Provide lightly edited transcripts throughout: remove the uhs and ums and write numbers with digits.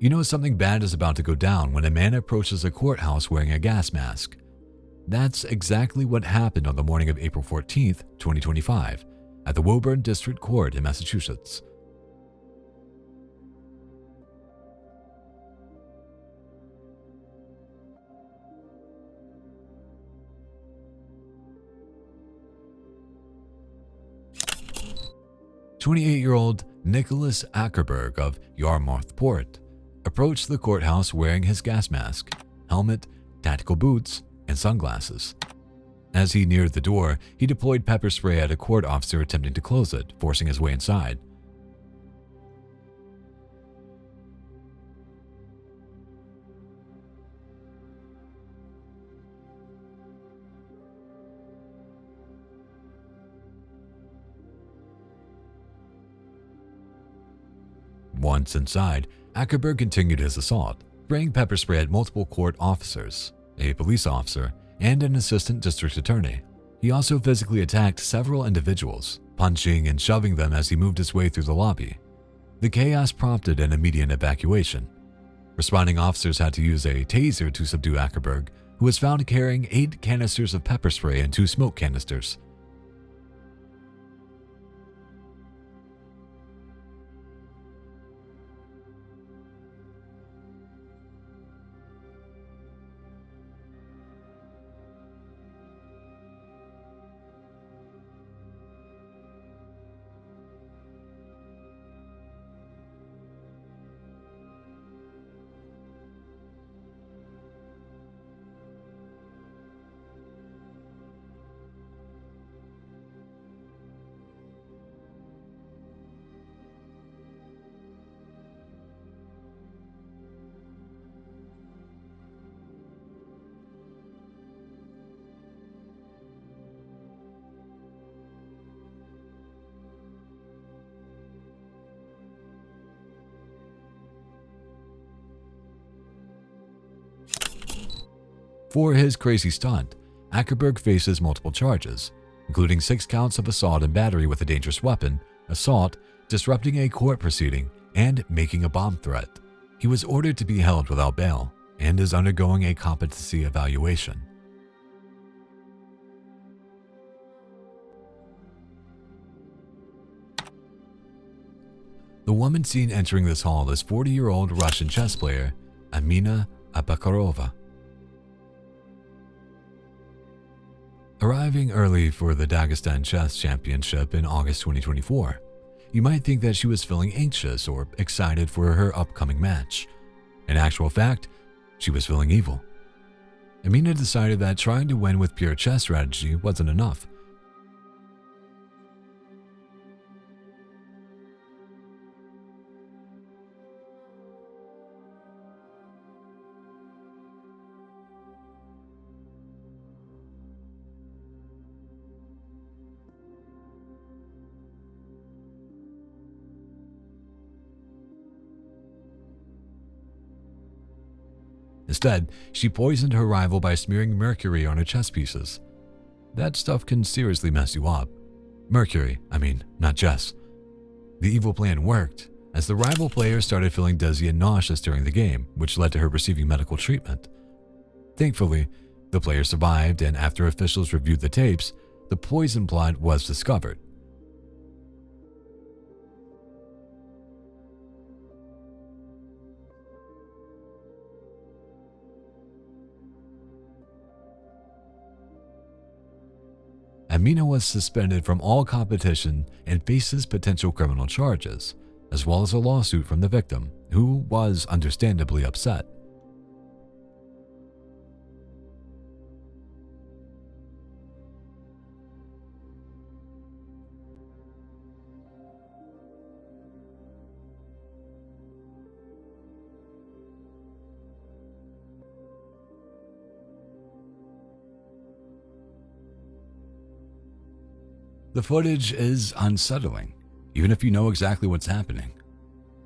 You know something bad is about to go down when a man approaches a courthouse wearing a gas mask. That's exactly what happened on the morning of April 14th, 2025, at the Woburn District Court in Massachusetts. "28-year-old Nicholas Ackerberg of Yarmouth Port approached the courthouse wearing his gas mask, helmet, tactical boots, and sunglasses. As he neared the door, he deployed pepper spray at a court officer attempting to close it, forcing his way inside. Once inside, Ackerberg continued his assault, spraying pepper spray at multiple court officers, a police officer, and an assistant district attorney. He also physically attacked several individuals, punching and shoving them as he moved his way through the lobby. The chaos prompted an immediate evacuation. Responding officers had to use a taser to subdue Ackerberg, who was found carrying 8 canisters of pepper spray and 2 smoke canisters. For his crazy stunt, Ackerberg faces multiple charges, including 6 counts of assault and battery with a dangerous weapon, assault, disrupting a court proceeding, and making a bomb threat. He was ordered to be held without bail and is undergoing a competency evaluation. The woman seen entering this hall is 40-year-old Russian chess player Amina Abakarova. Arriving early for the Dagestan Chess Championship in August 2024, you might think that she was feeling anxious or excited for her upcoming match. In actual fact, she was feeling evil. Amina decided that trying to win with pure chess strategy wasn't enough. Instead, she poisoned her rival by smearing mercury on her chess pieces. That stuff can seriously mess you up. Mercury, not chess. The evil plan worked, as the rival player started feeling dizzy and nauseous during the game, which led to her receiving medical treatment. Thankfully, the player survived, and after officials reviewed the tapes, the poison plot was discovered. Amina was suspended from all competition and faces potential criminal charges, as well as a lawsuit from the victim, who was understandably upset. The footage is unsettling, even if you know exactly what's happening.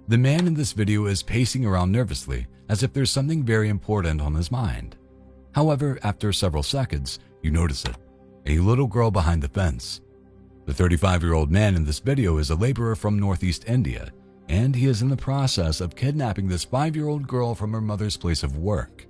The man in this video is pacing around nervously, as if there's something very important on his mind. However, after several seconds, you notice it: a little girl behind the fence. The 35-year-old man in this video is a laborer from Northeast India, and he is in the process of kidnapping this 5-year-old girl from her mother's place of work.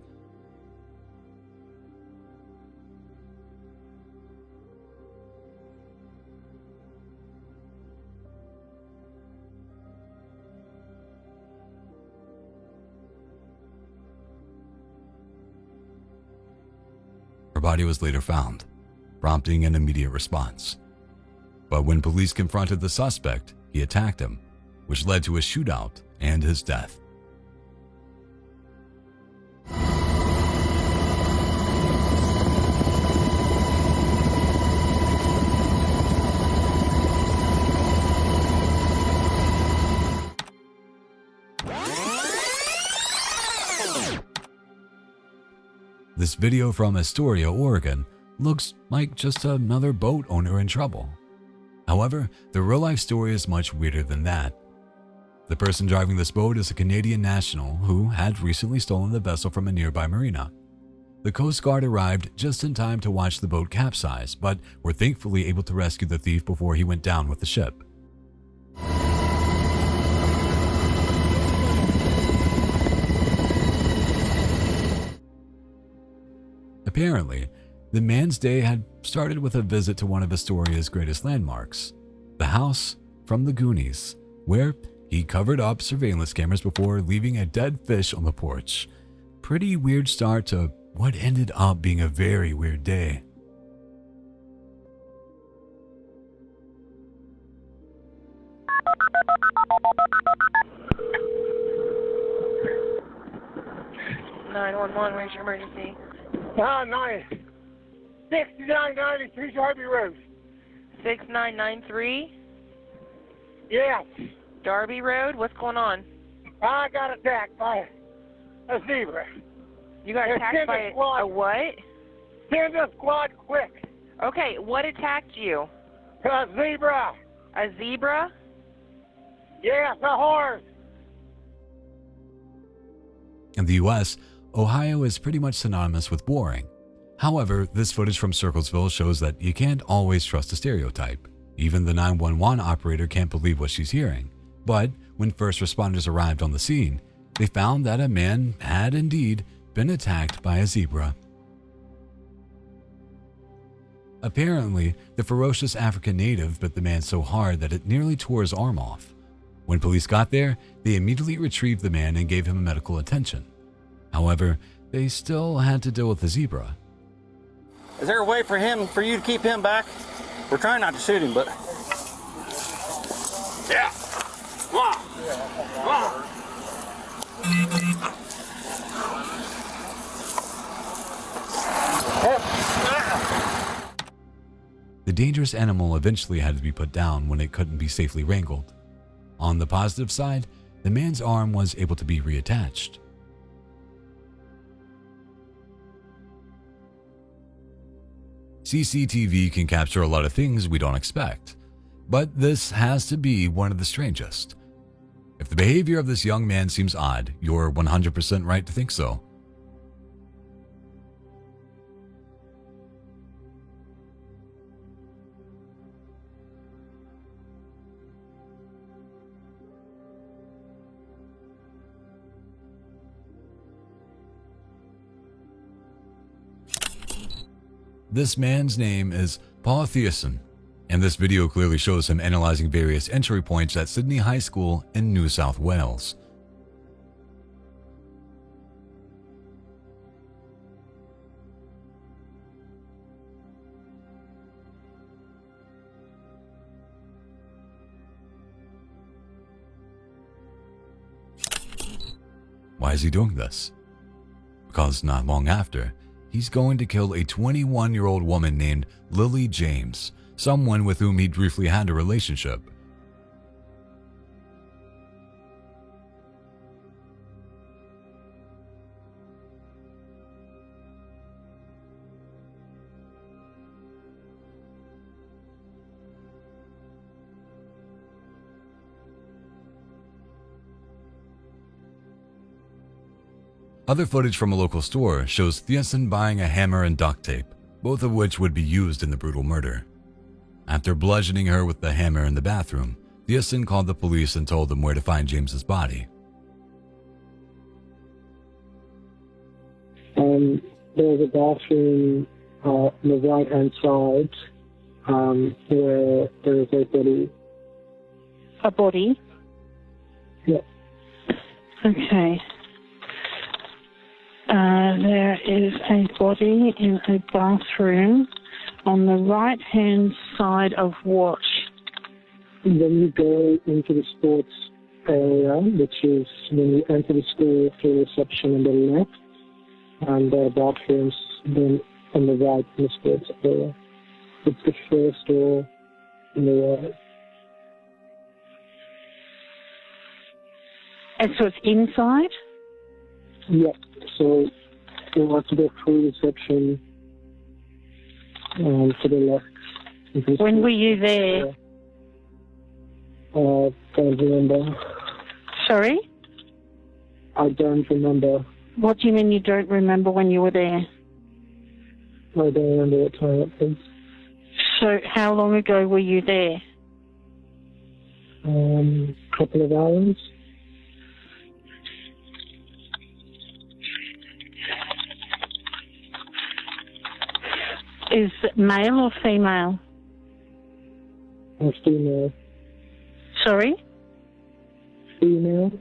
Her body was later found, prompting an immediate response. But when police confronted the suspect, he attacked him, which led to a shootout and his death. This video from Astoria, Oregon, looks like just another boat owner in trouble. However, the real-life story is much weirder than that. The person driving this boat is a Canadian national who had recently stolen the vessel from a nearby marina. The Coast Guard arrived just in time to watch the boat capsize, but were thankfully able to rescue the thief before he went down with the ship. Apparently, the man's day had started with a visit to one of Astoria's greatest landmarks, the house from the Goonies, where he covered up surveillance cameras before leaving a dead fish on the porch. Pretty weird start to what ended up being a very weird day. Where's your emergency? 6993 Darby Road. 6993 Yes. Darby Road? What's going on? I got attacked by a zebra. You got attacked by a what? Send the squad quick. Okay, what attacked you? A zebra. A zebra? Yes, a horse. In the US, Ohio is pretty much synonymous with boring. However, this footage from Circlesville shows that you can't always trust a stereotype. Even the 911 operator can't believe what she's hearing. But when first responders arrived on the scene, they found that a man had indeed been attacked by a zebra. Apparently, the ferocious African native bit the man so hard that it nearly tore his arm off. When police got there, they immediately retrieved the man and gave him medical attention. However, they still had to deal with the zebra. Is there a way for you to keep him back? We're trying not to shoot him, but... Yeah! Come on! Come on! The dangerous animal eventually had to be put down when it couldn't be safely wrangled. On the positive side, the man's arm was able to be reattached. CCTV can capture a lot of things we don't expect, but this has to be one of the strangest. If the behavior of this young man seems odd, you're 100% right to think so. This man's name is Paul Thiessen, and this video clearly shows him analyzing various entry points at Sydney High School in New South Wales. Why is he doing this? Because not long after, he's going to kill a 21-year-old woman named Lily James, someone with whom he briefly had a relationship. Other footage from a local store shows Thiessen buying a hammer and duct tape, both of which would be used in the brutal murder. After bludgeoning her with the hammer in the bathroom, The assistant called the police and told them where to find James's body. There's a bathroom on the right-hand side where there is a body. A body? Yep. Okay. There is a body in a bathroom on the right-hand side of what? When you go into the sports area, which is when you enter the school through reception on the left, and the bathrooms then on the right in the sports area. It's the first door in the right. And so it's inside? Yeah, so you have to go through reception to the left. When were you there? Don't remember. Sorry? I don't remember. What do you mean you don't remember when you were there? I don't remember what time it was. So how long ago were you there? Couple of hours. Is it male or female? Female. Sorry? Female.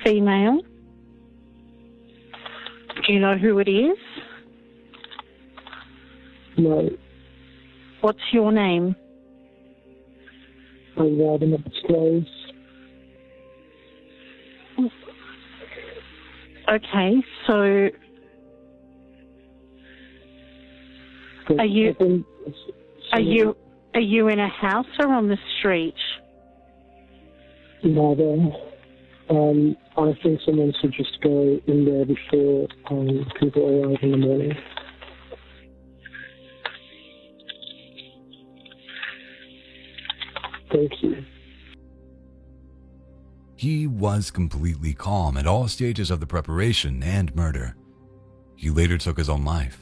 Female? Do you know who it is? No. What's your name? I'd rather not disclose. Okay, so are you in a house or on the street? Neither. I think someone should just go in there before people arrive in the morning. Thank you. He was completely calm at all stages of the preparation and murder. He later took his own life.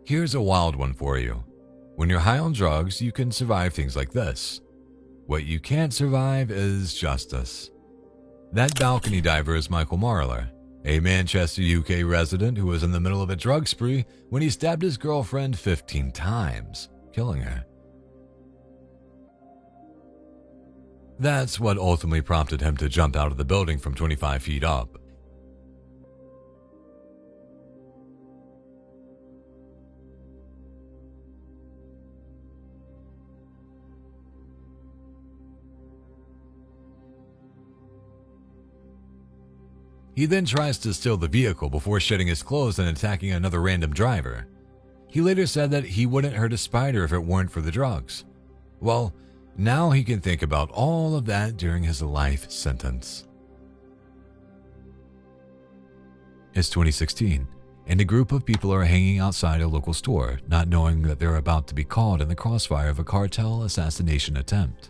Here's a wild one for you. When you're high on drugs, you can survive things like this. What you can't survive is justice. That balcony diver is Michael Marler, a Manchester, UK resident who was in the middle of a drug spree when he stabbed his girlfriend 15 times, killing her. That's what ultimately prompted him to jump out of the building from 25 feet up. He then tries to steal the vehicle before shedding his clothes and attacking another random driver. He later said that he wouldn't hurt a spider if it weren't for the drugs. Well, now he can think about all of that during his life sentence. It's 2016, and a group of people are hanging outside a local store, not knowing that they're about to be caught in the crossfire of a cartel assassination attempt.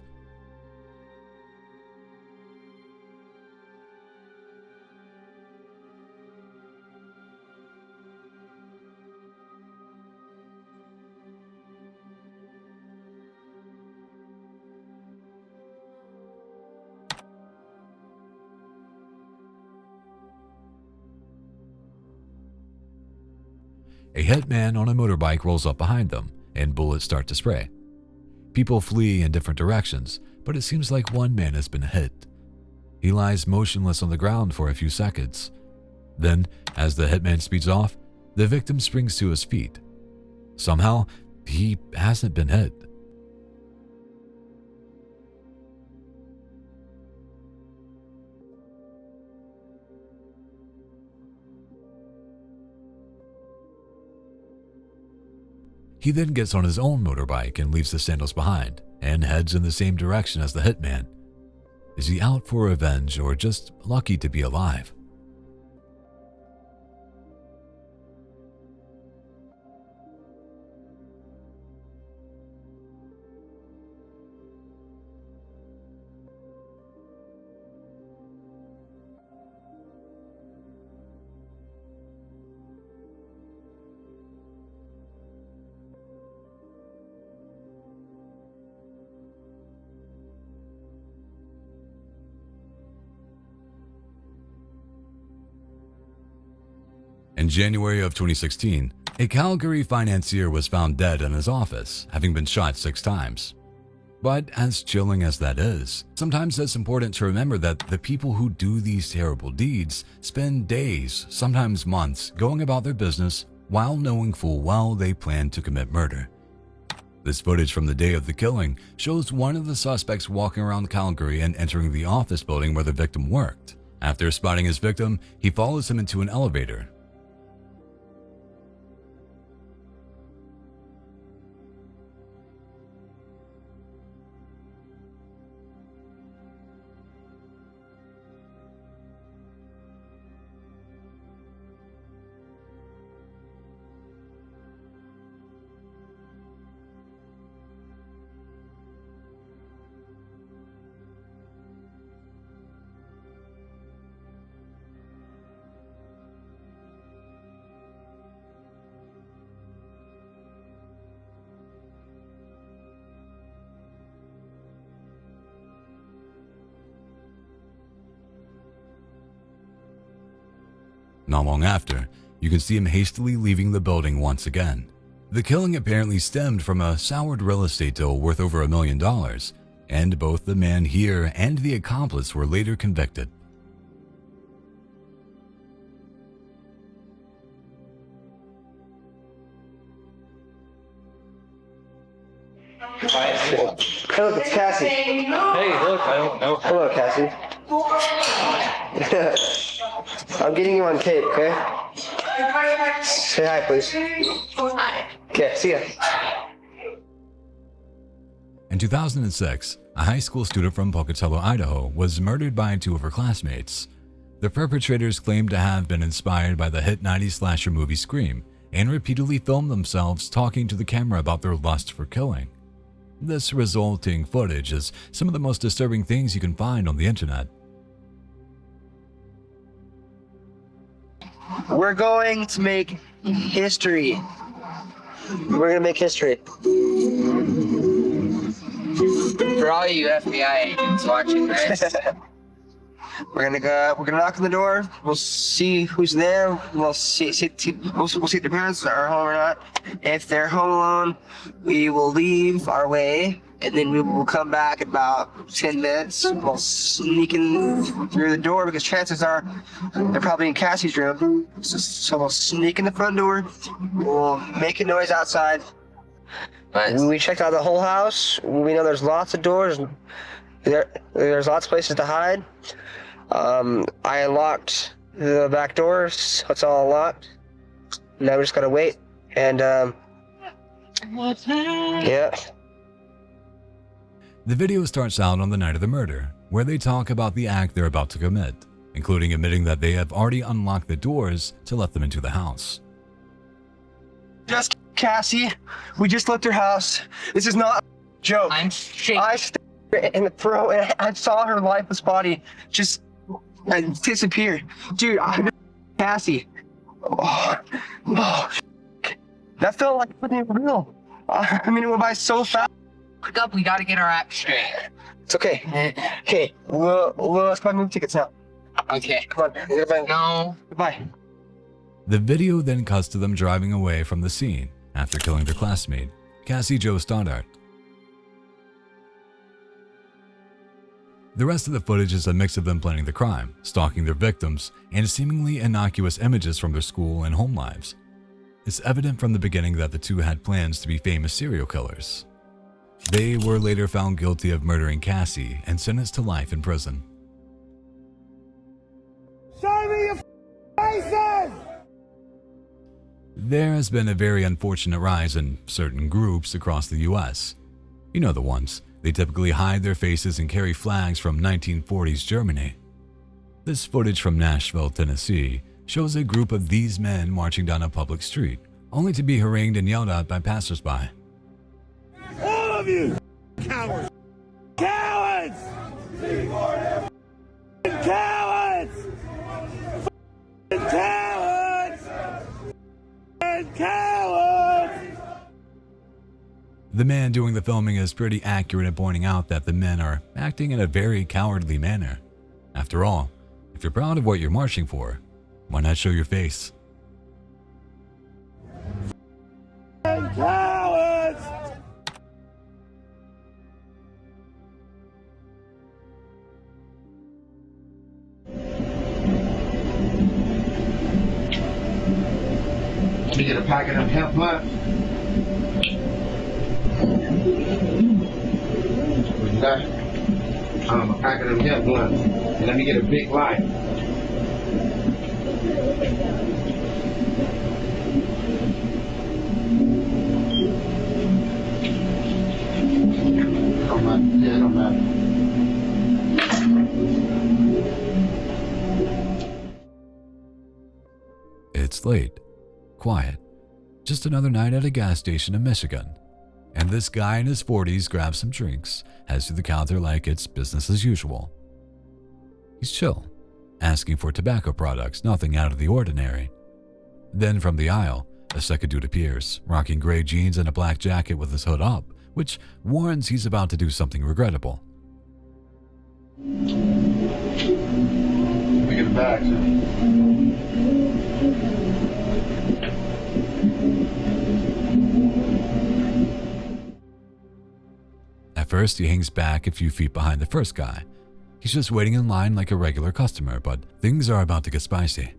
A hitman on a motorbike rolls up behind them, and bullets start to spray. People flee in different directions, but it seems like one man has been hit. He lies motionless on the ground for a few seconds. Then, as the hitman speeds off, the victim springs to his feet. Somehow, he hasn't been hit. He then gets on his own motorbike and leaves the sandals behind and heads in the same direction as the hitman. Is he out for revenge or just lucky to be alive? In January of 2016, a Calgary financier was found dead in his office, having been shot 6 times. But as chilling as that is, sometimes it's important to remember that the people who do these terrible deeds spend days, sometimes months, going about their business while knowing full well they plan to commit murder. This footage from the day of the killing shows one of the suspects walking around Calgary and entering the office building where the victim worked. After spotting his victim, he follows him into an elevator. Not long after, you can see him hastily leaving the building once again. The killing apparently stemmed from a soured real estate deal worth over $1 million, and both the man here and the accomplice were later convicted. Hey, look, it's Cassie. Hey, look, I don't know. Hello, Cassie. I'm getting you on tape, okay? Say hi, please. Hi. Okay, see ya. In 2006, a high school student from Pocatello, Idaho, was murdered by 2 of her classmates. The perpetrators claimed to have been inspired by the hit 90s slasher movie Scream and repeatedly filmed themselves talking to the camera about their lust for killing. This resulting footage is some of the most disturbing things you can find on the internet. We're going to make history. We're going to make history. For all you FBI agents watching this, We're gonna knock on the door. We'll see who's there. We'll see if their parents are home or not. If they're home alone, we will leave our way, and then we will come back in about 10 minutes. We'll sneak in through the door because chances are they're probably in Cassie's room. So we'll sneak in the front door. We'll make a noise outside. but We checked out the whole house. We know there's lots of doors. There's lots of places to hide. I unlocked the back doors, so it's all unlocked. Now we just gotta wait. And yeah. The video starts out on the night of the murder, where they talk about the act they're about to commit, including admitting that they have already unlocked the doors to let them into the house. Just Cassie, we just left her house. This is not a joke. I'm shaking. I stabbed her in the throat and I saw her lifeless body just disappear. Dude, Cassie. Oh, that felt like it wasn't real. I mean, it went by so fast. Quick up, we gotta get our act straight. It's okay. Okay, let's buy movie tickets now. Okay. Come on. Goodbye. No. Goodbye. The video then cuts to them driving away from the scene after killing their classmate, Cassie Jo Stoddart. The rest of the footage is a mix of them planning the crime, stalking their victims, and seemingly innocuous images from their school and home lives. It's evident from the beginning that the two had plans to be famous serial killers. They were later found guilty of murdering Cassie and sentenced to life in prison. Show me your faces! There has been a very unfortunate rise in certain groups across the US. You know the ones. They typically hide their faces and carry flags from 1940s Germany. This footage from Nashville, Tennessee, shows a group of these men marching down a public street, only to be harangued and yelled at by passersby. All of you! Cowards! Cowards! Cowards! Cowards! Cowards! The man doing the filming is pretty accurate at pointing out that the men are acting in a very cowardly manner. After all, if you're proud of what you're marching for, why not show your face? Let me get a packet of hemp blunt. A packet of hemp blunt. And let me get a big light. Don't matter. It's late, quiet, just another night at a gas station in Michigan. And this guy in his 40s grabs some drinks, heads to the counter like it's business as usual. He's chill, asking for tobacco products, nothing out of the ordinary. Then from the aisle, a second dude appears, rocking gray jeans and a black jacket with his hood up, which warns he's about to do something regrettable. Let me get a bag, sir. At first, he hangs back a few feet behind the first guy. He's just waiting in line like a regular customer, but things are about to get spicy.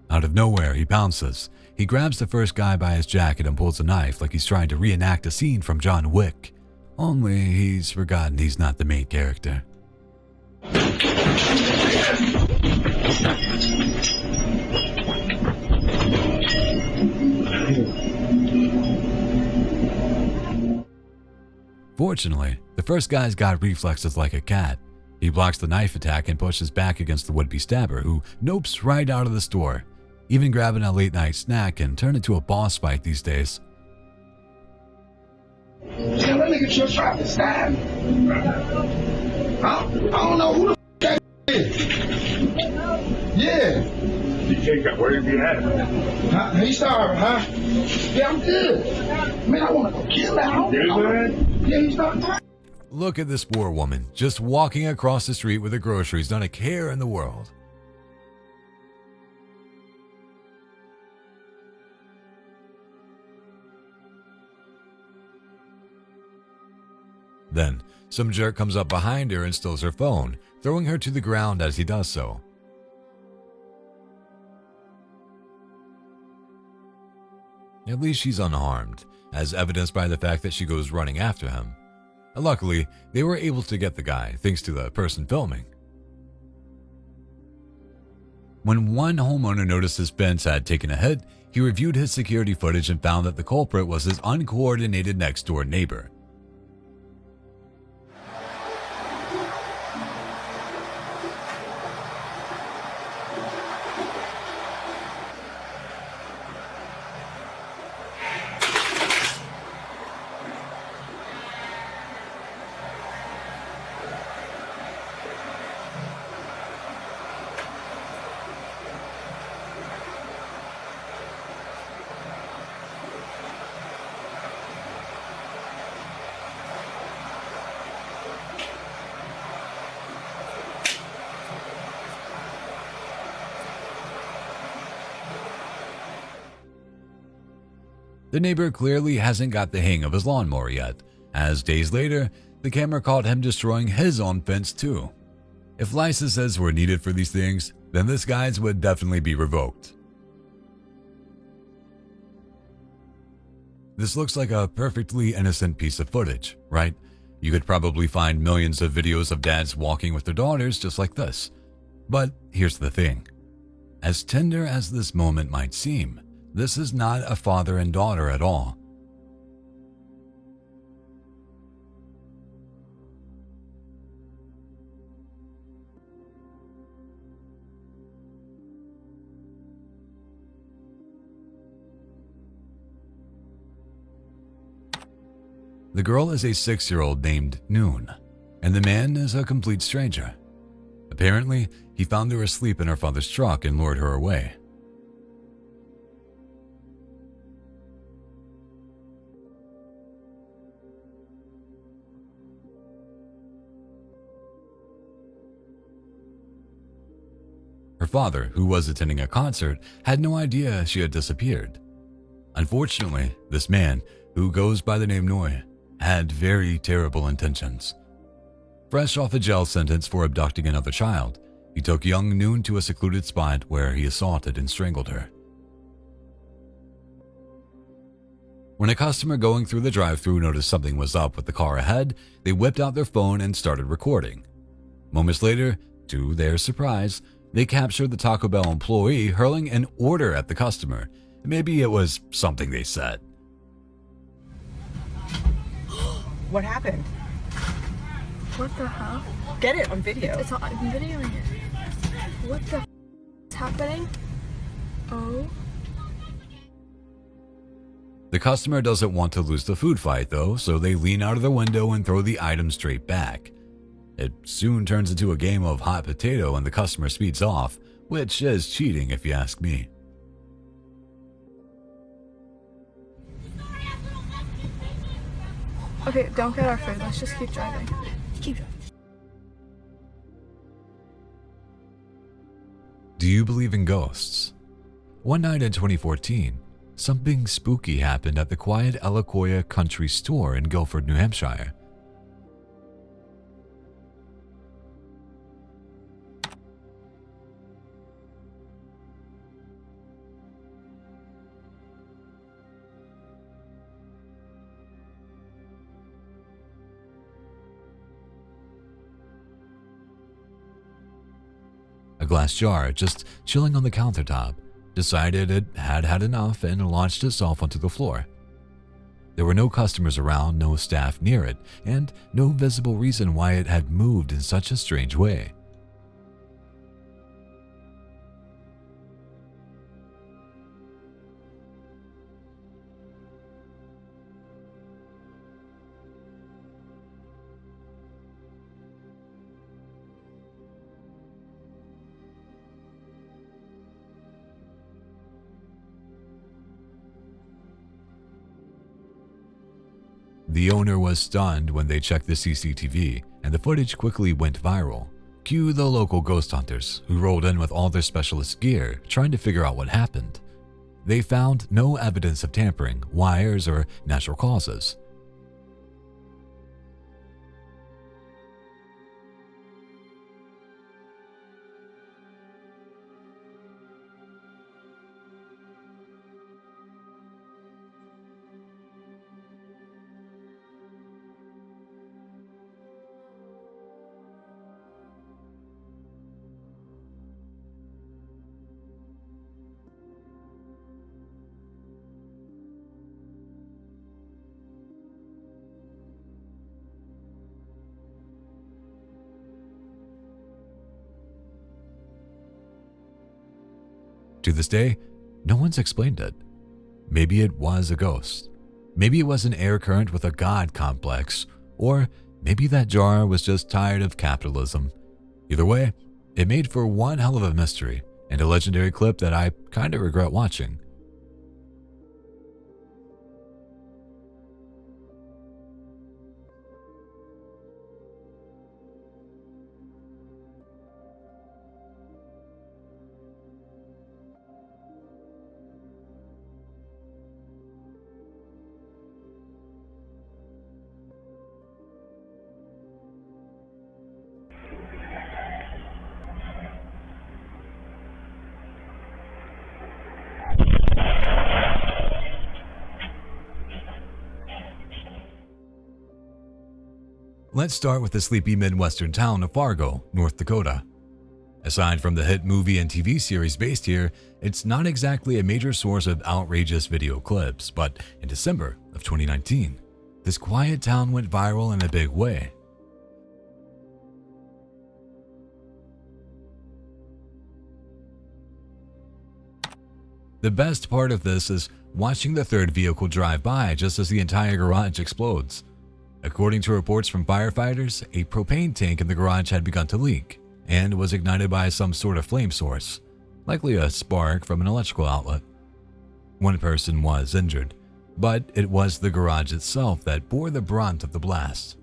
Out of nowhere, he pounces. He grabs the first guy by his jacket and pulls a knife like he's trying to reenact a scene from John Wick. Only he's forgotten he's not the main character. Fortunately, the first guy's got reflexes like a cat. He blocks the knife attack and pushes back against the would-be stabber, who nopes right out of the store, even grabbing a late-night snack and turn into a boss fight these days. Yeah, that nigga just tried to stab me. I don't know who the that is. Yeah. Where did you at? Huh? He starving, huh? Yeah, I'm good. Man, I want to go kill him. Yeah, he's not. Look at this poor woman, just walking across the street with her groceries, not a care in the world. Then, some jerk comes up behind her and steals her phone, throwing her to the ground as he does so. At least she's unharmed, as evidenced by the fact that she goes running after him. Luckily, they were able to get the guy, thanks to the person filming. When one homeowner noticed his fence had taken a hit, he reviewed his security footage and found that the culprit was his uncoordinated next-door neighbor. The neighbor clearly hasn't got the hang of his lawnmower yet, as days later, the camera caught him destroying his own fence too. If licenses were needed for these things, then this guy's would definitely be revoked. This looks like a perfectly innocent piece of footage, right? You could probably find millions of videos of dads walking with their daughters just like this. But here's the thing. As tender as this moment might seem, this is not a father and daughter at all. The girl is a 6-year-old named Noon, and the man is a complete stranger. Apparently, he found her asleep in her father's truck and lured her away. Her father, who was attending a concert, had no idea she had disappeared. Unfortunately, this man, who goes by the name Noy, had very terrible intentions. Fresh off a jail sentence for abducting another child, he took young Noon to a secluded spot where he assaulted and strangled her. When a customer going through the drive-thru noticed something was up with the car ahead, they whipped out their phone and started recording. Moments later, to their surprise, they captured the Taco Bell employee hurling an order at the customer. Maybe it was something they said. What happened? What the hell? Get it on video. It's on videoing it. What the is happening? Oh. The customer doesn't want to lose the food fight though, so they lean out of the window and throw the item straight back. It soon turns into a game of hot potato and the customer speeds off, which is cheating if you ask me. Okay, don't get our food. Let's just keep driving. Keep driving. Do you believe in ghosts? One night in 2014, something spooky happened at the quiet Elacoya Country Store in Guilford, New Hampshire. A glass jar just chilling on the countertop decided it had had enough and launched itself onto the floor. There were no customers around, no staff near it, and no visible reason why it had moved in such a strange way. The owner was stunned when they checked the CCTV, and the footage quickly went viral. Cue the local ghost hunters, who rolled in with all their specialist gear, trying to figure out what happened. They found no evidence of tampering, wires, or natural causes. To this day, no one's explained it. Maybe it was a ghost. Maybe it was an air current with a god complex. Or maybe that jar was just tired of capitalism. Either way, it made for one hell of a mystery and a legendary clip that I kinda regret watching. Let's start with the sleepy Midwestern town of Fargo, North Dakota. Aside from the hit movie and TV series based here, it's not exactly a major source of outrageous video clips, but in December of 2019, this quiet town went viral in a big way. The best part of this is watching the third vehicle drive by just as the entire garage explodes. According to reports from firefighters, a propane tank in the garage had begun to leak and was ignited by some sort of flame source, likely a spark from an electrical outlet. One person was injured, but it was the garage itself that bore the brunt of the blast.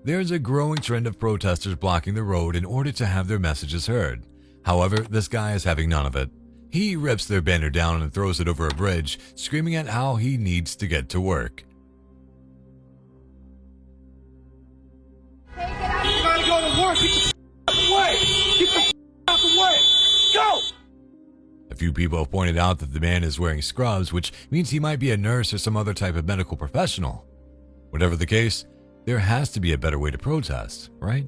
There's a growing trend of protesters blocking the road in order to have their messages heard. However, this guy is having none of it. He rips their banner down and throws it over a bridge, screaming at how he needs to get to work. Hey, get out! You gotta go to work! Get the f*** away! Get the f*** out the way! Go! A few people have pointed out that the man is wearing scrubs, which means he might be a nurse or some other type of medical professional. Whatever the case, there has to be a better way to protest, right?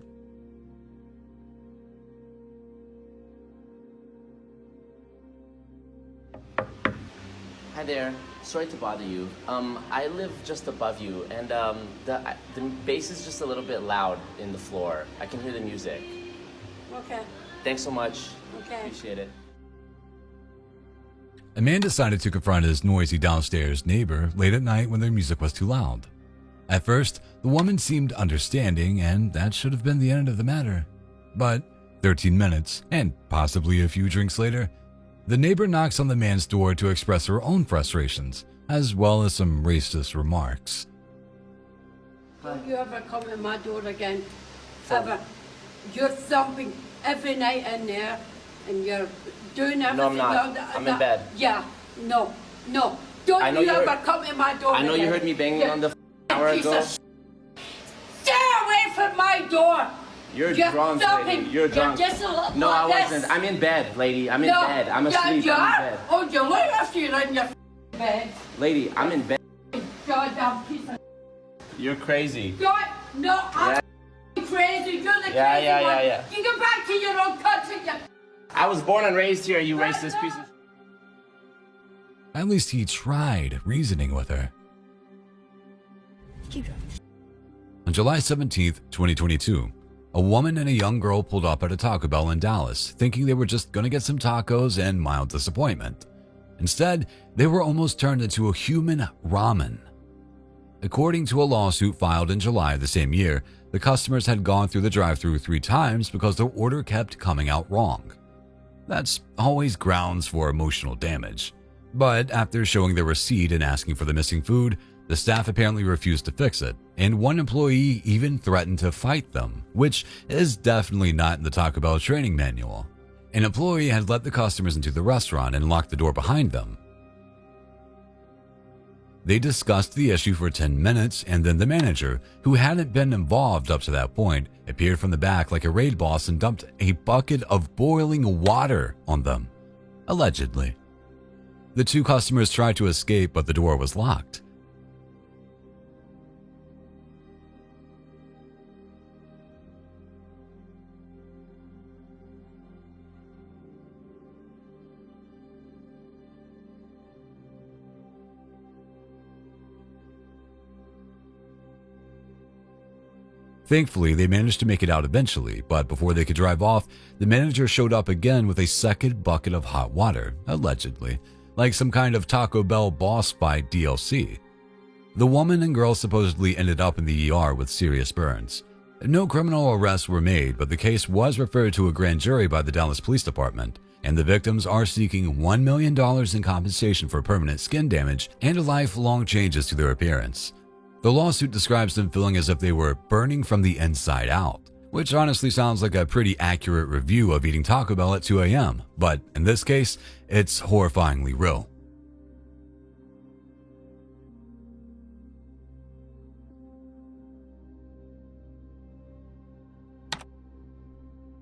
Hi there. Sorry to bother you. I live just above you, and the bass is just a little bit loud in the floor. I can hear the music. Okay. Thanks so much. Okay. Appreciate it. A man decided to confront his noisy downstairs neighbor late at night when their music was too loud. At first, the woman seemed understanding, and that should have been the end of the matter. But 13 minutes, and possibly a few drinks later, the neighbor knocks on the man's door to express her own frustrations, as well as some racist remarks. Don't you ever come to my door again, ever. You're thumping every night in there, and you're doing everything. No, I'm not. I'm in bed. Yeah, no. Don't you ever come to my door I know again. you heard me banging on the hour ago. Stay away from my door! You're drunk, thumping. lady. You're drunk. Just a little No, I like wasn't. this. I'm in bed, lady. I'm in bed. I'm asleep. You I'm are? in bed. Oh, you look after you're in your bed. Lady, I'm in bed. Goddamn piece of... You're crazy. God, no, I'm crazy. You're the crazy one. Yeah. You go back to your own country, you... I was born and raised here, you racist piece of... At least he tried reasoning with her. Keep driving. On July 17th, 2022, a woman and a young girl pulled up at a Taco Bell in Dallas, thinking they were just going to get some tacos and mild disappointment. Instead, they were almost turned into a human ramen. According to a lawsuit filed in July of the same year, the customers had gone through the drive-thru 3 times because their order kept coming out wrong. That's always grounds for emotional damage. But after showing their receipt and asking for the missing food, the staff apparently refused to fix it, and one employee even threatened to fight them, which is definitely not in the Taco Bell training manual. An employee had let the customers into the restaurant and locked the door behind them. They discussed the issue for 10 minutes, and then the manager, who hadn't been involved up to that point, appeared from the back like a raid boss and dumped a bucket of boiling water on them, allegedly. The 2 customers tried to escape, but the door was locked. Thankfully, they managed to make it out eventually, but before they could drive off, the manager showed up again with a second bucket of hot water, allegedly, like some kind of Taco Bell boss fight DLC. The woman and girl supposedly ended up in the ER with serious burns. No criminal arrests were made, but the case was referred to a grand jury by the Dallas Police Department, and the victims are seeking $1 million in compensation for permanent skin damage and lifelong changes to their appearance. The lawsuit describes them feeling as if they were burning from the inside out, which honestly sounds like a pretty accurate review of eating Taco Bell at 2 a.m., but in this case, it's horrifyingly real.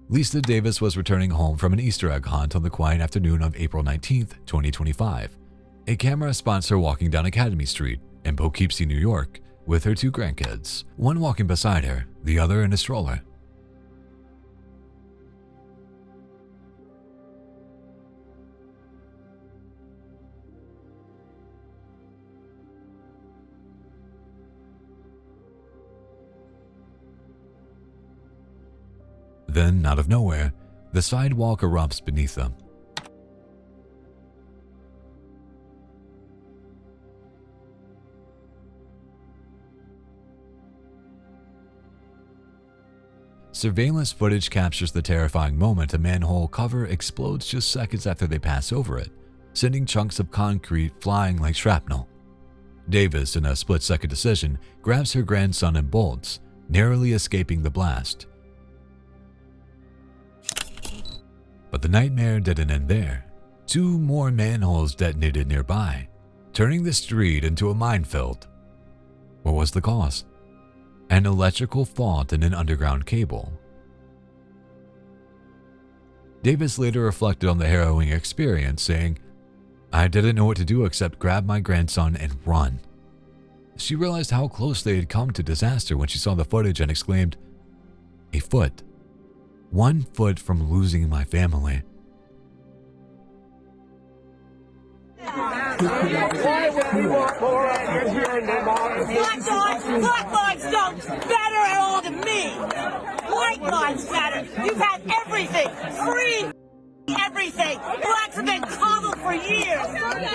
Lisa Davis was returning home from an Easter egg hunt on the quiet afternoon of April 19th, 2025. A camera spots her walking down Academy Street in Poughkeepsie, New York, with her 2 grandkids, one walking beside her, the other in a stroller. Then, out of nowhere, the sidewalk erupts beneath them. Surveillance footage captures the terrifying moment a manhole cover explodes just seconds after they pass over it, sending chunks of concrete flying like shrapnel. Davis, in a split-second decision, grabs her grandson and bolts, narrowly escaping the blast. But the nightmare didn't end there. 2 more manholes detonated nearby, turning the street into a minefield. What was the cause? An electrical fault in an underground cable. Davis later reflected on the harrowing experience, saying, "I didn't know what to do except grab my grandson and run." She realized how close they had come to disaster when she saw the footage and exclaimed, "A foot. 1 foot from losing my family." Black lives don't matter at all to me. White lives matter. You've had everything. Free everything. Blacks have been coddled for years.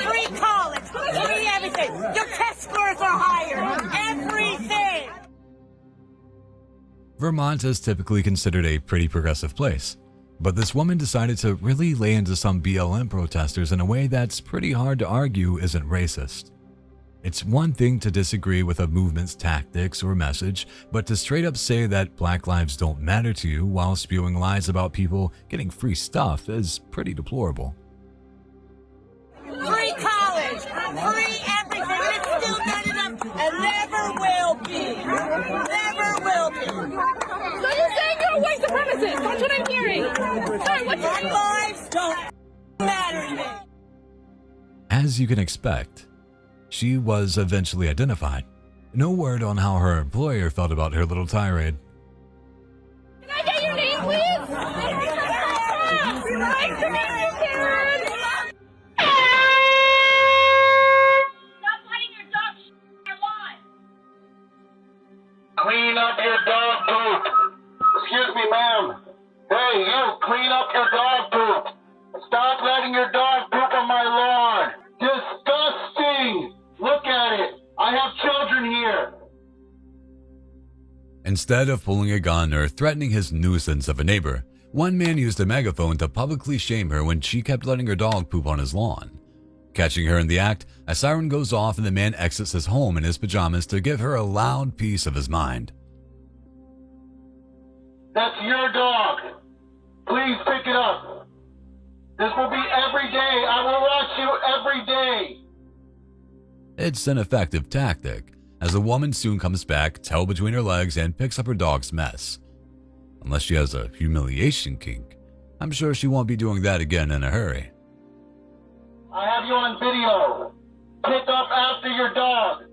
Free college. Free everything. Your test scores are higher. Everything. Vermont is typically considered a pretty progressive place, but this woman decided to really lay into some BLM protesters in a way that's pretty hard to argue isn't racist. It's one thing to disagree with a movement's tactics or message, but to straight up say that Black lives don't matter to you while spewing lies about people getting free stuff is pretty deplorable. Free college. Free everything. It's still not enough and never will be. Never will be. So you're saying you're a white supremacist? That's what I'm hearing. Sorry, what's Black lives don't matter to me. As you can expect, she was eventually identified. No word on how her employer felt about her little tirade. Can I get your name, please? Nice to meet you, Karen. Stop letting your dog your lawn. Clean up your dog poop. Excuse me, ma'am. Hey, you, clean up your dog poop. Stop letting your dog poop on my lawn. Disgusting. Look at it. I have children here. Instead of pulling a gun or threatening his nuisance of a neighbor, one man used a megaphone to publicly shame her when she kept letting her dog poop on his lawn. Catching her in the act, a siren goes off and the man exits his home in his pajamas to give her a loud piece of his mind. That's your dog. Please pick it up. This will be every day. I will watch you every day. It's an effective tactic, as the woman soon comes back, tail between her legs, and picks up her dog's mess. Unless she has a humiliation kink, I'm sure she won't be doing that again in a hurry. I have you on video. Pick up after your dog.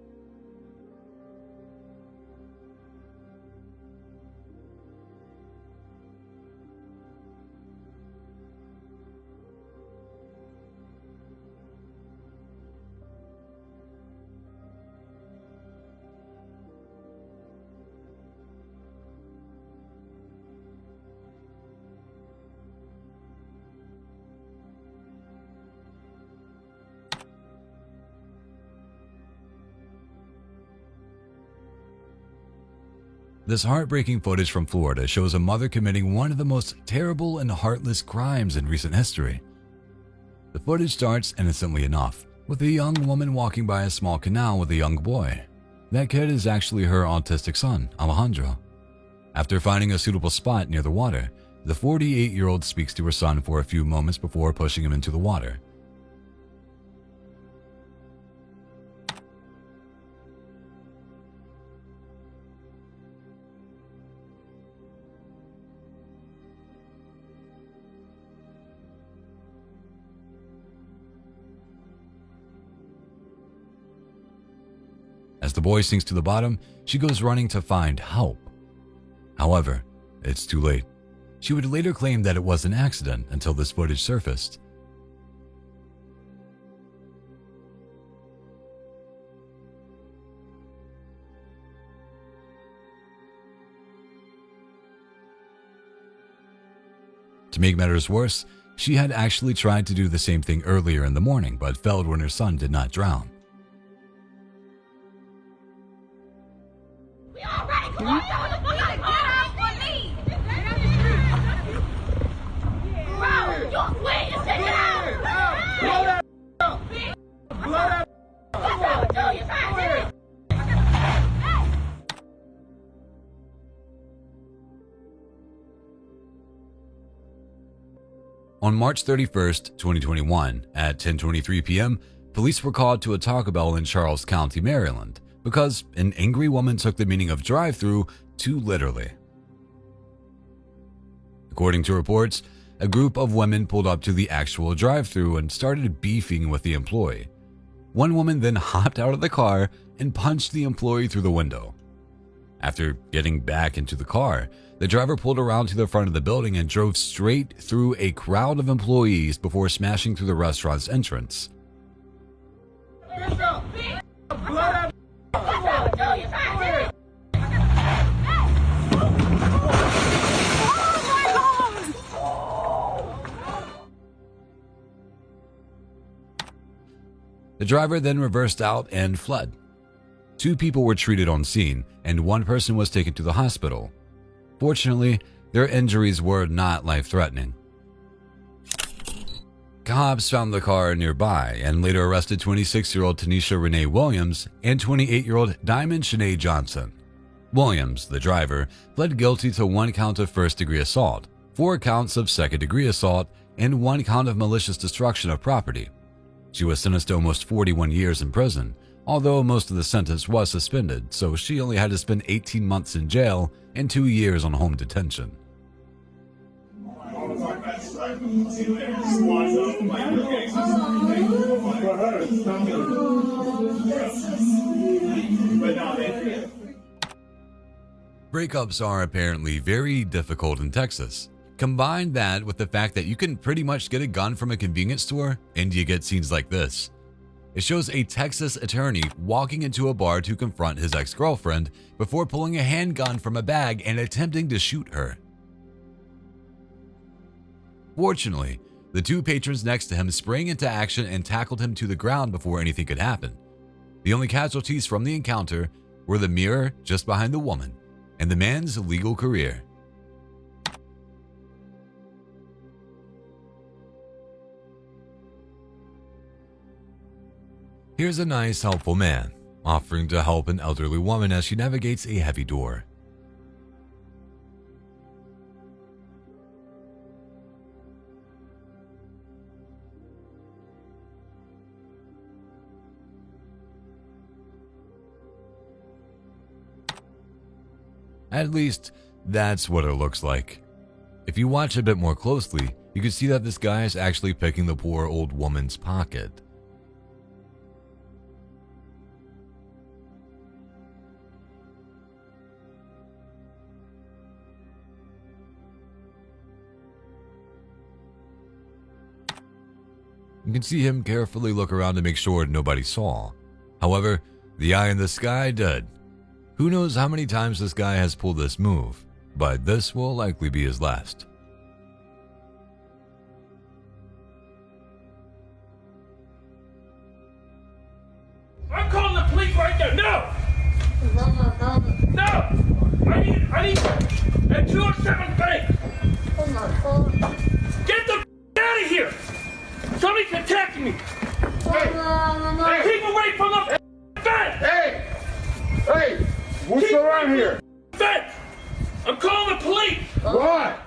This heartbreaking footage from Florida shows a mother committing one of the most terrible and heartless crimes in recent history. The footage starts innocently enough, with a young woman walking by a small canal with a young boy. That kid is actually her autistic son, Alejandro. After finding a suitable spot near the water, the 48-year-old speaks to her son for a few moments before pushing him into the water. As the boy sinks to the bottom, she goes running to find help. However, it's too late. She would later claim that it was an accident until this footage surfaced. To make matters worse, she had actually tried to do the same thing earlier in the morning, but failed when her son did not drown. On March 31st, 2021, at 10:23 p.m., police were called to a Taco Bell in Charles County, Maryland, because an angry woman took the meaning of drive-thru too literally. According to reports, a group of women pulled up to the actual drive-thru and started beefing with the employee. One woman then hopped out of the car and punched the employee through the window. After getting back into the car, the driver pulled around to the front of the building and drove straight through a crowd of employees before smashing through the restaurant's entrance. The driver then reversed out and fled. 2 people were treated on scene, and 1 person was taken to the hospital. Fortunately, their injuries were not life-threatening. Cops found the car nearby and later arrested 26-year-old Tanisha Renee Williams and 28-year-old Diamond Shanae Johnson. Williams, the driver, pled guilty to 1 count of first-degree assault, 4 counts of second-degree assault, and 1 count of malicious destruction of property. She was sentenced to almost 41 years in prison, although most of the sentence was suspended, so she only had to spend 18 months in jail and 2 years on home detention. Breakups are apparently very difficult in Texas. Combine that with the fact that you can pretty much get a gun from a convenience store, and you get scenes like this. It shows a Texas attorney walking into a bar to confront his ex-girlfriend before pulling a handgun from a bag and attempting to shoot her. Fortunately, the 2 patrons next to him sprang into action and tackled him to the ground before anything could happen. The only casualties from the encounter were the mirror just behind the woman and the man's legal career. Here's a nice, helpful man, offering to help an elderly woman as she navigates a heavy door. At least, that's what it looks like. If you watch a bit more closely, you can see that this guy is actually picking the poor old woman's pocket. You can see him carefully look around to make sure nobody saw. However, the eye in the sky did. Who knows how many times this guy has pulled this move, but this will likely be his last. I'm calling the police right now. No! No! I need at 207 bank. Get the out of here! Somebody's attacking me! Hey, keep away from the fence! Hey! Hey! What's around here? Fence! I'm calling the police! Why?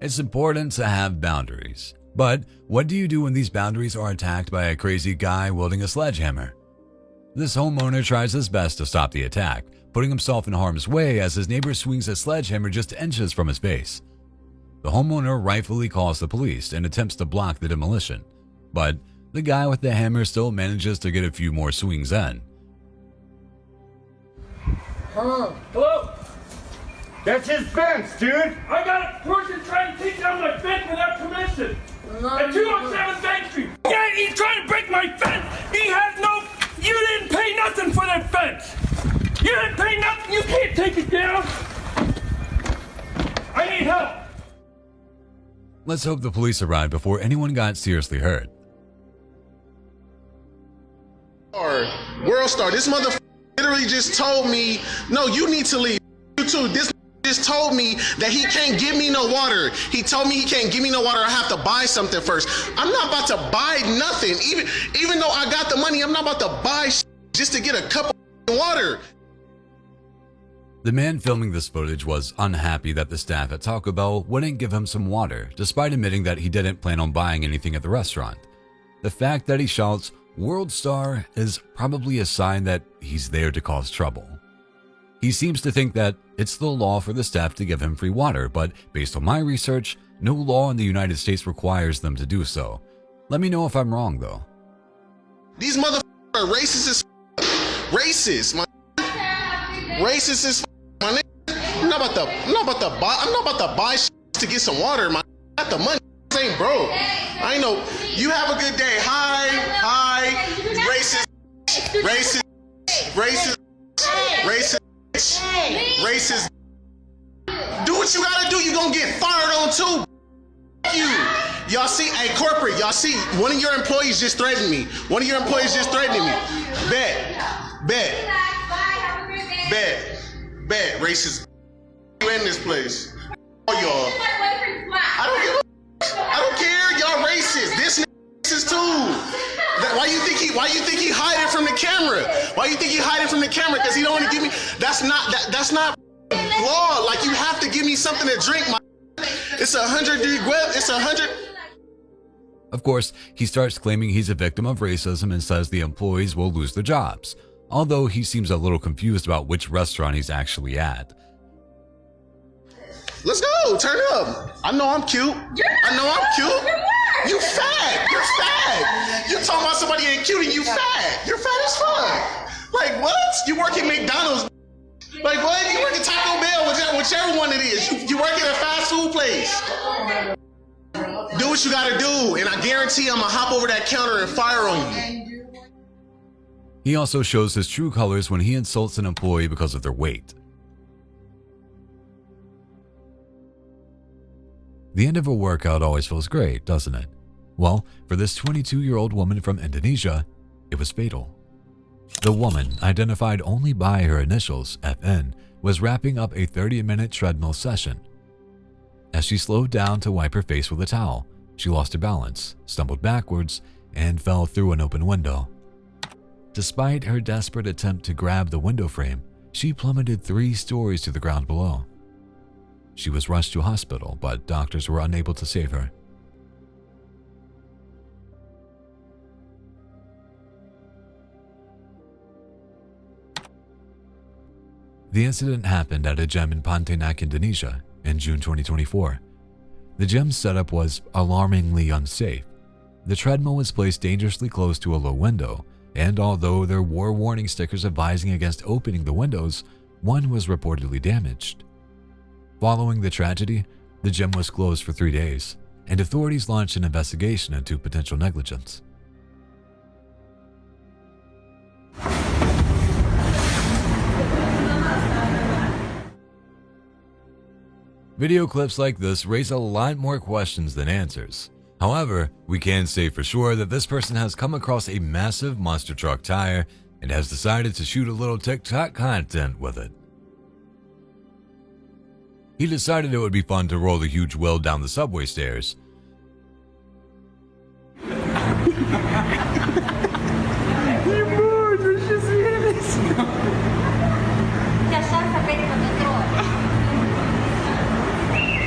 It's important to have boundaries. But what do you do when these boundaries are attacked by a crazy guy wielding a sledgehammer? This homeowner tries his best to stop the attack, putting himself in harm's way as his neighbor swings a sledgehammer just inches from his face. The homeowner rightfully calls the police and attempts to block the demolition, but the guy with the hammer still manages to get a few more swings in. Hello? Hello? That's his fence, dude! I got a person trying to take down my fence without permission! At 207 Bank Street! Yeah, he's trying to break my fence! He has no... You didn't pay nothing for that fence! You didn't pay nothing! You can't take it down! I need help! Let's hope the police arrived before anyone got seriously hurt. World Star, this motherfucker literally just told me, no, you need to leave. You too. This just told me that he can't give me no water. He told me he can't give me no water. I have to buy something first. I'm not about to buy nothing. Even though I got the money, I'm not about to buy just to get a cup of water. The man filming this footage was unhappy that the staff at Taco Bell wouldn't give him some water, despite admitting that he didn't plan on buying anything at the restaurant. The fact that he shouts, "World Star," is probably a sign that he's there to cause trouble. He seems to think that it's the law for the staff to give him free water, but based on my research, no law in the United States requires them to do so. Let me know if I'm wrong, though. These motherfuckers are racist as racist, my racist as my nigga. I'm not about to buy shit to get some water, my got the money. Ain't broke. I know. You have a good day. Hi, racist, racist, racist, racist, racist. Do what you gotta do. You gonna get fired on too. Y'all see, hey corporate, y'all see, one of your employees just threatened me. Bet, racist. You in this place? Oh, y'all. I don't care. Y'all racist. This nigga racist too. Why you think he hiding from the camera? Why you think he hiding from the camera? Because he don't want to give me. That's not law. Like, you have to give me something to drink. It's 100-degree weather. It's 100. Of course, he starts claiming he's a victim of racism and says the employees will lose their jobs, although he seems a little confused about which restaurant he's actually at. Let's go, turn up. I know I'm cute. You fat. You're fat. You talking about somebody ain't cute and you fat. You're fat as fuck. Like, what? You work at McDonald's. Like, what? You work at Taco Bell, whichever one it is. You work at a fast food place. Do what you gotta do, and I guarantee I'm gonna hop over that counter and fire on you. He also shows his true colors when he insults an employee because of their weight. The end of a workout always feels great, doesn't it? Well, for this 22-year-old woman from Indonesia, it was fatal. The woman, identified only by her initials, FN, was wrapping up a 30-minute treadmill session. As she slowed down to wipe her face with a towel, she lost her balance, stumbled backwards, and fell through an open window. Despite her desperate attempt to grab the window frame, she plummeted 3 stories to the ground below. She was rushed to hospital, but doctors were unable to save her. The incident happened at a gym in Pontianak, Indonesia, in June 2024. The gym's setup was alarmingly unsafe. The treadmill was placed dangerously close to a low window, and although there were warning stickers advising against opening the windows, one was reportedly damaged. Following the tragedy, the gym was closed for 3 days, and authorities launched an investigation into potential negligence. Video clips like this raise a lot more questions than answers. However, we can say for sure that this person has come across a massive monster truck tire and has decided to shoot a little TikTok content with it. He decided it would be fun to roll the huge wheel down the subway stairs.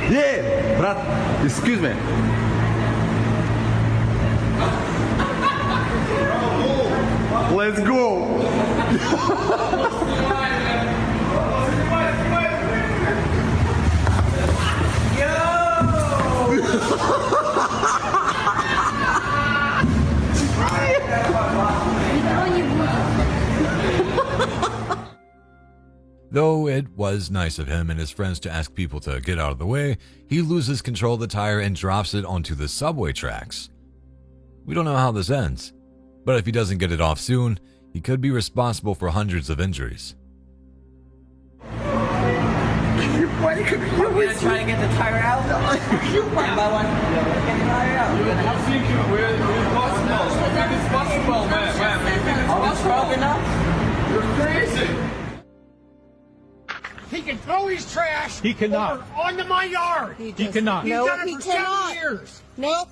Yeah, brat, excuse me. Let's go. Though it was nice of him and his friends to ask people to get out of the way, he loses control of the tire and drops it onto the subway tracks. We don't know how this ends, but if he doesn't get it off soon, he could be responsible for hundreds of injuries. You're going to try to get the tire out? One by one. Get the tire out. I think we're possible. I think it's possible, man. Are we strong enough? You're crazy. He can throw his trash. He cannot. Onto my yard. He cannot. He's No, done it he for cannot. 7 years. Nope.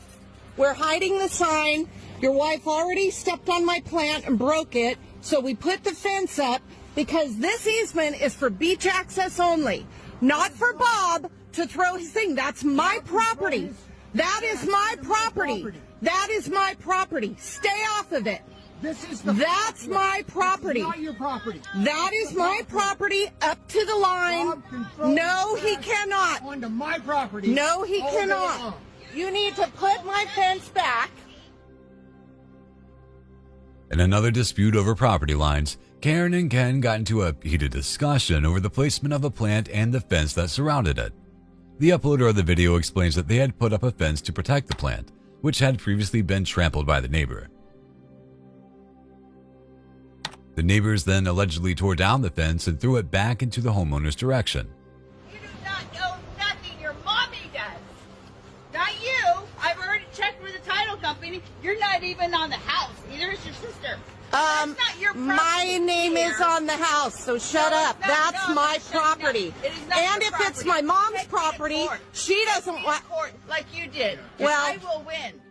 We're hiding the sign. Your wife already stepped on my plant and broke it, so we put the fence up. because this easement is for beach access only, not for Bob to throw his thing. That's my property. That is my property. That is my property. Stay off of it. That's my property. Not your property. That is my property up to the line. No, he cannot. Onto my property. No, he cannot. You need to put my fence back. In another dispute over property lines, Karen and Ken got into a heated discussion over the placement of the plant and the fence that surrounded it. The uploader of the video explains that they had put up a fence to protect the plant, which had previously been trampled by the neighbor. The neighbors then allegedly tore down the fence and threw it back into the homeowner's direction. You do not know nothing. Your mommy does. Not you. I've already checked with the title company. You're not even on the house. Neither is your sister. That's not your property. My name is on the house, so shut up. That's my property. And if it's my mom's property, she doesn't want... Like you did. Well, I will win.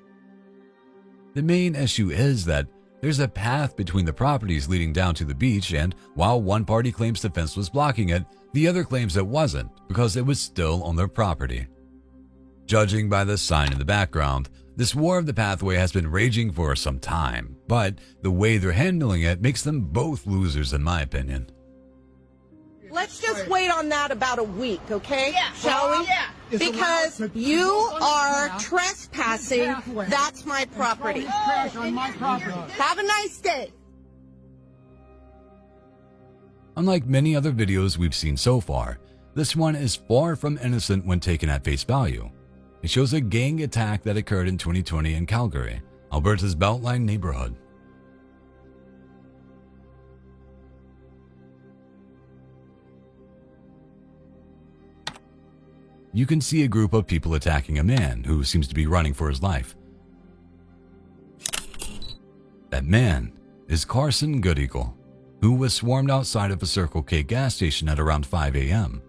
The main issue is that there's a path between the properties leading down to the beach, and while one party claims the fence was blocking it, the other claims it wasn't because it was still on their property. Judging by the sign in the background, this war of the pathway has been raging for some time, but the way they're handling it makes them both losers in my opinion. Let's just wait on that about a week, okay? Yeah. Shall we? Yeah. Because you are trespassing. That's my property. On my property. Have a nice day. Unlike many other videos we've seen so far, this one is far from innocent when taken at face value. It shows a gang attack that occurred in 2020 in Calgary, Alberta's Beltline neighborhood. You can see a group of people attacking a man who seems to be running for his life. That man is Carson Goodeagle, who was swarmed outside of a Circle K gas station at around 5 a.m.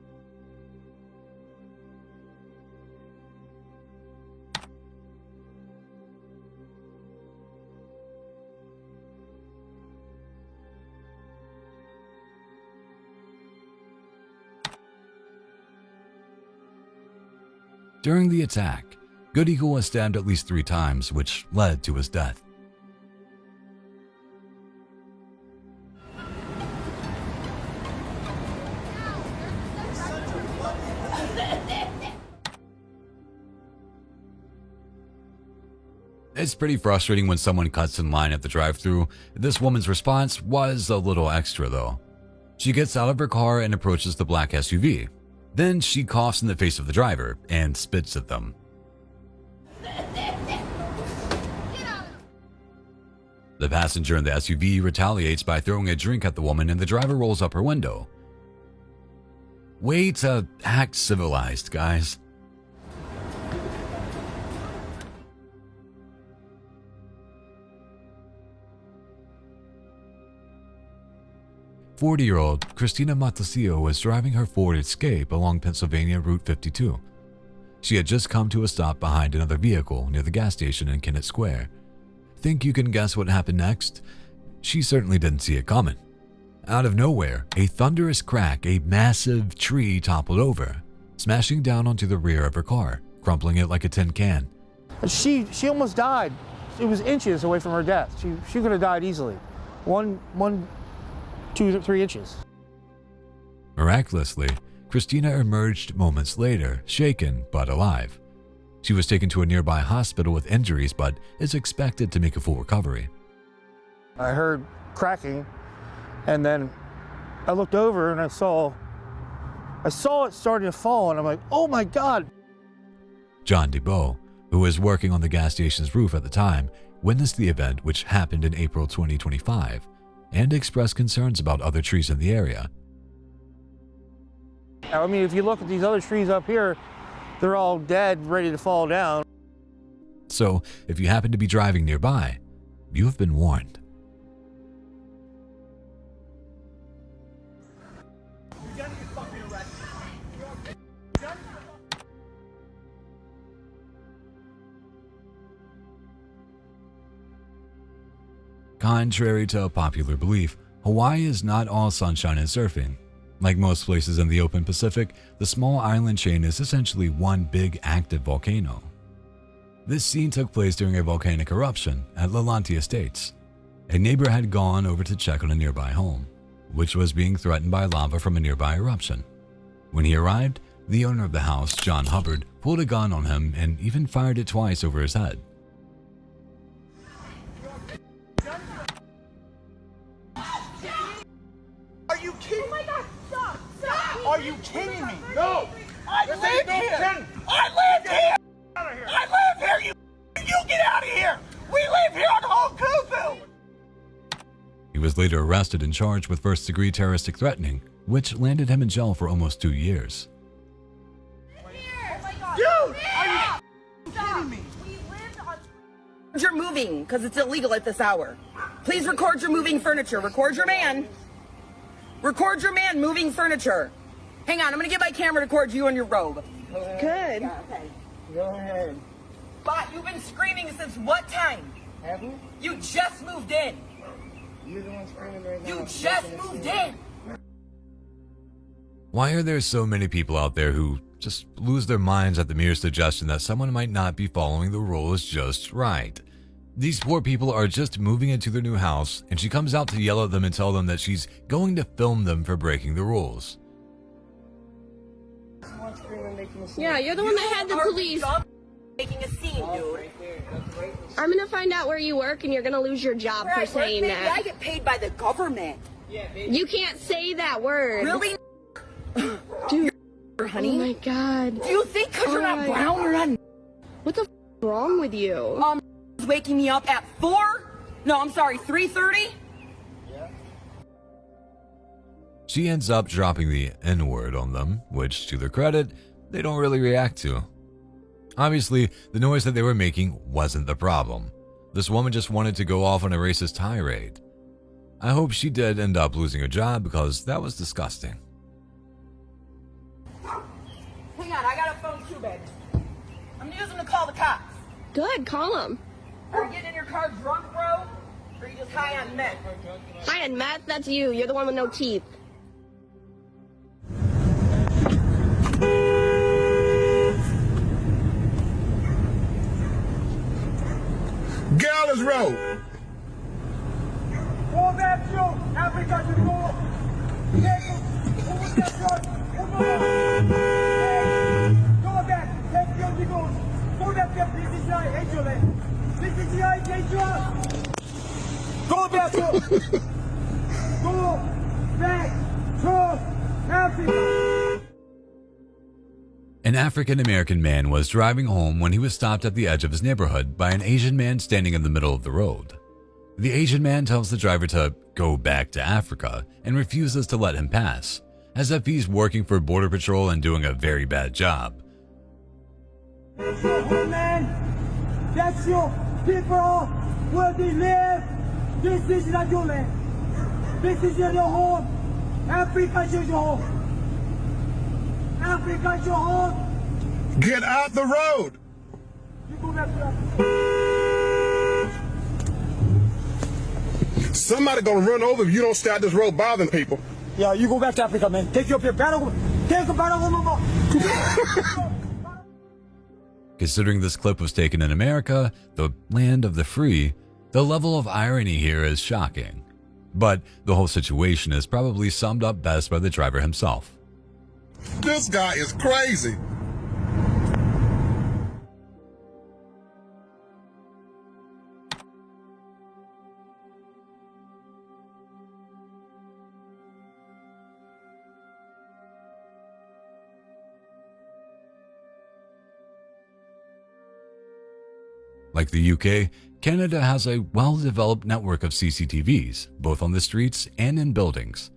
During the attack, Goodeagle was stabbed at least 3 times, which led to his death. It's pretty frustrating when someone cuts in line at the drive-thru. This woman's response was a little extra though. She gets out of her car and approaches the black SUV. Then she coughs in the face of the driver and spits at them. The passenger in the SUV retaliates by throwing a drink at the woman, and the driver rolls up her window. Way to act civilized, guys. "40-year-old Christina Matasio was driving her Ford Escape along Pennsylvania Route 52. She had just come to a stop behind another vehicle near the gas station in Kennett Square. Think you can guess what happened next? She certainly didn't see it coming. Out of nowhere, a thunderous crack, a massive tree toppled over, smashing down onto the rear of her car, crumpling it like a tin can. She almost died. It was inches away from her death. She could have died easily. 2 or 3 inches. Miraculously, Christina emerged moments later, shaken but alive. She was taken to a nearby hospital with injuries but is expected to make a full recovery. I heard cracking, and then I looked over and I saw it starting to fall, and I'm like, oh my God. John DeBow, who was working on the gas station's roof at the time, witnessed the event, which happened in April 2025, and expressed concerns about other trees in the area. I mean, if you look at these other trees up here, they're all dead, ready to fall down. So, if you happen to be driving nearby, you have been warned. Contrary to popular belief, Hawaii is not all sunshine and surfing. Like most places in the open Pacific, the small island chain is essentially one big active volcano. This scene took place during a volcanic eruption at Lalante Estates. A neighbor had gone over to check on a nearby home, which was being threatened by lava from a nearby eruption. When he arrived, the owner of the house, John Hubbard, pulled a gun on him and even fired it twice over his head. Are you kidding? Oh my God, stop, stop. Are you kidding me? No. I live here. I live here. I live here. You get out of here. We live here on Hokupu. He was later arrested and charged with first-degree terroristic threatening, which landed him in jail for almost 2 years. Dude, are you kidding me? You're moving because it's illegal at this hour. Please record your moving furniture. Record your man. Record your man moving furniture. Hang on, I'm gonna get my camera to record you in your robe. Good. Yeah, okay. Go ahead. But you've been screaming since what time? Have you? You just moved in. You're the one screaming right now. You just moved in. Why are there so many people out there who just lose their minds at the mere suggestion that someone might not be following the rules just right? These poor people are just moving into their new house, and she comes out to yell at them and tell them that she's going to film them for breaking the rules. Yeah, you're the one that had the police. Making a scene, dude. I'm gonna find out where you work and you're gonna lose your job for saying that. I get paid by the government. You can't say that word. Really? Dude, honey? Oh my God. Do you think because you're not brown, you're not... What the f wrong with you? Waking me up at 4? No, I'm sorry, 3:30? She ends up dropping the N-word on them, which, to their credit, they don't really react to. Obviously, the noise that they were making wasn't the problem. This woman just wanted to go off on a racist tirade. I hope she did end up losing her job because that was disgusting. Hang on, I got a phone too, baby. I'm using to call the cops. Good, call him. Are you getting in your car drunk, bro? Or are you just high on meth? High on meth? That's you. You're the one with no teeth. Gallows Road. Go back to Africa to go. Go back. Take your people. Go back to PCCI. PCCI, go back to. Go back to Africa. An African-American man was driving home when he was stopped at the edge of his neighborhood by an Asian man standing in the middle of the road. The Asian man tells the driver to go back to Africa and refuses to let him pass, as if he's working for Border Patrol and doing a very bad job. That's your homeland. That's your people where they live. This is not your land. This is your home. Africa is your home. Africa is your home. Get out the road. You go back to Africa. Somebody gonna run over if you don't stay out this road bothering people. Yeah, you go back to Africa, man. Take your battle. Take a battle. Considering this clip was taken in America, the land of the free, the level of irony here is shocking. But the whole situation is probably summed up best by the driver himself. This guy is crazy. Like the UK, Canada has a well-developed network of CCTVs, both on the streets and in buildings.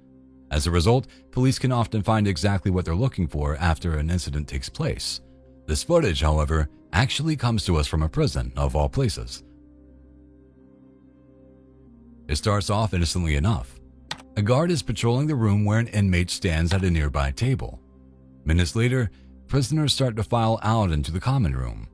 As a result, police can often find exactly what they're looking for after an incident takes place. This footage, however, actually comes to us from a prison, of all places. It starts off innocently enough. A guard is patrolling the room where an inmate stands at a nearby table. Minutes later, prisoners start to file out into the common room.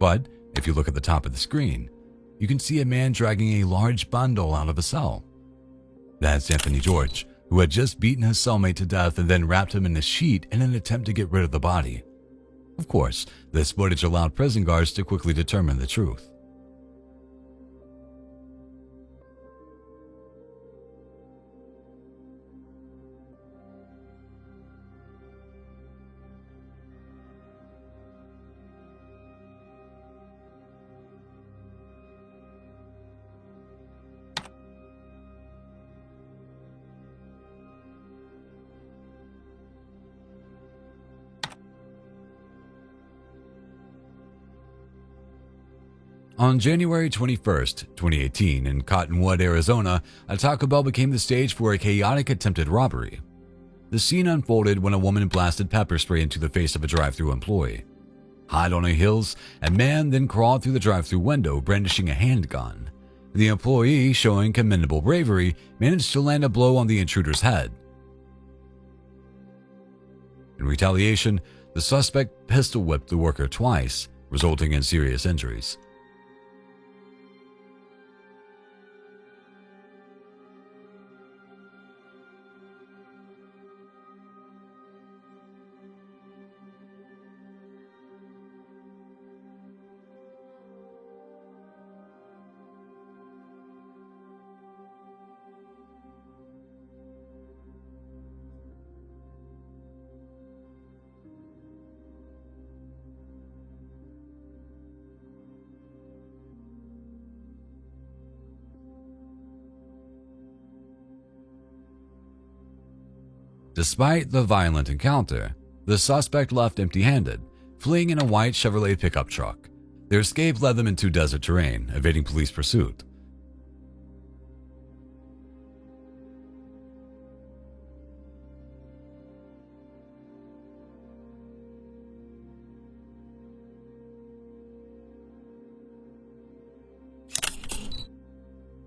But if you look at the top of the screen, you can see a man dragging a large bundle out of a cell. That's Anthony George, who had just beaten his cellmate to death and then wrapped him in a sheet in an attempt to get rid of the body. Of course, this footage allowed prison guards to quickly determine the truth. On January 21st, 2018, in Cottonwood, Arizona, a Taco Bell became the stage for a chaotic attempted robbery. The scene unfolded when a woman blasted pepper spray into the face of a drive-thru employee. Hot on her heels, a man then crawled through the drive-thru window brandishing a handgun. The employee, showing commendable bravery, managed to land a blow on the intruder's head. In retaliation, the suspect pistol-whipped the worker twice, resulting in serious injuries. Despite the violent encounter, the suspect left empty-handed, fleeing in a white Chevrolet pickup truck. Their escape led them into desert terrain, evading police pursuit.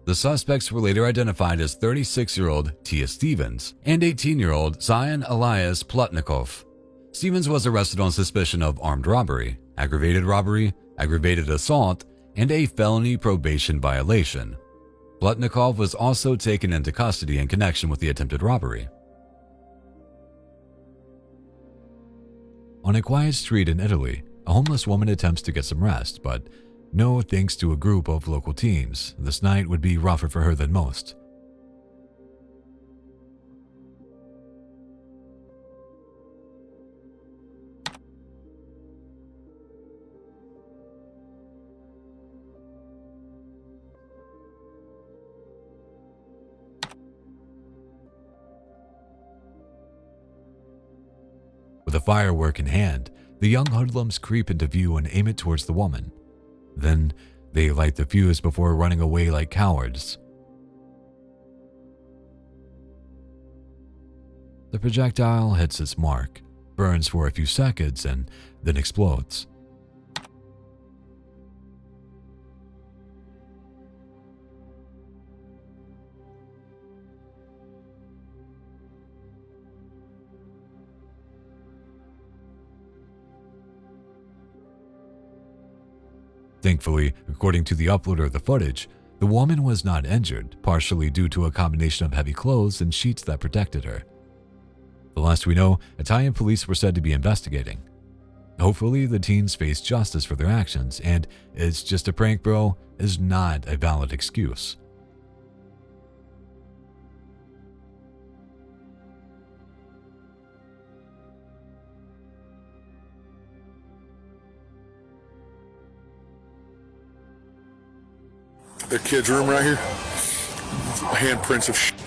The suspects were later identified as 36-year-old Tia Stevens and 18-year-old Zion Elias Plotnikov. Stevens was arrested on suspicion of armed robbery, aggravated assault, and a felony probation violation. Plotnikov was also taken into custody in connection with the attempted robbery. On a quiet street in Italy, a homeless woman attempts to get some rest, but no thanks to a group of local teams, this night would be rougher for her than most. With a firework in hand, the young hoodlums creep into view and aim it towards the woman. Then, they light the fuse before running away like cowards. The projectile hits its mark, burns for a few seconds, and then explodes. Thankfully, according to the uploader of the footage, the woman was not injured, partially due to a combination of heavy clothes and sheets that protected her. The last we know, Italian police were said to be investigating. Hopefully, the teens face justice for their actions, and "it's just a prank, bro" is not a valid excuse. The kid's room right here. Handprints of shit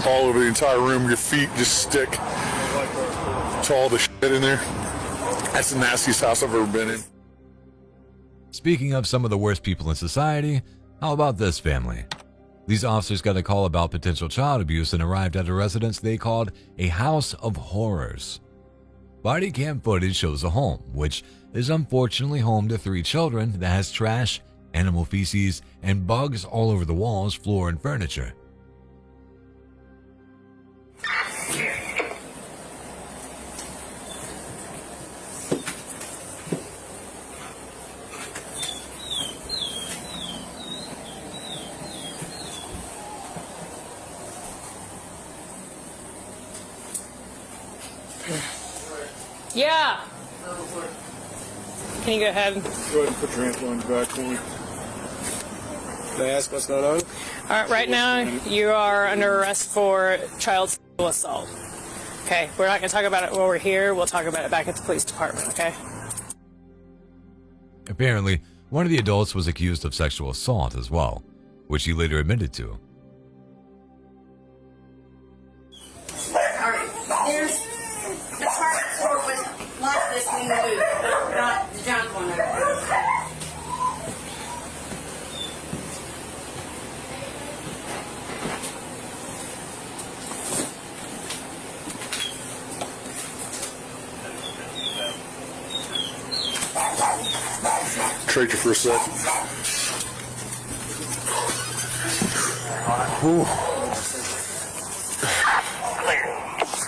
all over the entire room. Your feet just stick to all the shit in there. That's the nastiest house I've ever been in. Speaking of some of the worst people in society, how about this family? These officers got a call about potential child abuse and arrived at a residence they called a house of horrors. Body cam footage shows a home, which is unfortunately home to 3 children, that has trash, animal feces, and bugs all over the walls, floor, and furniture. Yeah. Can you go ahead? Go ahead and put your hands on your back for me. May I ask what's going on? All right, right now you are under arrest for child sexual assault. Okay, we're not going to talk about it while we're here. We'll talk about it back at the police department, okay? Apparently, one of the adults was accused of sexual assault as well, which he later admitted to. Alright, there's the part door was like this when you move, not the junk one over there. Trade you for a sec. Ooh.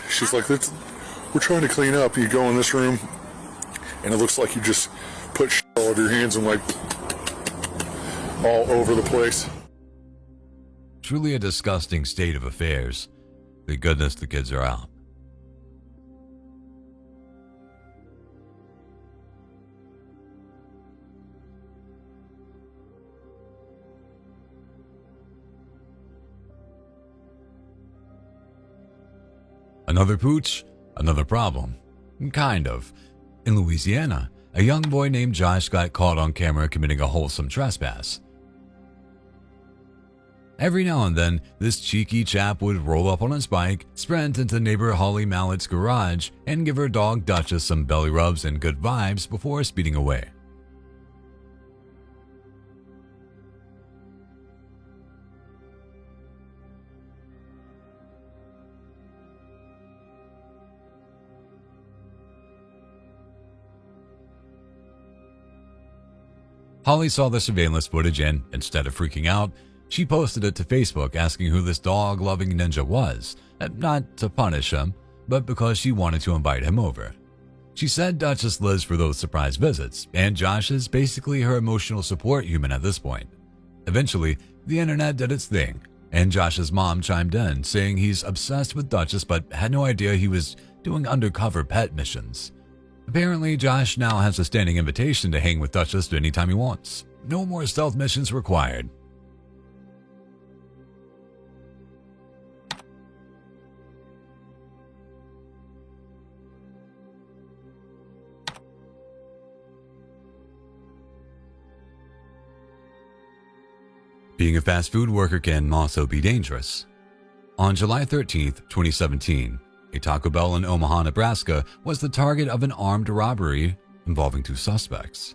She's like, we're trying to clean up. You go in this room, and it looks like you just put shit all over your hands and like all over the place. Truly a disgusting state of affairs. Thank goodness the kids are out. Another pooch, another problem. Kind of. In Louisiana, a young boy named Josh got caught on camera committing a wholesome trespass. Every now and then, this cheeky chap would roll up on his bike, sprint into neighbor Holly Mallett's garage, and give her dog Duchess some belly rubs and good vibes before speeding away. Holly saw the surveillance footage and, instead of freaking out, she posted it to Facebook asking who this dog-loving ninja was, not to punish him, but because she wanted to invite him over. She said Duchess lives for those surprise visits, and Josh is basically her emotional support human at this point. Eventually, the internet did its thing, and Josh's mom chimed in, saying he's obsessed with Duchess but had no idea he was doing undercover pet missions. Apparently, Josh now has a standing invitation to hang with Duchess anytime he wants. No more stealth missions required. Being a fast food worker can also be dangerous. On July 13th, 2017, a Taco Bell in Omaha, Nebraska was the target of an armed robbery involving two suspects.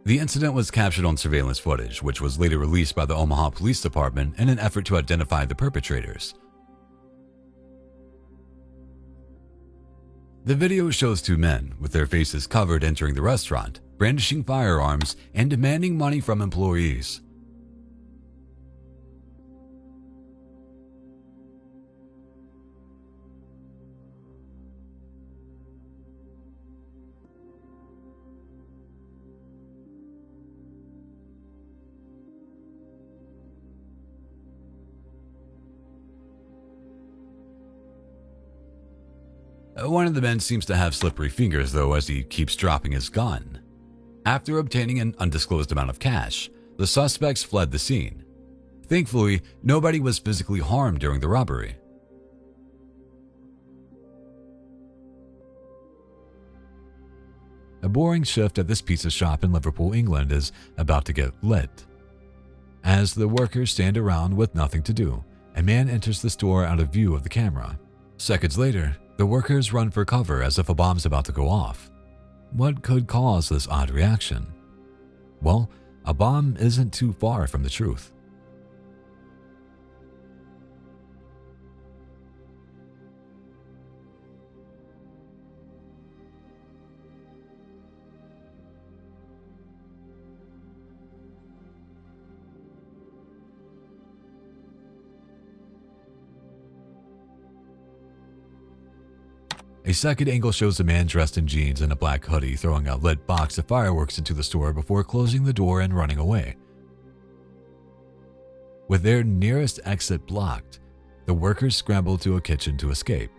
The incident was captured on surveillance footage, which was later released by the Omaha Police Department in an effort to identify the perpetrators. The video shows two men, with their faces covered, entering the restaurant, brandishing firearms and demanding money from employees. One of the men seems to have slippery fingers, though, as he keeps dropping his gun. After obtaining an undisclosed amount of cash, the suspects fled the scene. Thankfully, nobody was physically harmed during the robbery. A boring shift at this pizza shop in Liverpool, England is about to get lit. As the workers stand around with nothing to do, a man enters the store out of view of the camera. Seconds later, the workers run for cover as if a bomb's about to go off. What could cause this odd reaction? Well, a bomb isn't too far from the truth. A second angle shows a man dressed in jeans and a black hoodie throwing a lit box of fireworks into the store before closing the door and running away. With their nearest exit blocked, the workers scramble to a kitchen to escape.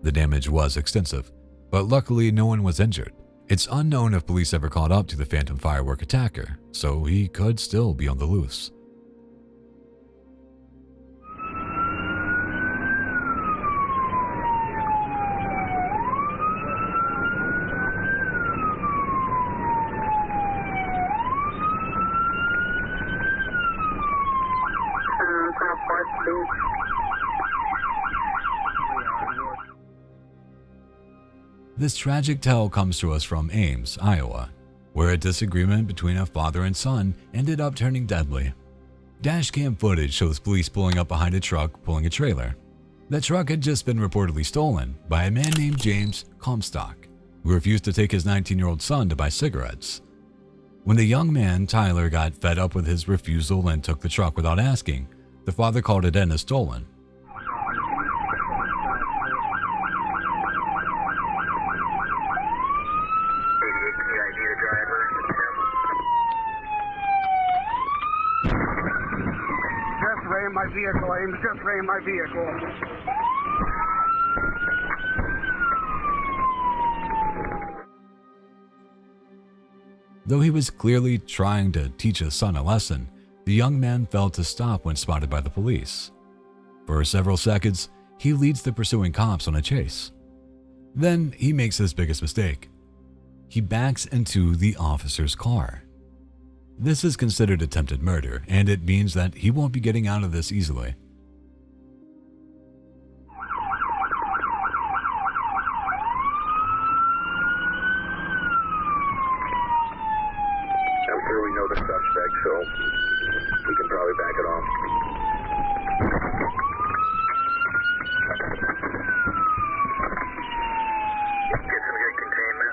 The damage was extensive, but luckily no one was injured. It's unknown if police ever caught up to the phantom firework attacker, so he could still be on the loose. This tragic tale comes to us from Ames, Iowa, where a disagreement between a father and son ended up turning deadly. Dashcam footage shows police pulling up behind a truck pulling a trailer. The truck had just been reportedly stolen by a man named James Comstock, who refused to take his 19-year-old son to buy cigarettes. When the young man, Tyler, got fed up with his refusal and took the truck without asking, the father called it in as stolen. Ames just ran my vehicle. Though he was clearly trying to teach his son a lesson, the young man failed to stop when spotted by the police. For several seconds, he leads the pursuing cops on a chase. Then he makes his biggest mistake. He backs into the officer's car. This is considered attempted murder, and it means that he won't be getting out of this easily. I'm sure we know the suspect, so we can probably back it off. Get some good containment.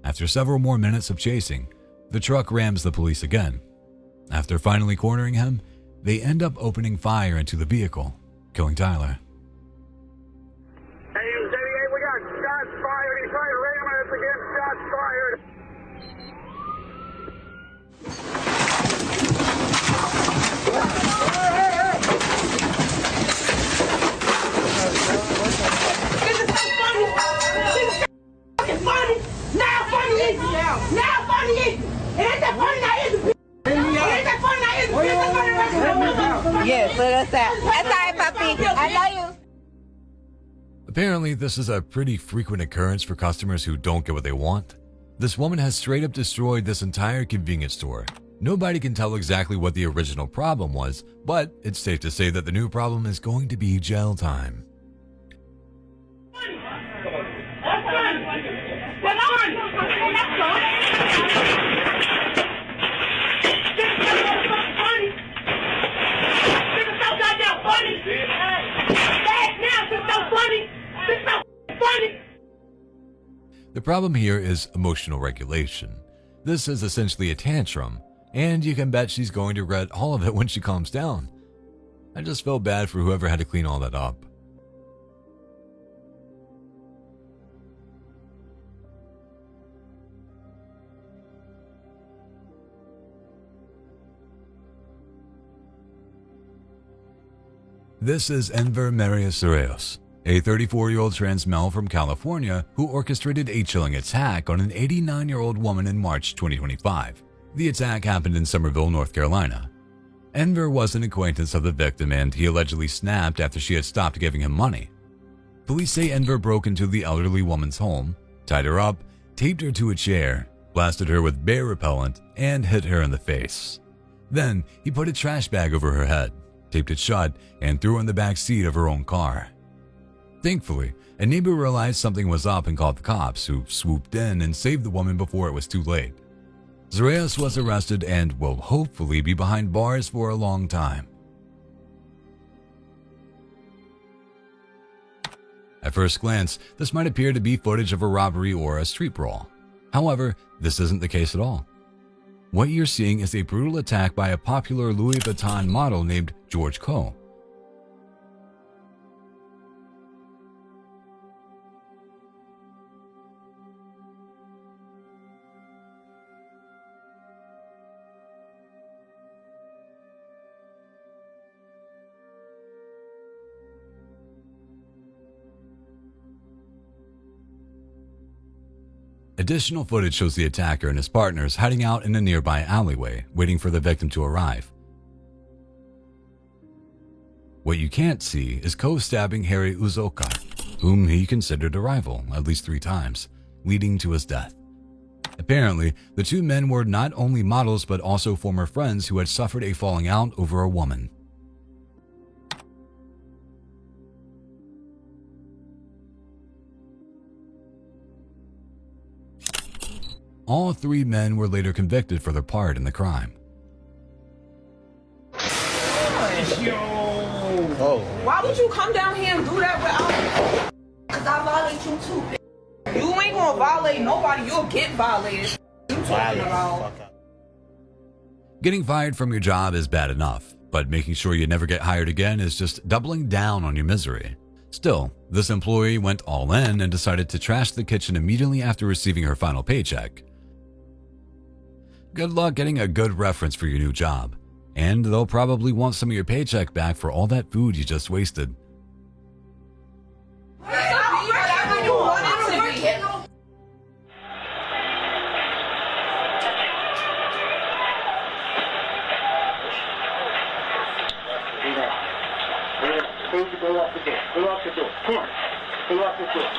After several more minutes of chasing, the truck rams the police again. After finally cornering him, they end up opening fire into the vehicle, killing Tyler. Hey, 78, we got shots fired. He's trying to ram us again. Shots fired. This is so funny. This is fucking funny. Now funny is it? Now funny is it? It ain't that funny now, is it? It ain't that funny now, is it? It's the funny. Yes, let us out. That's all right, puppy. I love you. Apparently, this is a pretty frequent occurrence for customers who don't get what they want. This woman has straight up destroyed this entire convenience store. Nobody can tell exactly what the original problem was, but it's safe to say that the new problem is going to be jail time. The problem here is emotional regulation. This is essentially a tantrum, and you can bet she's going to regret all of it when she calms down. I just felt bad for whoever had to clean all that up. This is Enver Marius, a 34-year-old trans male from California who orchestrated a chilling attack on an 89-year-old woman in March 2025. The attack happened in Somerville, North Carolina. Enver was an acquaintance of the victim and he allegedly snapped after she had stopped giving him money. Police say Enver broke into the elderly woman's home, tied her up, taped her to a chair, blasted her with bear repellent, and hit her in the face. Then he put a trash bag over her head, taped it shut, and threw her in the back seat of her own car. Thankfully, a neighbor realized something was up and called the cops, who swooped in and saved the woman before it was too late. Zarias was arrested and will hopefully be behind bars for a long time. At first glance, this might appear to be footage of a robbery or a street brawl. However, this isn't the case at all. What you're seeing is a brutal attack by a popular Louis Vuitton model named George Coe. Additional footage shows the attacker and his partners hiding out in a nearby alleyway, waiting for the victim to arrive. What you can't see is Coe stabbing Harry Uzoka, whom he considered a rival at least 3 times, leading to his death. Apparently, the 2 men were not only models but also former friends who had suffered a falling out over a woman. All 3 men were later convicted for their part in the crime. Why would you come down here and do that without? Cause I violate you too. You ain't gonna violate nobody. You'll get violated. You talking about? Getting fired from your job is bad enough, but making sure you never get hired again is just doubling down on your misery. Still, this employee went all in and decided to trash the kitchen immediately after receiving her final paycheck. Good luck getting a good reference for your new job, and they'll probably want some of your paycheck back for all that food you just wasted. Go out the door. Go out the door. Come on. Go out the door.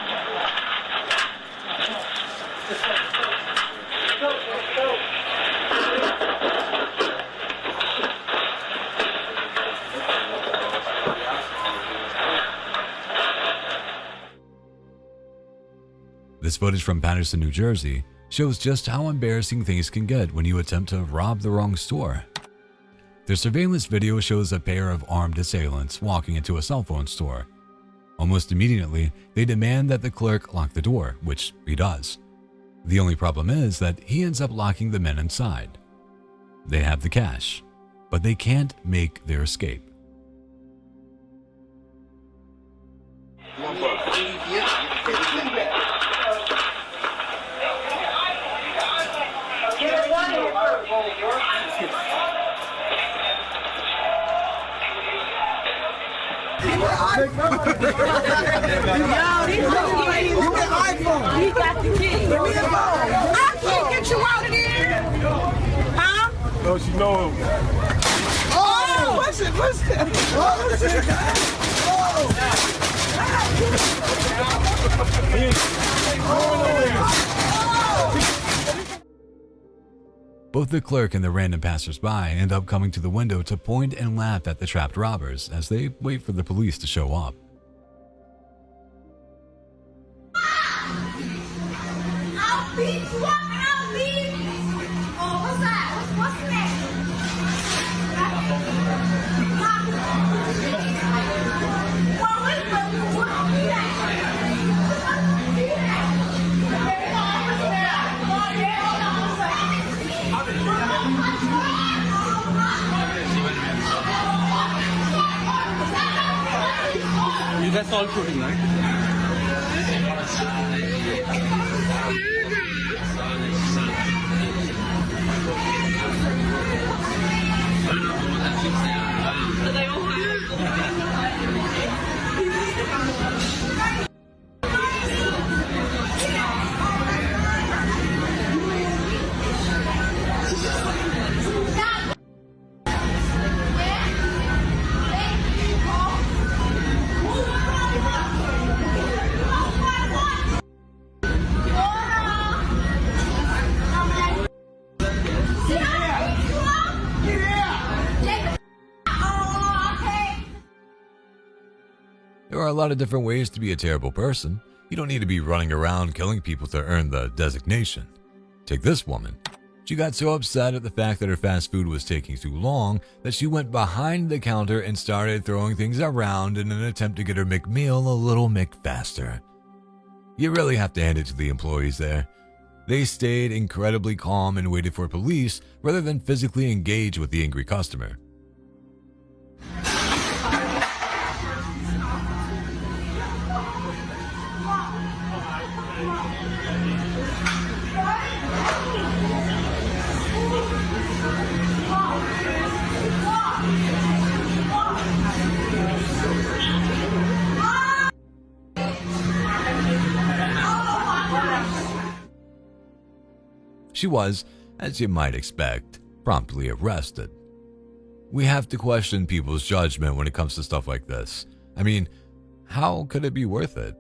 This footage from Paterson, New Jersey shows just how embarrassing things can get when you attempt to rob the wrong store. The surveillance video shows a pair of armed assailants walking into a cell phone store. Almost immediately, they demand that the clerk lock the door, which he does. The only problem is that he ends up locking the men inside. They have the cash, but they can't make their escape. He got the key. Give me the phone. I can't get you out of here. Huh? No, she know him. Oh! What's it? What's that? Oh, what's it? Both the clerk and the random passersby end up coming to the window to point and laugh at the trapped robbers as they wait for the police to show up. I'll beat you up and I'll leave. Oh, what's that? What's next? Well, wait, what I'll be You guys all shooting, right? There are a lot of different ways to be a terrible person. You don't need to be running around killing people to earn the designation. Take this woman. She got so upset at the fact that her fast food was taking too long that she went behind the counter and started throwing things around in an attempt to get her McMeal a little faster. You really have to hand it to the employees there. They stayed incredibly calm and waited for police rather than physically engage with the angry customer. She was, as you might expect, promptly arrested. We have to question people's judgment when it comes to stuff like this. I mean, how could it be worth it?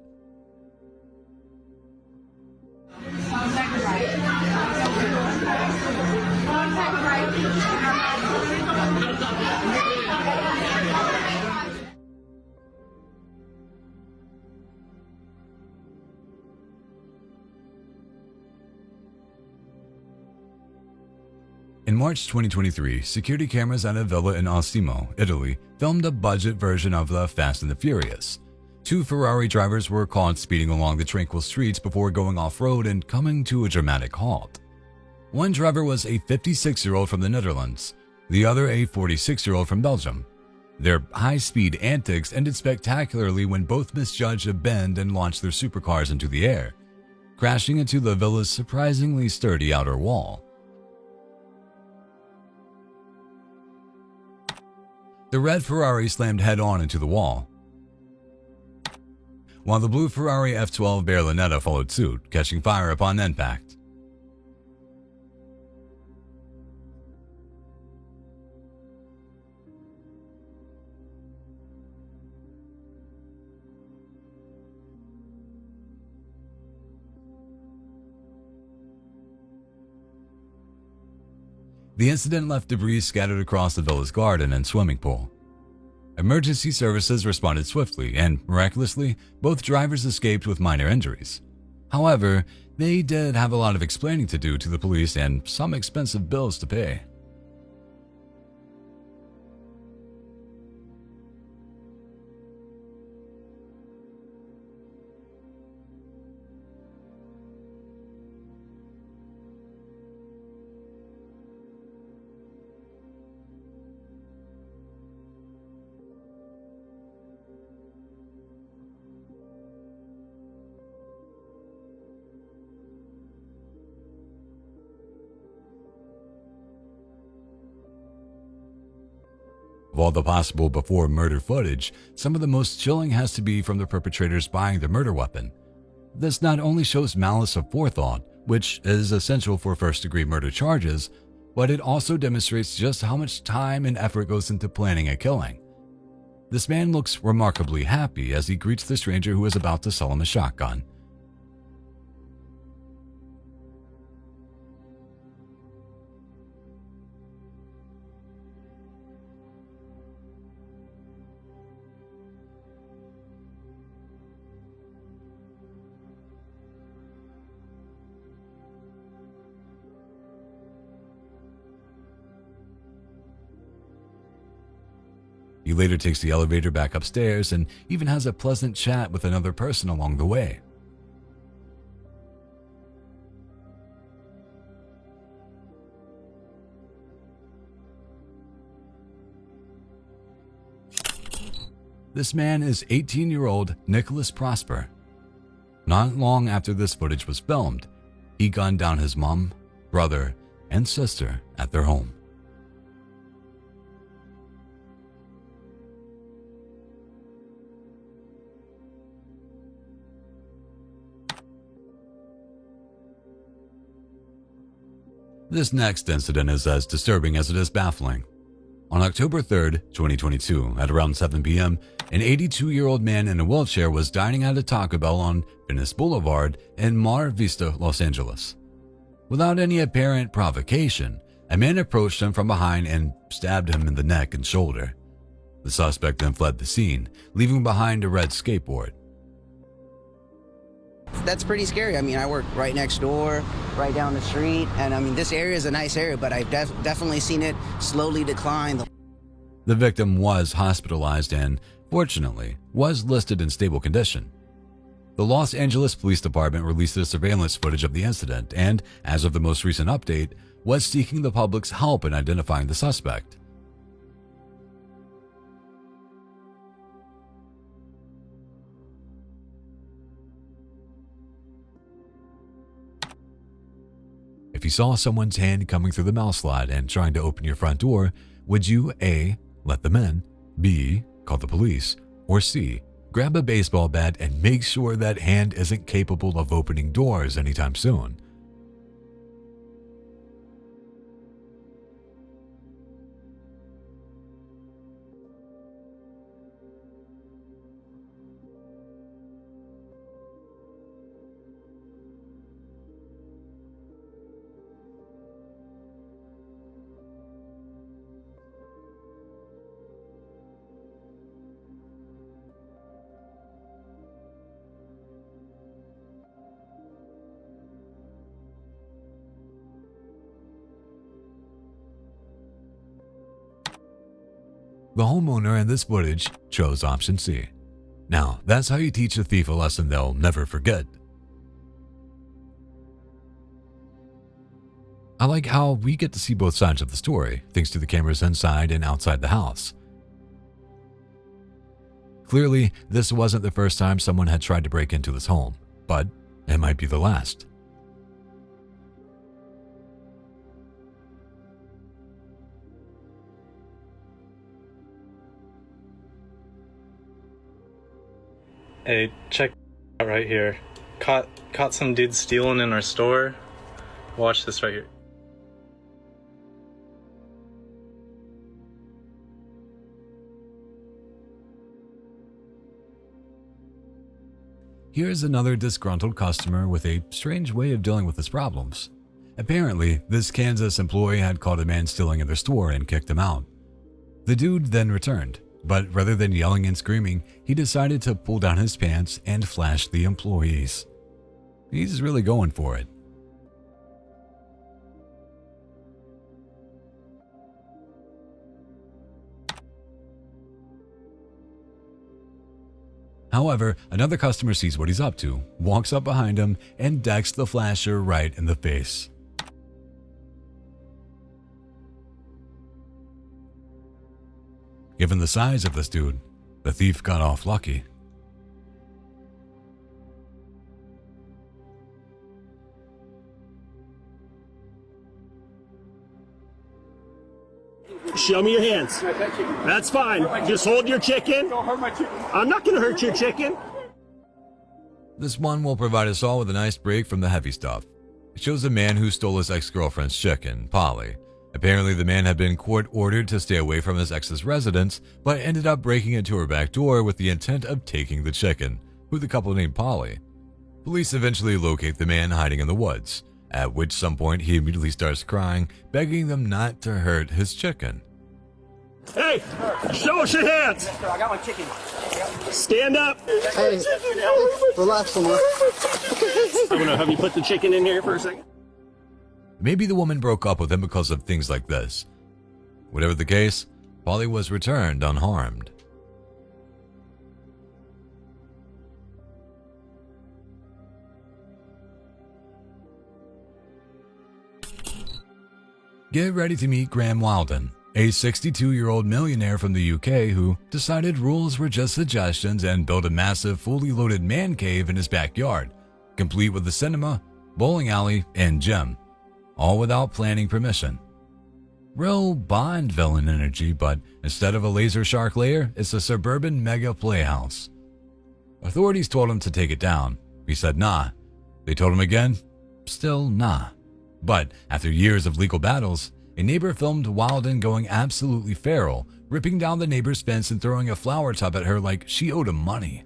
In March 2023, security cameras at a villa in Osimo, Italy, filmed a budget version of the Fast and the Furious. 2 Ferrari drivers were caught speeding along the tranquil streets before going off-road and coming to a dramatic halt. One driver was a 56-year-old from the Netherlands, the other a 46-year-old from Belgium. Their high-speed antics ended spectacularly when both misjudged a bend and launched their supercars into the air, crashing into the villa's surprisingly sturdy outer wall. The red Ferrari slammed head-on into the wall, while the blue Ferrari F12 Berlinetta followed suit, catching fire upon impact. The incident left debris scattered across the villa's garden and swimming pool. Emergency services responded swiftly, and miraculously, both drivers escaped with minor injuries. However, they did have a lot of explaining to do to the police and some expensive bills to pay. Of all the possible before-murder footage, some of the most chilling has to be from the perpetrators buying the murder weapon. This not only shows malice of forethought, which is essential for first-degree murder charges, but it also demonstrates just how much time and effort goes into planning a killing. This man looks remarkably happy as he greets the stranger who is about to sell him a shotgun. He later takes the elevator back upstairs and even has a pleasant chat with another person along the way. This man is 18-year-old Nicholas Prosper. Not long after this footage was filmed, he gunned down his mom, brother, and sister at their home. This next incident is as disturbing as it is baffling. On October 3rd, 2022, at around 7 p.m., an 82-year-old man in a wheelchair was dining at a Taco Bell on Venice Boulevard in Mar Vista, Los Angeles. Without any apparent provocation, a man approached him from behind and stabbed him in the neck and shoulder. The suspect then fled the scene, leaving behind a red skateboard. That's pretty scary. I mean, I work right next door, right down the street, and I mean, this area is a nice area, but I've definitely seen it slowly decline. The victim was hospitalized and, fortunately, was listed in stable condition. The Los Angeles Police Department released the surveillance footage of the incident and, as of the most recent update, was seeking the public's help in identifying the suspect. If you saw someone's hand coming through the mouseslide and trying to open your front door, would you A. let them in, B. call the police, or C. grab a baseball bat and make sure that hand isn't capable of opening doors anytime soon? The homeowner in this footage chose option C. Now, that's how you teach a thief a lesson they'll never forget. I like how we get to see both sides of the story, thanks to the cameras inside and outside the house. Clearly, this wasn't the first time someone had tried to break into this home, but it might be the last. Hey, check out right here. Caught some dude stealing in our store. Watch this right here. Here's another disgruntled customer with a strange way of dealing with his problems. Apparently, this Kansas employee had caught a man stealing in their store and kicked him out. The dude then returned, but rather than yelling and screaming, he decided to pull down his pants and flash the employees. He's really going for it. However, another customer sees what he's up to, walks up behind him, and decks the flasher right in the face. Given the size of this dude, the thief got off lucky. Show me your hands. That's fine. Just hold your chicken. I'm not going to hurt your chicken. This one will provide us all with a nice break from the heavy stuff. It shows a man who stole his ex-girlfriend's chicken, Polly. Apparently, the man had been court-ordered to stay away from his ex's residence, but ended up breaking into her back door with the intent of taking the chicken, who the couple named Polly. Police eventually locate the man hiding in the woods, at which some point he immediately starts crying, begging them not to hurt his chicken. Hey, show us your hands. I got my chicken. Stand up. Hey, relax a little. I'm going to have you put the chicken in here for a second. Maybe the woman broke up with him because of things like this. Whatever the case, Polly was returned unharmed. Get ready to meet Graham Wilden, a 62-year-old millionaire from the UK who decided rules were just suggestions and built a massive, fully loaded man cave in his backyard, complete with a cinema, bowling alley, and gym, all without planning permission. Real Bond villain energy, but instead of a laser shark lair, it's a suburban mega playhouse. Authorities told him to take it down. He said nah. They told him again, still nah. But after years of legal battles, a neighbor filmed Wilden going absolutely feral, ripping down the neighbor's fence and throwing a flower tub at her like she owed him money.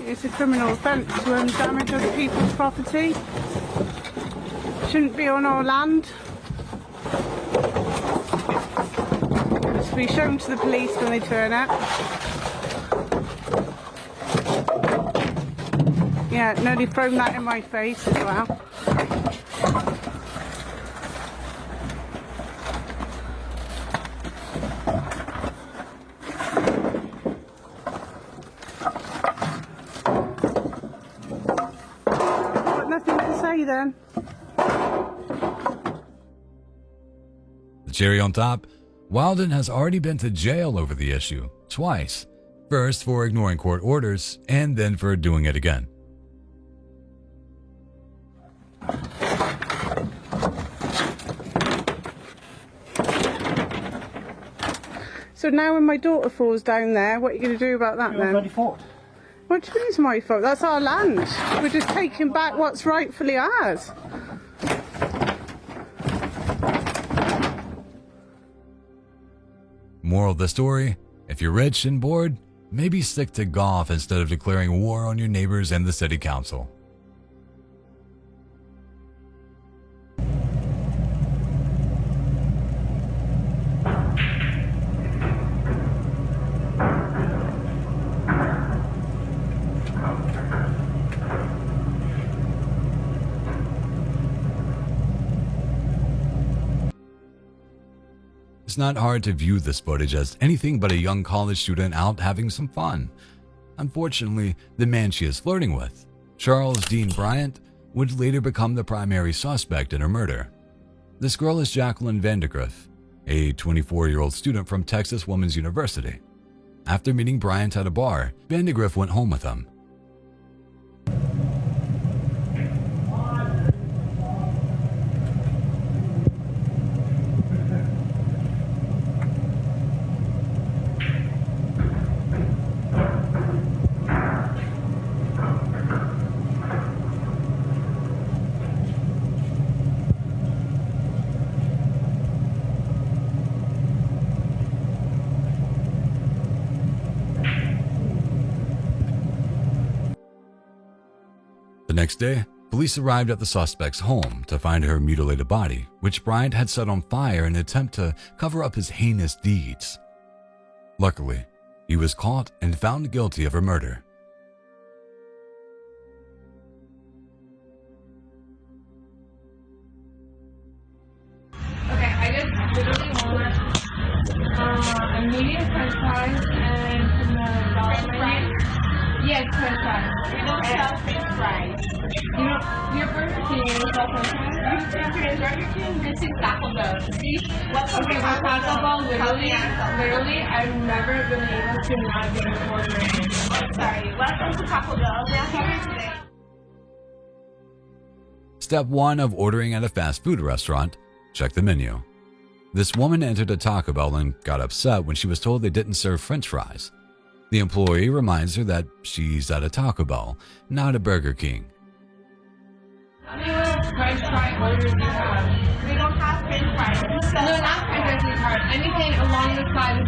It's a criminal offence to damage other people's property. Shouldn't be on our land. Must be shown to the police when they turn up. Yeah, nearly thrown that in my face as well. Got nothing to say then. The cherry on top, Wilden has already been to jail over the issue, twice. First for ignoring court orders, and then for doing it again. So now when my daughter falls down there, what are you going to do about that then? Bloody fault. What do you mean it's my fault? That's our land. We're just taking back what's rightfully ours. Moral of the story, if you're rich and bored, maybe stick to golf instead of declaring war on your neighbors and the city council. It's not hard to view this footage as anything but a young college student out having some fun. Unfortunately, the man she is flirting with, Charles Dean Bryant, would later become the primary suspect in her murder. This girl is Jacqueline Vandergriff, a 24-year-old student from Texas Women's University. After meeting Bryant at a bar, Vandergriff went home with him. The next day, police arrived at the suspect's home to find her mutilated body, which Bryant had set on fire in an attempt to cover up his heinous deeds. Luckily, he was caught and found guilty of her murder. Okay, I just literally want a medium french fries and from the dollar menu. Yes, french fries. We don't sell french fries. You know, your Burger King is sell french fries? Burger King, this is Taco Bell. See? Okay, but Taco Bell, literally, I've never been able to not get an order. Oh, sorry. Welcome to Taco Bell. We are here today. Step 1 of ordering at a fast food restaurant, check the menu. This woman entered a Taco Bell and got upset when she was told they didn't serve french fries. The employee reminds her that she's at a Taco Bell, not a Burger King. How many french fry orders do you have? We don't have french fries. No, not french fries, sweetheart. Anything along the side of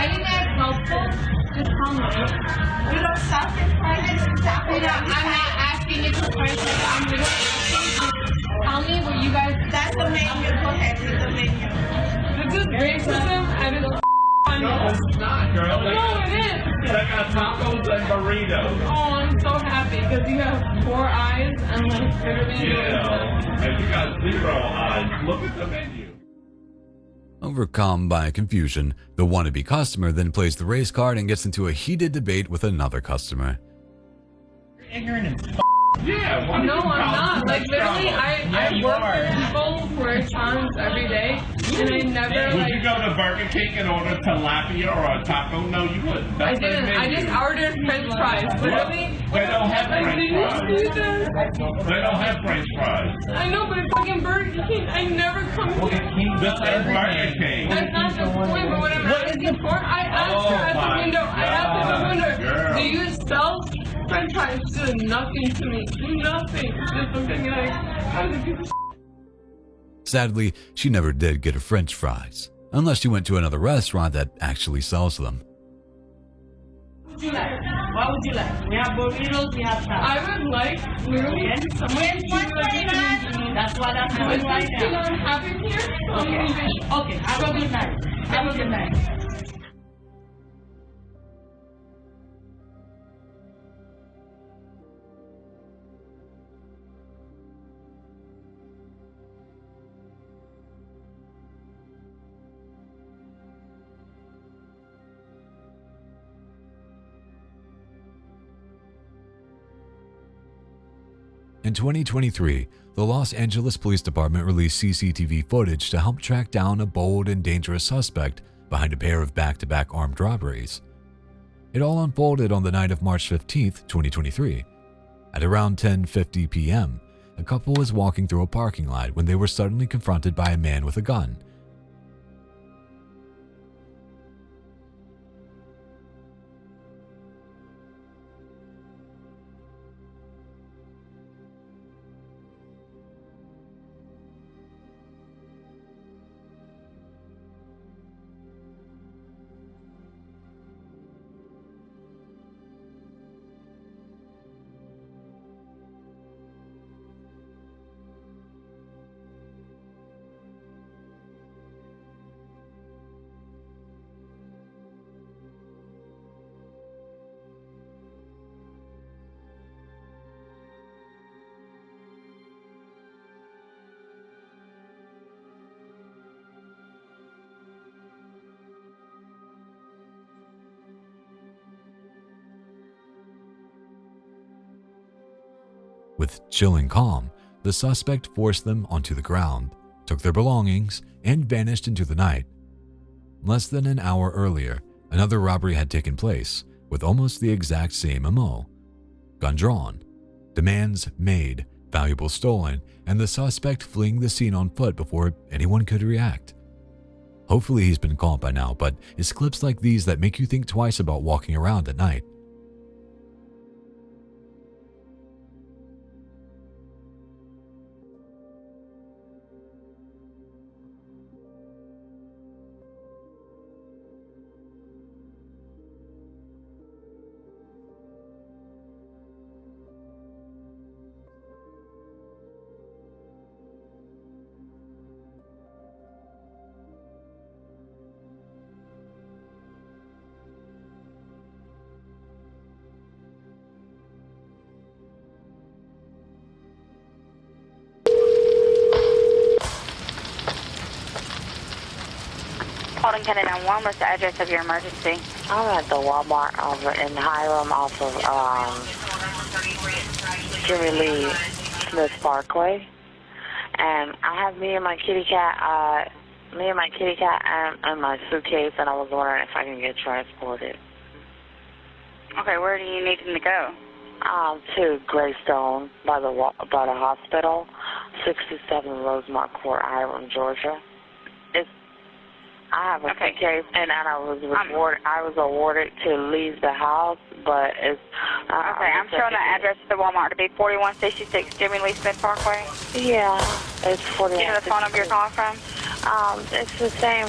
anything that's helpful, just tell me. We don't sell french fries. I'm not asking you for french fries. I'm literally asking you. Tell me what you guys... That's the menu. Go ahead, read the menu. This is racism and it's no, it's not, girl. No, it is. I got tacos and burritos. Oh, I'm so happy because you have 4 eyes and like literally. Yeah, and you got 0 eyes. Look at the menu. Overcome by confusion, the wannabe customer then plays the race card and gets into a heated debate with another customer. Ignorant and yeah, no, I'm not. Like literally, I work for people for times every day, and I never Would you go to Burger King and order tilapia or a taco? No, you wouldn't. I didn't. I just ordered French fries. Literally. They don't have French fries. They don't have French fries. I know, but it's fucking Burger King. I never come here. This is Burger King. That's not the point. But what I'm asking for, I asked her at the window. I asked her at the window. Do you sell French fries? She did nothing to me. Nothing. Just looking like I was a piece of shit. Sadly, she never did get her French fries, unless she went to another restaurant that actually sells them. What would you like? What would you like? We have burritos, we have tacos. I would like literally someone to $1.49. That's what I'm doing right now. Have it here? Okay, have a good night. Have a good night. In 2023, the Los Angeles Police Department released CCTV footage to help track down a bold and dangerous suspect behind a pair of back-to-back armed robberies. It all unfolded on the night of March 15, 2023. At around 10:50 p.m., a couple was walking through a parking lot when they were suddenly confronted by a man with a gun. With chilling calm, the suspect forced them onto the ground, took their belongings, and vanished into the night. Less than an hour earlier, another robbery had taken place with almost the exact same MO. Gun drawn, demands made, valuables stolen, and the suspect fleeing the scene on foot before anyone could react. Hopefully he's been caught by now, but it's clips like these that make you think twice about walking around at night. Calling Canada 911, what's the address of your emergency? I'm at the Walmart over in Hiram off of Jimmy Lee Smith Parkway. And I have me and my kitty cat and my suitcase, and I was wondering if I can get transported. Okay, where do you need them to go? To Greystone by the hospital, 67 Rosemont Court, Hiram, Georgia. I have a suitcase, and I was awarded to leave the house, but it's... I'm showing the address of the Walmart to be 4166 Jimmy Lee Smith Parkway. Yeah, it's 4166. Do you know the phone number you're calling from? It's the same.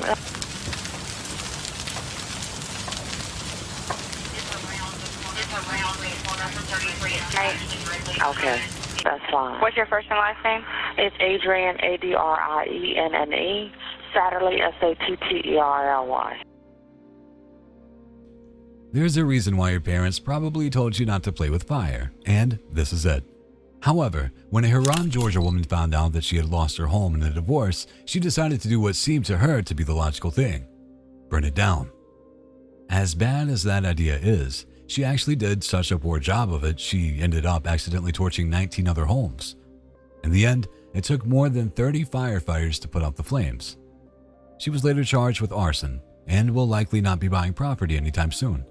Okay, that's fine. What's your first and last name? It's Adrienne, Adrienne, Satterley, Satterly. There's a reason why your parents probably told you not to play with fire, and this is it. However, when a Huron, Georgia woman found out that she had lost her home in a divorce, she decided to do what seemed to her to be the logical thing: burn it down. As bad as that idea is, she actually did such a poor job of it, she ended up accidentally torching 19 other homes. In the end, it took more than 30 firefighters to put out the flames. She was later charged with arson and will likely not be buying property anytime soon.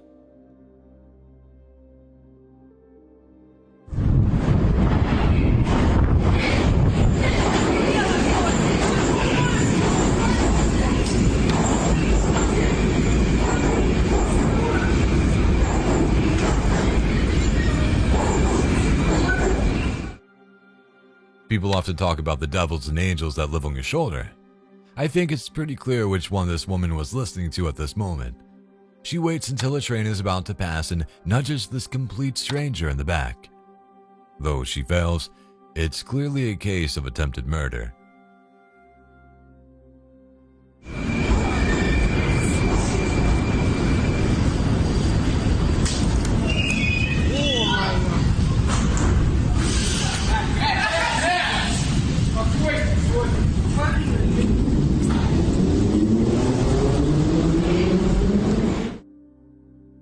People often talk about the devils and angels that live on your shoulder. I think it's pretty clear which one this woman was listening to at this moment. She waits until a train is about to pass and nudges this complete stranger in the back. Though she fails, it's clearly a case of attempted murder.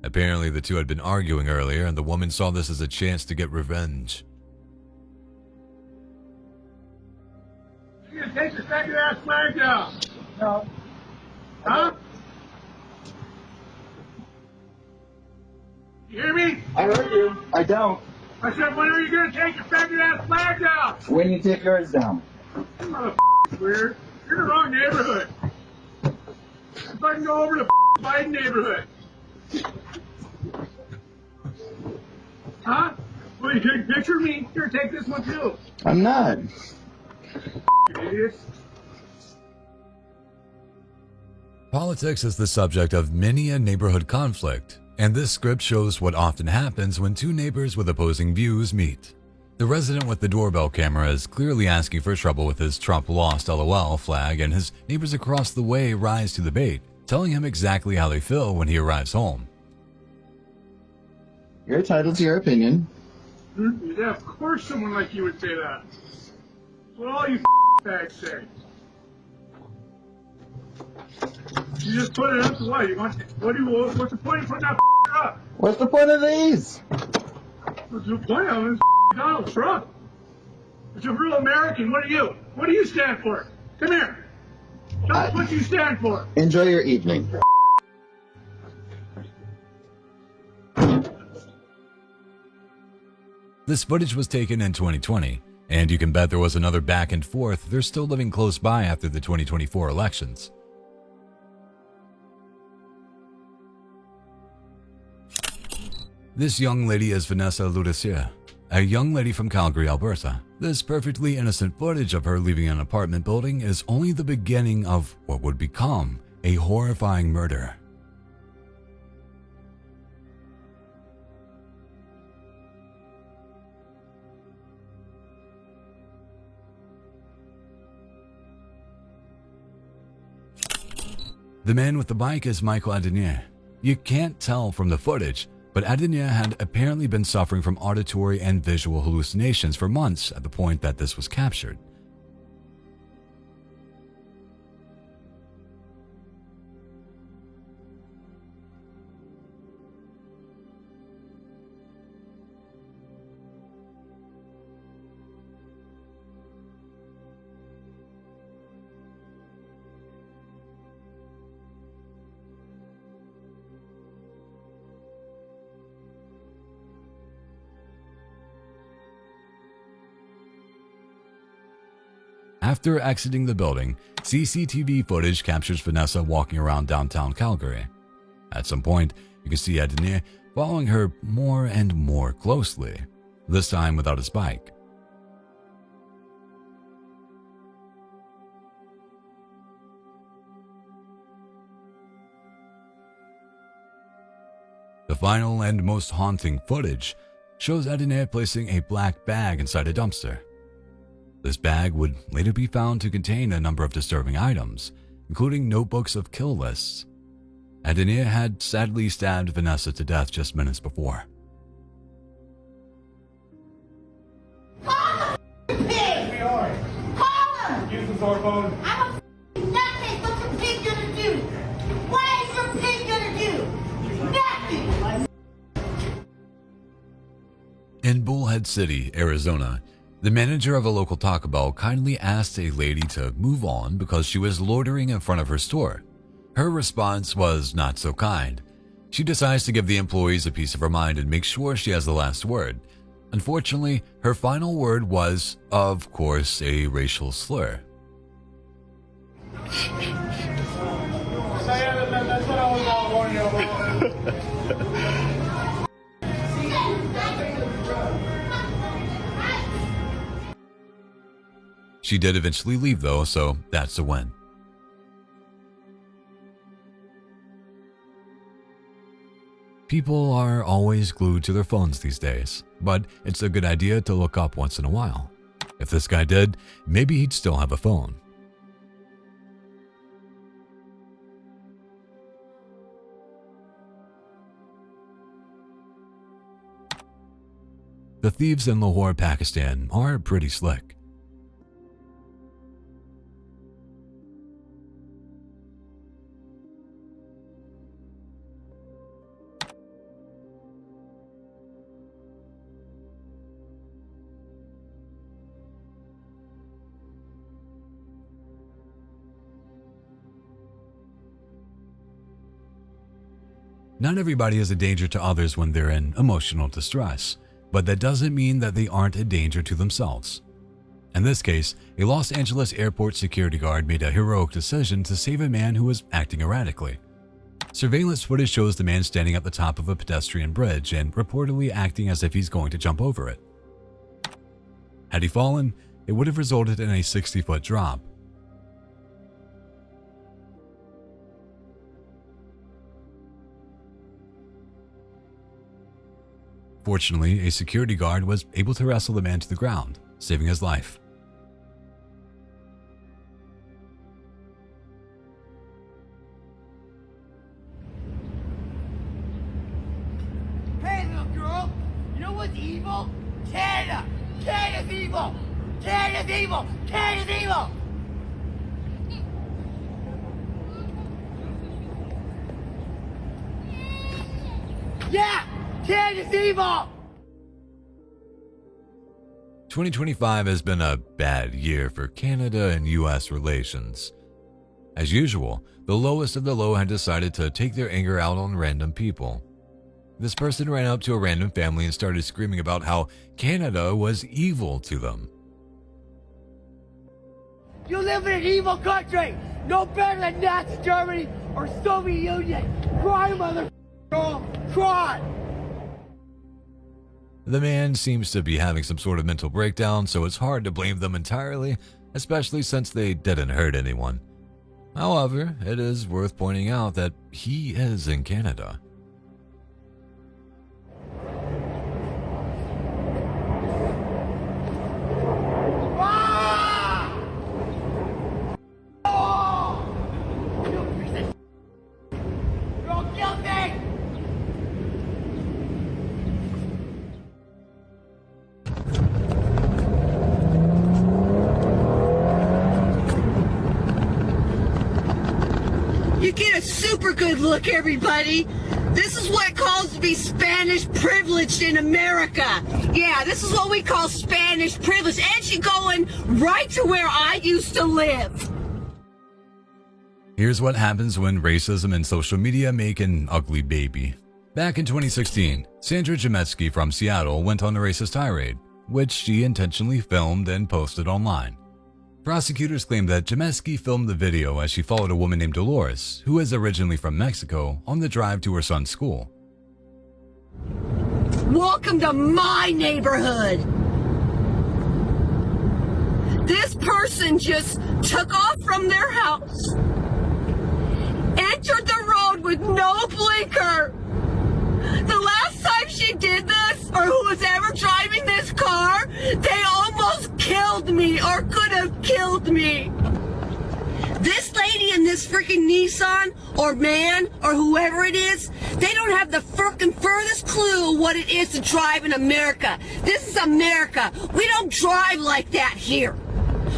Apparently, the two had been arguing earlier, and the woman saw this as a chance to get revenge. Take your ass flag down. No. Huh? You hear me? I heard you. I don't. I said, when are you going to take your faggot ass flag down? When you take yours down. You motherfucker's weird. You're in the wrong neighborhood. If I can go over to Biden neighborhood. Huh? Well, you take a picture of me? Here, take this one too. I'm not. You idiots. Politics is the subject of many a neighborhood conflict, and this script shows what often happens when two neighbors with opposing views meet. The resident with the doorbell camera is clearly asking for trouble with his Trump lost LOL flag, and his neighbors across the way rise to the bait, telling him exactly how they feel when he arrives home. You're entitled to your opinion. Yeah, of course someone like you would say that. That's what all you fags say. You just put it up to what? What's the point of putting that up? What's the point of these? What's the point of it? Donald Trump. It's a real American. What are you? What do you stand for? Come here. Tell us what you stand for. Enjoy your evening. This footage was taken in 2020, and you can bet there was another back and forth. They're still living close by after the 2024 elections. This young lady is Vanessa Ludicia, a young lady from Calgary, Alberta. This perfectly innocent footage of her leaving an apartment building is only the beginning of what would become a horrifying murder. The man with the bike is Michael Adenier. You can't tell from the footage, but Adenier had apparently been suffering from auditory and visual hallucinations for months at the point that this was captured. After exiting the building, CCTV footage captures Vanessa walking around downtown Calgary. At some point, you can see Adenier following her more and more closely, this time without his bike. The final and most haunting footage shows Adenier placing a black bag inside a dumpster. This bag would later be found to contain a number of disturbing items, including notebooks of kill lists. Adenier had sadly stabbed Vanessa to death just minutes before. Call the pig! Call him! Use the door phone. I'm a nutcase. What's your pig gonna do? What is your pig gonna do? Nothing! In Bullhead City, Arizona, the manager of a local Taco Bell kindly asked a lady to move on because she was loitering in front of her store. Her response was not so kind. She decides to give the employees a piece of her mind and make sure she has the last word. Unfortunately, her final word was, of course, a racial slur. That's what I was warning you about. She did eventually leave though, so that's a win. People are always glued to their phones these days, but it's a good idea to look up once in a while. If this guy did, maybe he'd still have a phone. The thieves in Lahore, Pakistan are pretty slick. Not everybody is a danger to others when they're in emotional distress, but that doesn't mean that they aren't a danger to themselves. In this case, a Los Angeles airport security guard made a heroic decision to save a man who was acting erratically. Surveillance footage shows the man standing at the top of a pedestrian bridge and reportedly acting as if he's going to jump over it. Had he fallen, it would have resulted in a 60-foot drop. Fortunately, a security guard was able to wrestle the man to the ground, saving his life. Hey, little girl, you know what's evil? Canada! Canada's evil! Canada's evil! Canada's evil! Yeah! Canada's evil! 2025 has been a bad year for Canada and US relations. As usual, the lowest of the low had decided to take their anger out on random people. This person ran up to a random family and started screaming about how Canada was evil to them. You live in an evil country! No better than Nazi Germany or Soviet Union! Cry, motherfucker! Cry! The man seems to be having some sort of mental breakdown, so it's hard to blame them entirely, especially since they didn't hurt anyone. However, it is worth pointing out that he is in Canada. You get a super good look, everybody. This is what it calls to be Spanish privileged in America. Yeah, this is what we call Spanish privilege. And she's going right to where I used to live. Here's what happens when racism and social media make an ugly baby. Back in 2016, Sandra Jemetsky from Seattle went on a racist tirade, which she intentionally filmed and posted online. Prosecutors claim that Jemetsky filmed the video as she followed a woman named Dolores, who is originally from Mexico, on the drive to her son's school. Welcome to my neighborhood. This person just took off from their house, entered the road with no blinker. The last time she did this, or who was ever driving this car, they almost killed me or could have killed me. This lady in this freaking Nissan, or man, or whoever it is, they don't have the freaking furthest clue what it is to drive in America. This is America. We don't drive like that here.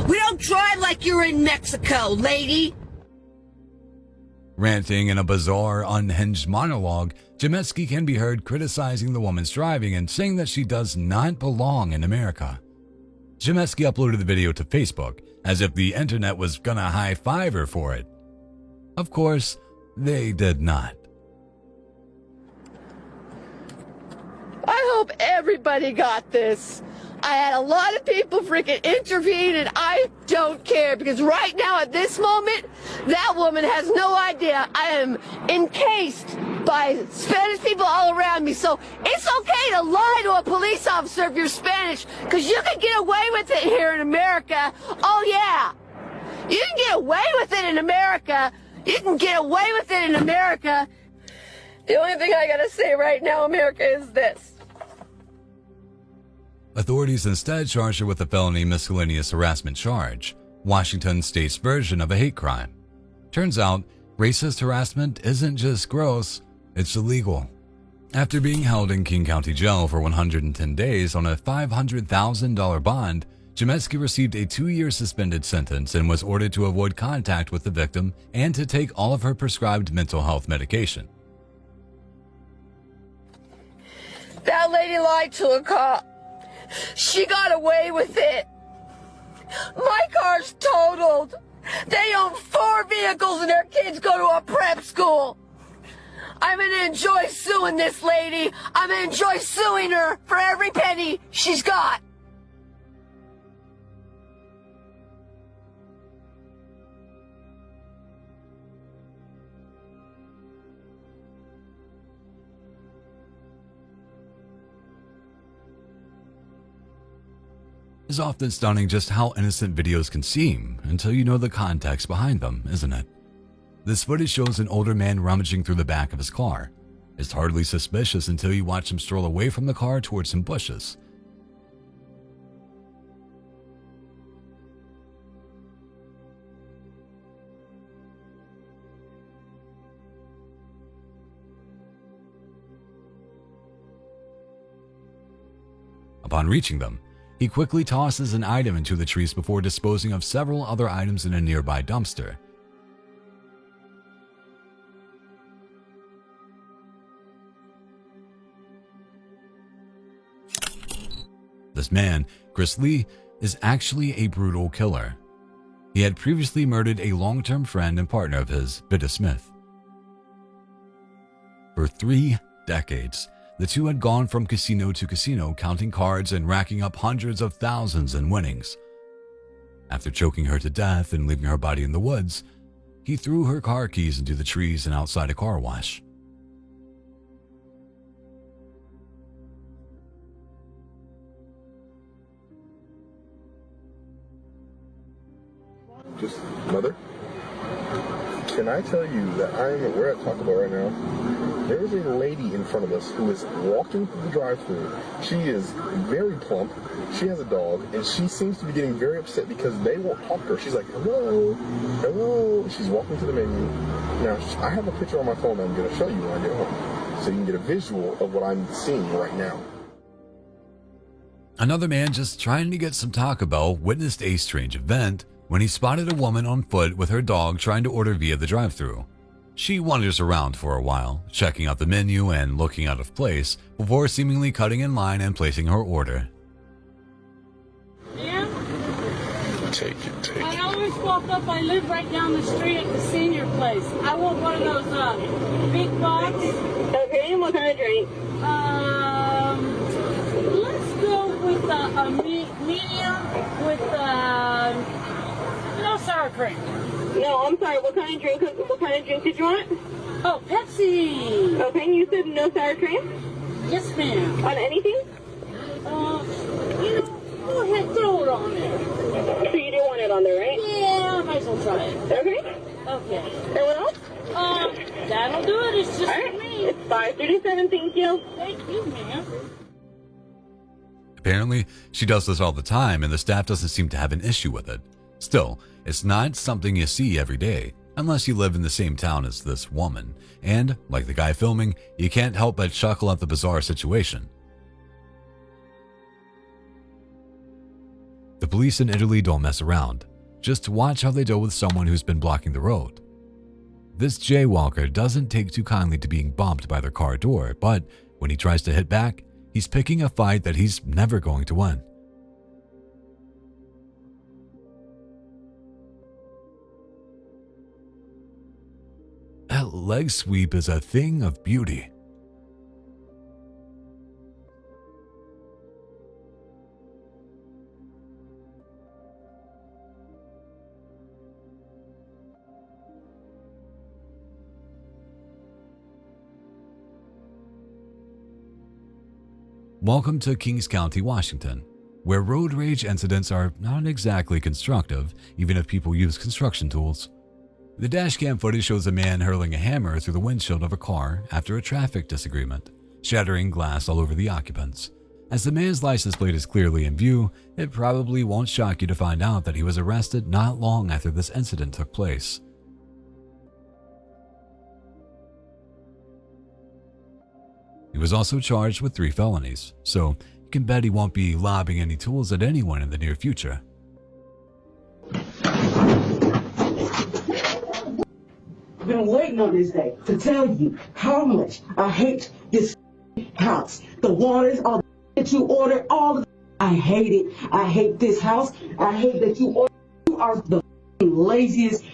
We don't drive like you're in Mexico, lady. Ranting in a bizarre, unhinged monologue, Jemetsky can be heard criticizing the woman's driving and saying that she does not belong in America. Jemetsky uploaded the video to Facebook, as if the internet was gonna high-five her for it. Of course, they did not. I hope everybody got this. I had a lot of people freaking intervene, and I don't care, because right now at this moment, that woman has no idea I am encased by Spanish people all around me. So it's okay to lie to a police officer if you're Spanish, because you can get away with it here in America. Oh yeah, you can get away with it in America. You can get away with it in America. The only thing I gotta say right now, America, is this. Authorities instead charged her with a felony miscellaneous harassment charge, Washington state's version of a hate crime. Turns out, racist harassment isn't just gross, it's illegal. After being held in King County Jail for 110 days on a $500,000 bond, Jemetsky received a 2-year suspended sentence and was ordered to avoid contact with the victim and to take all of her prescribed mental health medication. That lady lied to a cop. She got away with it. My car's totaled. They own 4 vehicles and their kids go to a prep school. I'm gonna enjoy suing this lady. I'm gonna enjoy suing her for every penny she's got. It's often stunning just how innocent videos can seem until you know the context behind them, isn't it? This footage shows an older man rummaging through the back of his car. It's hardly suspicious until you watch him stroll away from the car towards some bushes. Upon reaching them, he quickly tosses an item into the trees before disposing of several other items in a nearby dumpster. This man, Chris Lee, is actually a brutal killer. He had previously murdered a long-term friend and partner of his, Bidda Smith. For 3 decades, the two had gone from casino to casino, counting cards and racking up hundreds of thousands in winnings. After choking her to death and leaving her body in the woods, he threw her car keys into the trees and outside a car wash. Just, Mother, can I tell you that we're at Taco Bell right now. There is a lady in front of us who is walking through the drive-thru. She is very plump. She has a dog, and she seems to be getting very upset because they won't talk to her. She's like, hello, hello. She's walking to the menu. Now, I have a picture on my phone that I'm going to show you when I get home, so you can get a visual of what I'm seeing right now. Another man just trying to get some Taco Bell witnessed a strange event when he spotted a woman on foot with her dog trying to order via the drive-thru. She wanders around for a while, checking out the menu and looking out of place before seemingly cutting in line and placing her order. Ma'am? Take it. I always walk up. I live right down the street at the senior place. I want one of those big box. Okay, what kind of drink? Let's go with a medium with no sour cream. No, I'm sorry. What kind of drink? What kind of drink did you want? Oh, Pepsi. Okay, and you said no sour cream? Yes, ma'am. On anything? Go ahead, throw it on there. So you do want it on there, right? Yeah, I might as well try it. Okay. Okay. Anyone else? That'll do it. It's just all right. for me. It's 5:37. Thank you. Thank you, ma'am. Apparently, she does this all the time and the staff doesn't seem to have an issue with it. Still, it's not something you see every day, unless you live in the same town as this woman, and, like the guy filming, you can't help but chuckle at the bizarre situation. The police in Italy don't mess around. Just watch how they deal with someone who's been blocking the road. This jaywalker doesn't take too kindly to being bumped by their car door, but when he tries to hit back, he's picking a fight that he's never going to win. That leg sweep is a thing of beauty. Welcome to Kings County, Washington, where road rage incidents are not exactly constructive, even if people use construction tools. The dashcam footage shows a man hurling a hammer through the windshield of a car after a traffic disagreement, shattering glass all over the occupants. As the man's license plate is clearly in view, it probably won't shock you to find out that he was arrested not long after this incident took place. He was also charged with 3 felonies, so you can bet he won't be lobbing any tools at anyone in the near future. I've been waiting on this day to tell you how much I hate this house. The waters, all the that you order, all the I hate it. I hate this house. I hate that you order. You are the laziest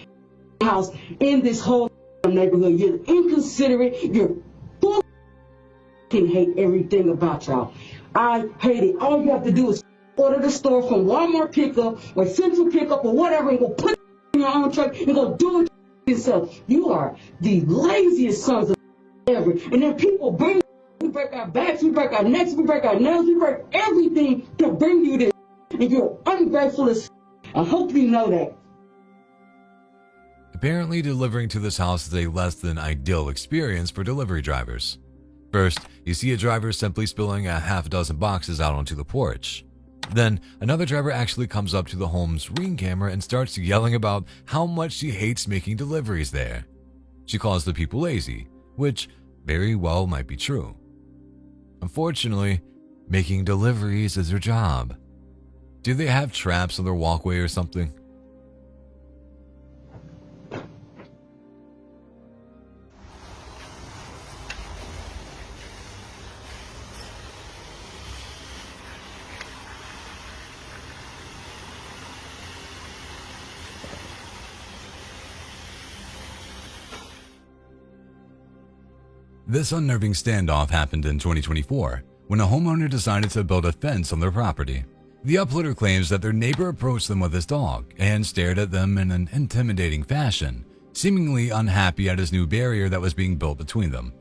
house in this whole neighborhood. You're inconsiderate. You're full. Can hate everything about y'all. I hate it. All you have to do is order the store from Walmart pickup or Central pickup or whatever, and go put it in your own truck and go do it yourself. You are the laziest sons of ever. And then people bring, we break our backs, we break our necks, we break our nails, we break everything to bring you this. And you're ungrateful as. I hope you know that. Apparently, delivering to this house is a less than ideal experience for delivery drivers. First, you see a driver simply spilling a half dozen boxes out onto the porch. Then, another driver actually comes up to the home's Ring camera and starts yelling about how much she hates making deliveries there. She calls the people lazy, which very well might be true. Unfortunately, making deliveries is their job. Do they have traps on their walkway or something? This unnerving standoff happened in 2024 when a homeowner decided to build a fence on their property. The uploader claims that their neighbor approached them with his dog and stared at them in an intimidating fashion, seemingly unhappy at his new barrier that was being built between them.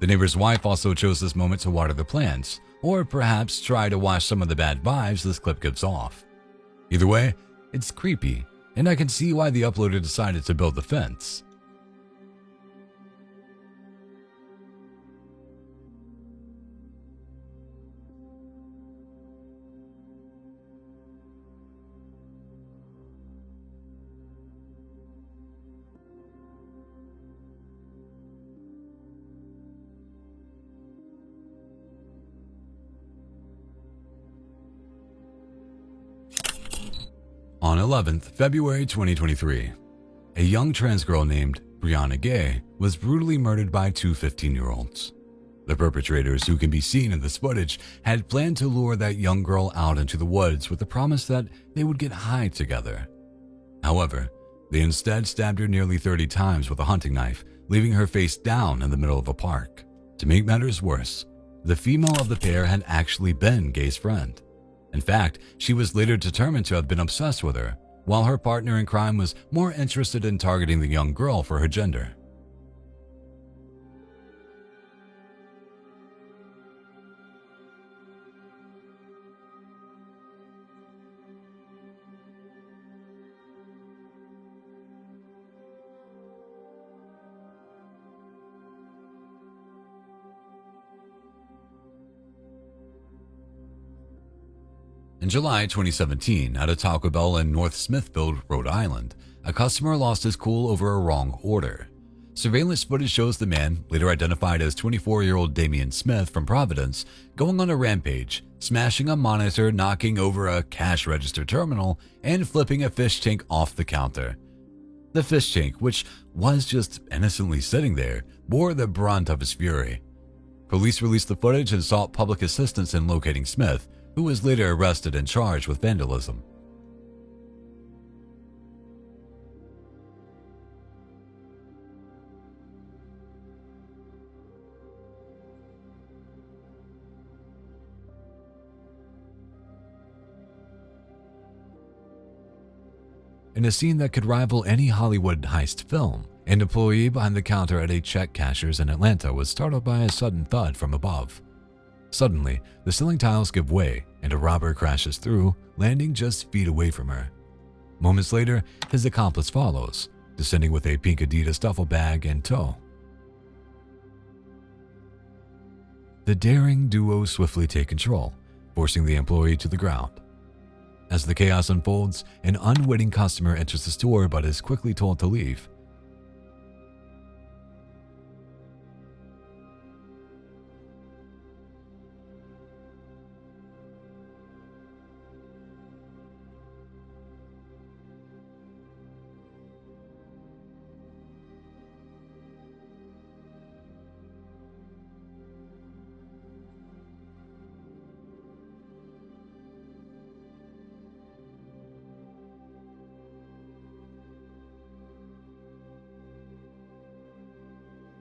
The neighbor's wife also chose this moment to water the plants, or perhaps try to wash some of the bad vibes this clip gives off. Either way, it's creepy, and I can see why the uploader decided to build the fence. On 11th February 2023, a young trans girl named Brianna Gay was brutally murdered by two 15-year-olds. The perpetrators, who can be seen in this footage, had planned to lure that young girl out into the woods with the promise that they would get high together. However, they instead stabbed her nearly 30 times with a hunting knife, leaving her face down in the middle of a park. To make matters worse, the female of the pair had actually been Gay's friend. In fact, she was later determined to have been obsessed with her, while her partner in crime was more interested in targeting the young girl for her gender. In July 2017, at a Taco Bell in North Smithfield, Rhode Island, a customer lost his cool over a wrong order. Surveillance footage shows the man, later identified as 24-year-old Damian Smith from Providence, going on a rampage, smashing a monitor, knocking over a cash register terminal, and flipping a fish tank off the counter. The fish tank, which was just innocently sitting there, bore the brunt of his fury. Police released the footage and sought public assistance in locating Smith, who was later arrested and charged with vandalism. In a scene that could rival any Hollywood heist film, an employee behind the counter at a check cashier's in Atlanta was startled by a sudden thud from above. Suddenly, the ceiling tiles give way and a robber crashes through, landing just feet away from her. Moments later, his accomplice follows, descending with a pink Adidas duffel bag in tow. The daring duo swiftly take control, forcing the employee to the ground. As the chaos unfolds, an unwitting customer enters the store but is quickly told to leave.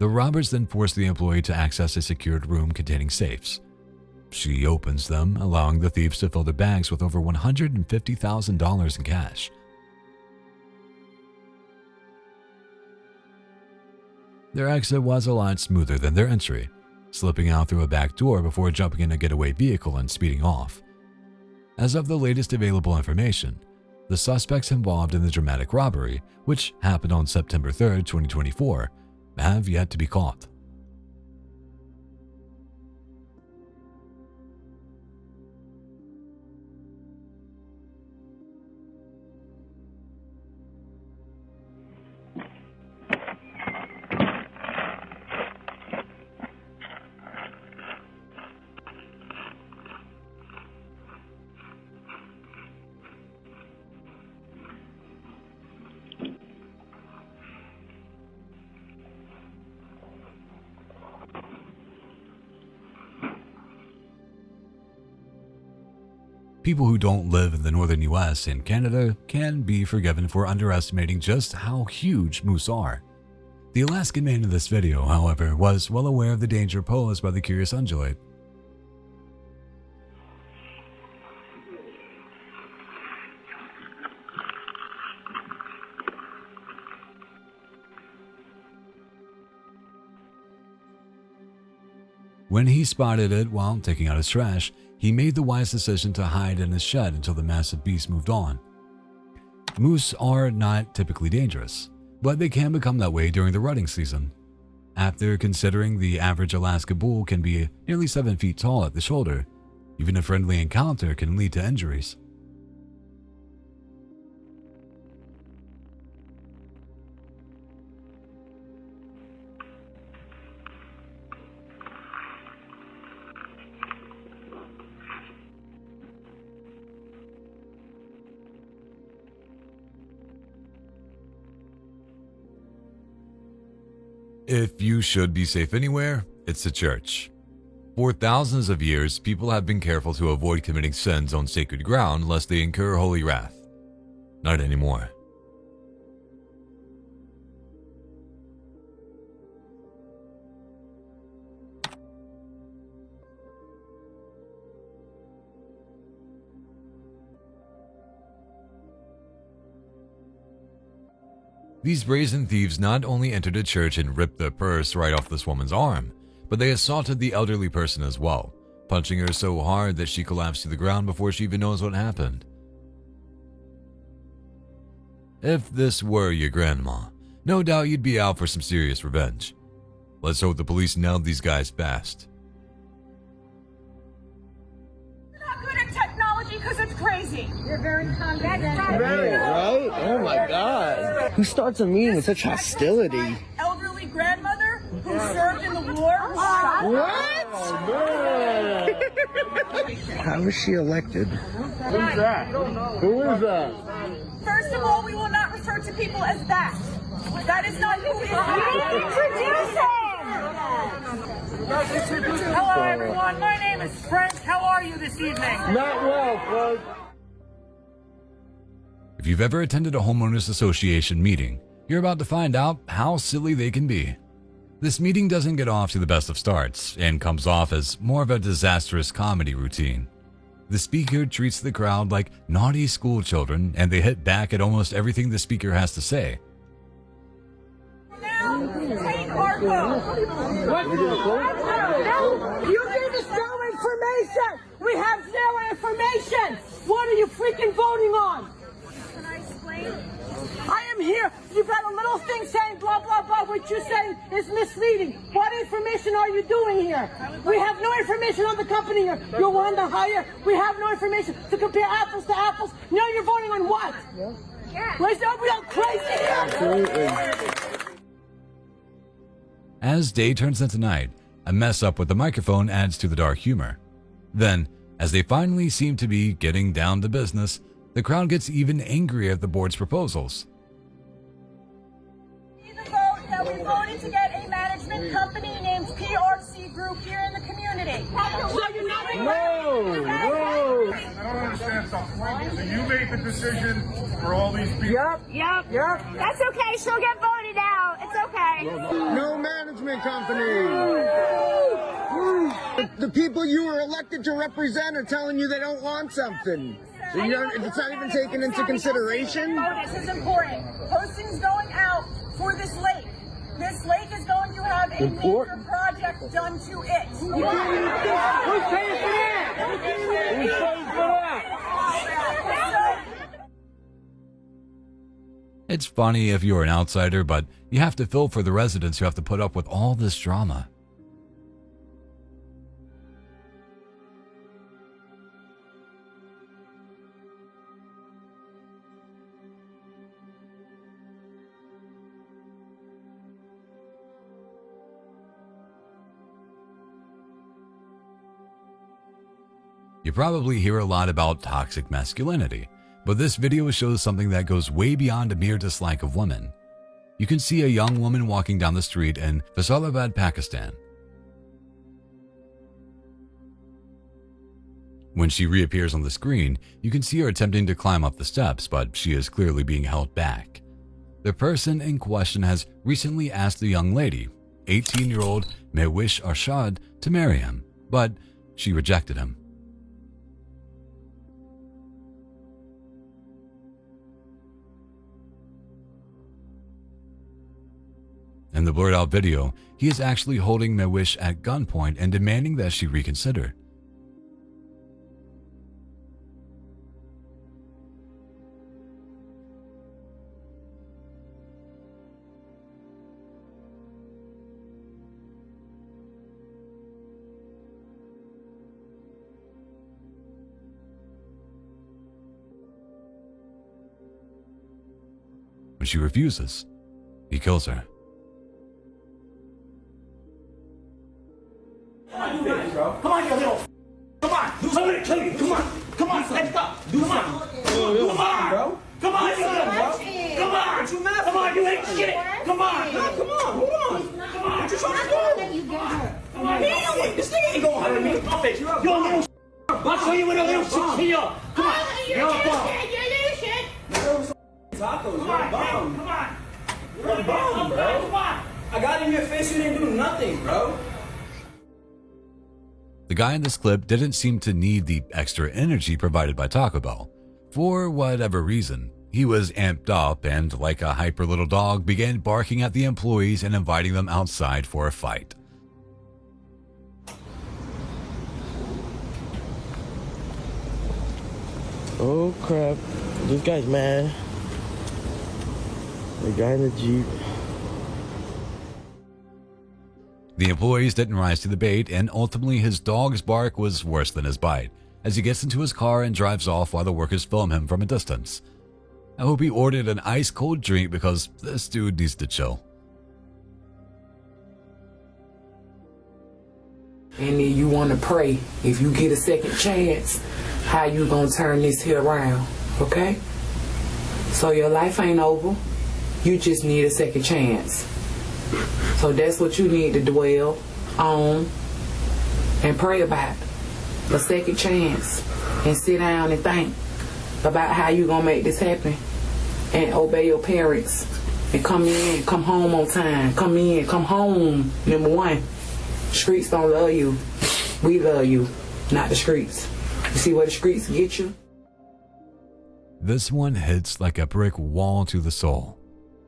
The robbers then force the employee to access a secured room containing safes. She opens them, allowing the thieves to fill their bags with over $150,000 in cash. Their exit was a lot smoother than their entry, slipping out through a back door before jumping in a getaway vehicle and speeding off. As of the latest available information, the suspects involved in the dramatic robbery, which happened on September 3, 2024, have yet to be caught. People who don't live in the northern US and Canada can be forgiven for underestimating just how huge moose are. The Alaskan man in this video, however, was well aware of the danger posed by the curious ungulate. When he spotted it while taking out his trash, he made the wise decision to hide in his shed until the massive beast moved on. Moose are not typically dangerous, but they can become that way during the rutting season. After considering the average Alaska bull can be nearly 7 feet tall at the shoulder, even a friendly encounter can lead to injuries. If you should be safe anywhere, it's the church. For thousands of years, people have been careful to avoid committing sins on sacred ground lest they incur holy wrath. Not anymore. These brazen thieves not only entered a church and ripped the purse right off this woman's arm, but they assaulted the elderly person as well, punching her so hard that she collapsed to the ground before she even knows what happened. If this were your grandma, no doubt you'd be out for some serious revenge. Let's hope the police nailed these guys fast. Not good at technology because it's crazy. You're very confident. Right? Oh my God. Who starts a meeting with such hostility? Elderly grandmother who served in the war. What? How was she elected? Who's that? Who is that? First of all, we will not refer to people as that. That is not who is introduce him. Hello, everyone. My name is Frank. How are you this evening? Not well, Frank. If you've ever attended a homeowners association meeting, you're about to find out how silly they can be. This meeting doesn't get off to the best of starts and comes off as more of a disastrous comedy routine. The speaker treats the crowd like naughty school children, and they hit back at almost everything the speaker has to say. Now, take our vote. You gave us no information. We have zero information. What are you freaking voting on? Can I explain? I am here. You've got a little thing saying blah, blah, blah. What you're saying is misleading. What information are you doing here? We have no information on the company you're wanting to hire. We have no information to compare apples to apples. Now you're voting on what? Yeah. Are we all crazy here? Absolutely. As day turns into night, a mess up with the microphone adds to the dark humor. Then, as they finally seem to be getting down to business, the crowd gets even angrier at the board's proposals. The vote that we voted to get a management company named PRC Group here in the community. So you're not No! I don't understand something. So you made the decision for all these people? Yep. That's okay. She'll get voted out. It's okay. No manager management company. The people you were elected to represent are telling you they don't want something. So you don't, it's not even taken into consideration? This is important. Postings going out for this lake. This lake is going to have a major project done to it. Who's paying for that? Who's paying for that? It's funny if you're an outsider, but you have to feel for the residents who have to put up with all this drama. You probably hear a lot about toxic masculinity, but this video shows something that goes way beyond a mere dislike of women. You can see a young woman walking down the street in Faisalabad, Pakistan. When she reappears on the screen, you can see her attempting to climb up the steps, but she is clearly being held back. The person in question has recently asked the young lady, 18-year-old Mehwish Arshad, to marry him, but she rejected him. In the blurred out video, he is actually holding Mehwish at gunpoint and demanding that she reconsider. When she refuses, he kills her. Come on, you little. Come on. Do something. Come on. Come on. Let's go. Do something. Come on, bro. Come on, you little bro. Come on. What you mad? Come on, you ain't shit. Come on. No, come on. Hold on. Come on. What you trying to do? Come on. This nigga ain't gonna hurt me. I'll fix you up. Yo, little. I'll show you what a little shit to you. Come on. You're a bum. Tacos. Come on. Come on. You're a bum, bro. Come on. I got in your face. You didn't do nothing, bro. The guy in this clip didn't seem to need the extra energy provided by Taco Bell. For whatever reason, he was amped up and, like a hyper little dog, began barking at the employees and inviting them outside for a fight. Oh crap, this guy's mad. The guy in the Jeep. The employees didn't rise to the bait, and ultimately his dog's bark was worse than his bite, as he gets into his car and drives off while the workers film him from a distance. I hope he ordered an ice-cold drink because this dude needs to chill. And then you want to pray, if you get a second chance, how you gonna turn this here around, okay? So your life ain't over, you just need a second chance. So that's what you need to dwell on and pray about. A second chance. And sit down and think about how you gonna make this happen. And obey your parents. And come in, come home on time. Come in, come home. Number one, streets don't love you. We love you, not the streets. You see where the streets get you? This one hits like a brick wall to the soul.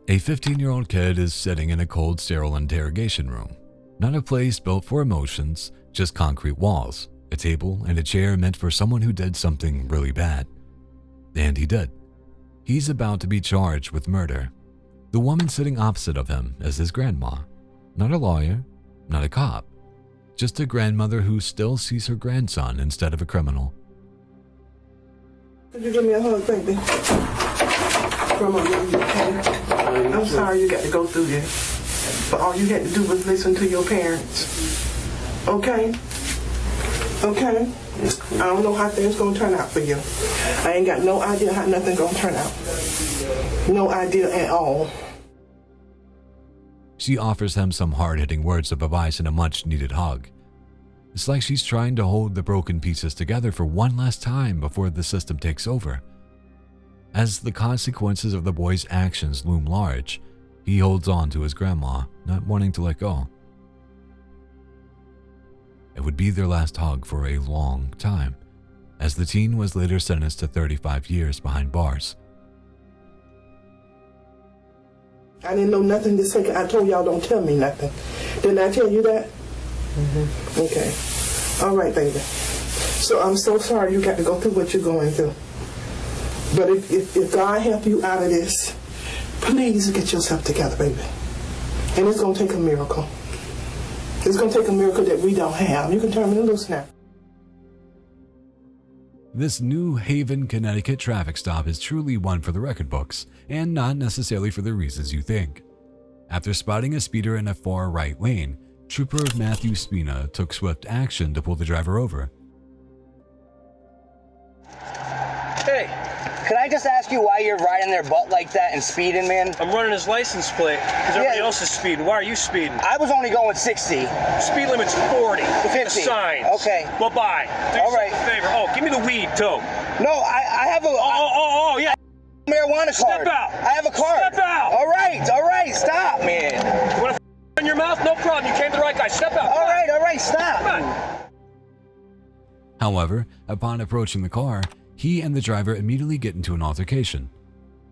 A 15-year-old kid is sitting in a cold, sterile interrogation room. Not a place built for emotions, just concrete walls, a table, and a chair meant for someone who did something really bad. And he did. He's about to be charged with murder. The woman sitting opposite of him is his grandma. Not a lawyer, not a cop. Just a grandmother who still sees her grandson instead of a criminal. Could you give me a hug, baby? Grandma, you okay? I'm sorry you got to go through this, but all you had to do was listen to your parents. Okay? Okay? I don't know how things gonna turn out for you. I ain't got no idea how nothing gonna turn out. No idea at all. She offers him some hard-hitting words of advice and a much-needed hug. It's like she's trying to hold the broken pieces together for one last time before the system takes over. As the consequences of the boy's actions loom large, he holds on to his grandma, not wanting to let go. It would be their last hug for a long time, as the teen was later sentenced to 35 years behind bars. I didn't know nothing this second. I told y'all don't tell me nothing. Didn't I tell you that? Mm-hmm. Okay. All right, baby. So I'm so sorry you got to go through what you're going through. But if God help you out of this, please get yourself together, baby. And it's going to take a miracle. It's going to take a miracle that we don't have. You can turn me loose now. This New Haven, Connecticut traffic stop is truly one for the record books, and not necessarily for the reasons you think. After spotting a speeder in a far right lane, Trooper Matthew Spina took swift action to pull the driver over. Hey. Can I just ask you why you're riding their butt like that and speeding, man? I'm running his license plate because everybody else is speeding. Why are you speeding? I was only going 60. Speed limit's 40. 50. Signs. Okay. Bye-bye. All right. A favor. Oh, give me the weed, too. No, I have a... Oh, yeah. Marijuana card. Step out. I have a card. Step out. All right. Stop, man. You want to in your mouth? No problem. You came to the right guy. Step out. All right. Stop. Come on. However, upon approaching the car, he and the driver immediately get into an altercation.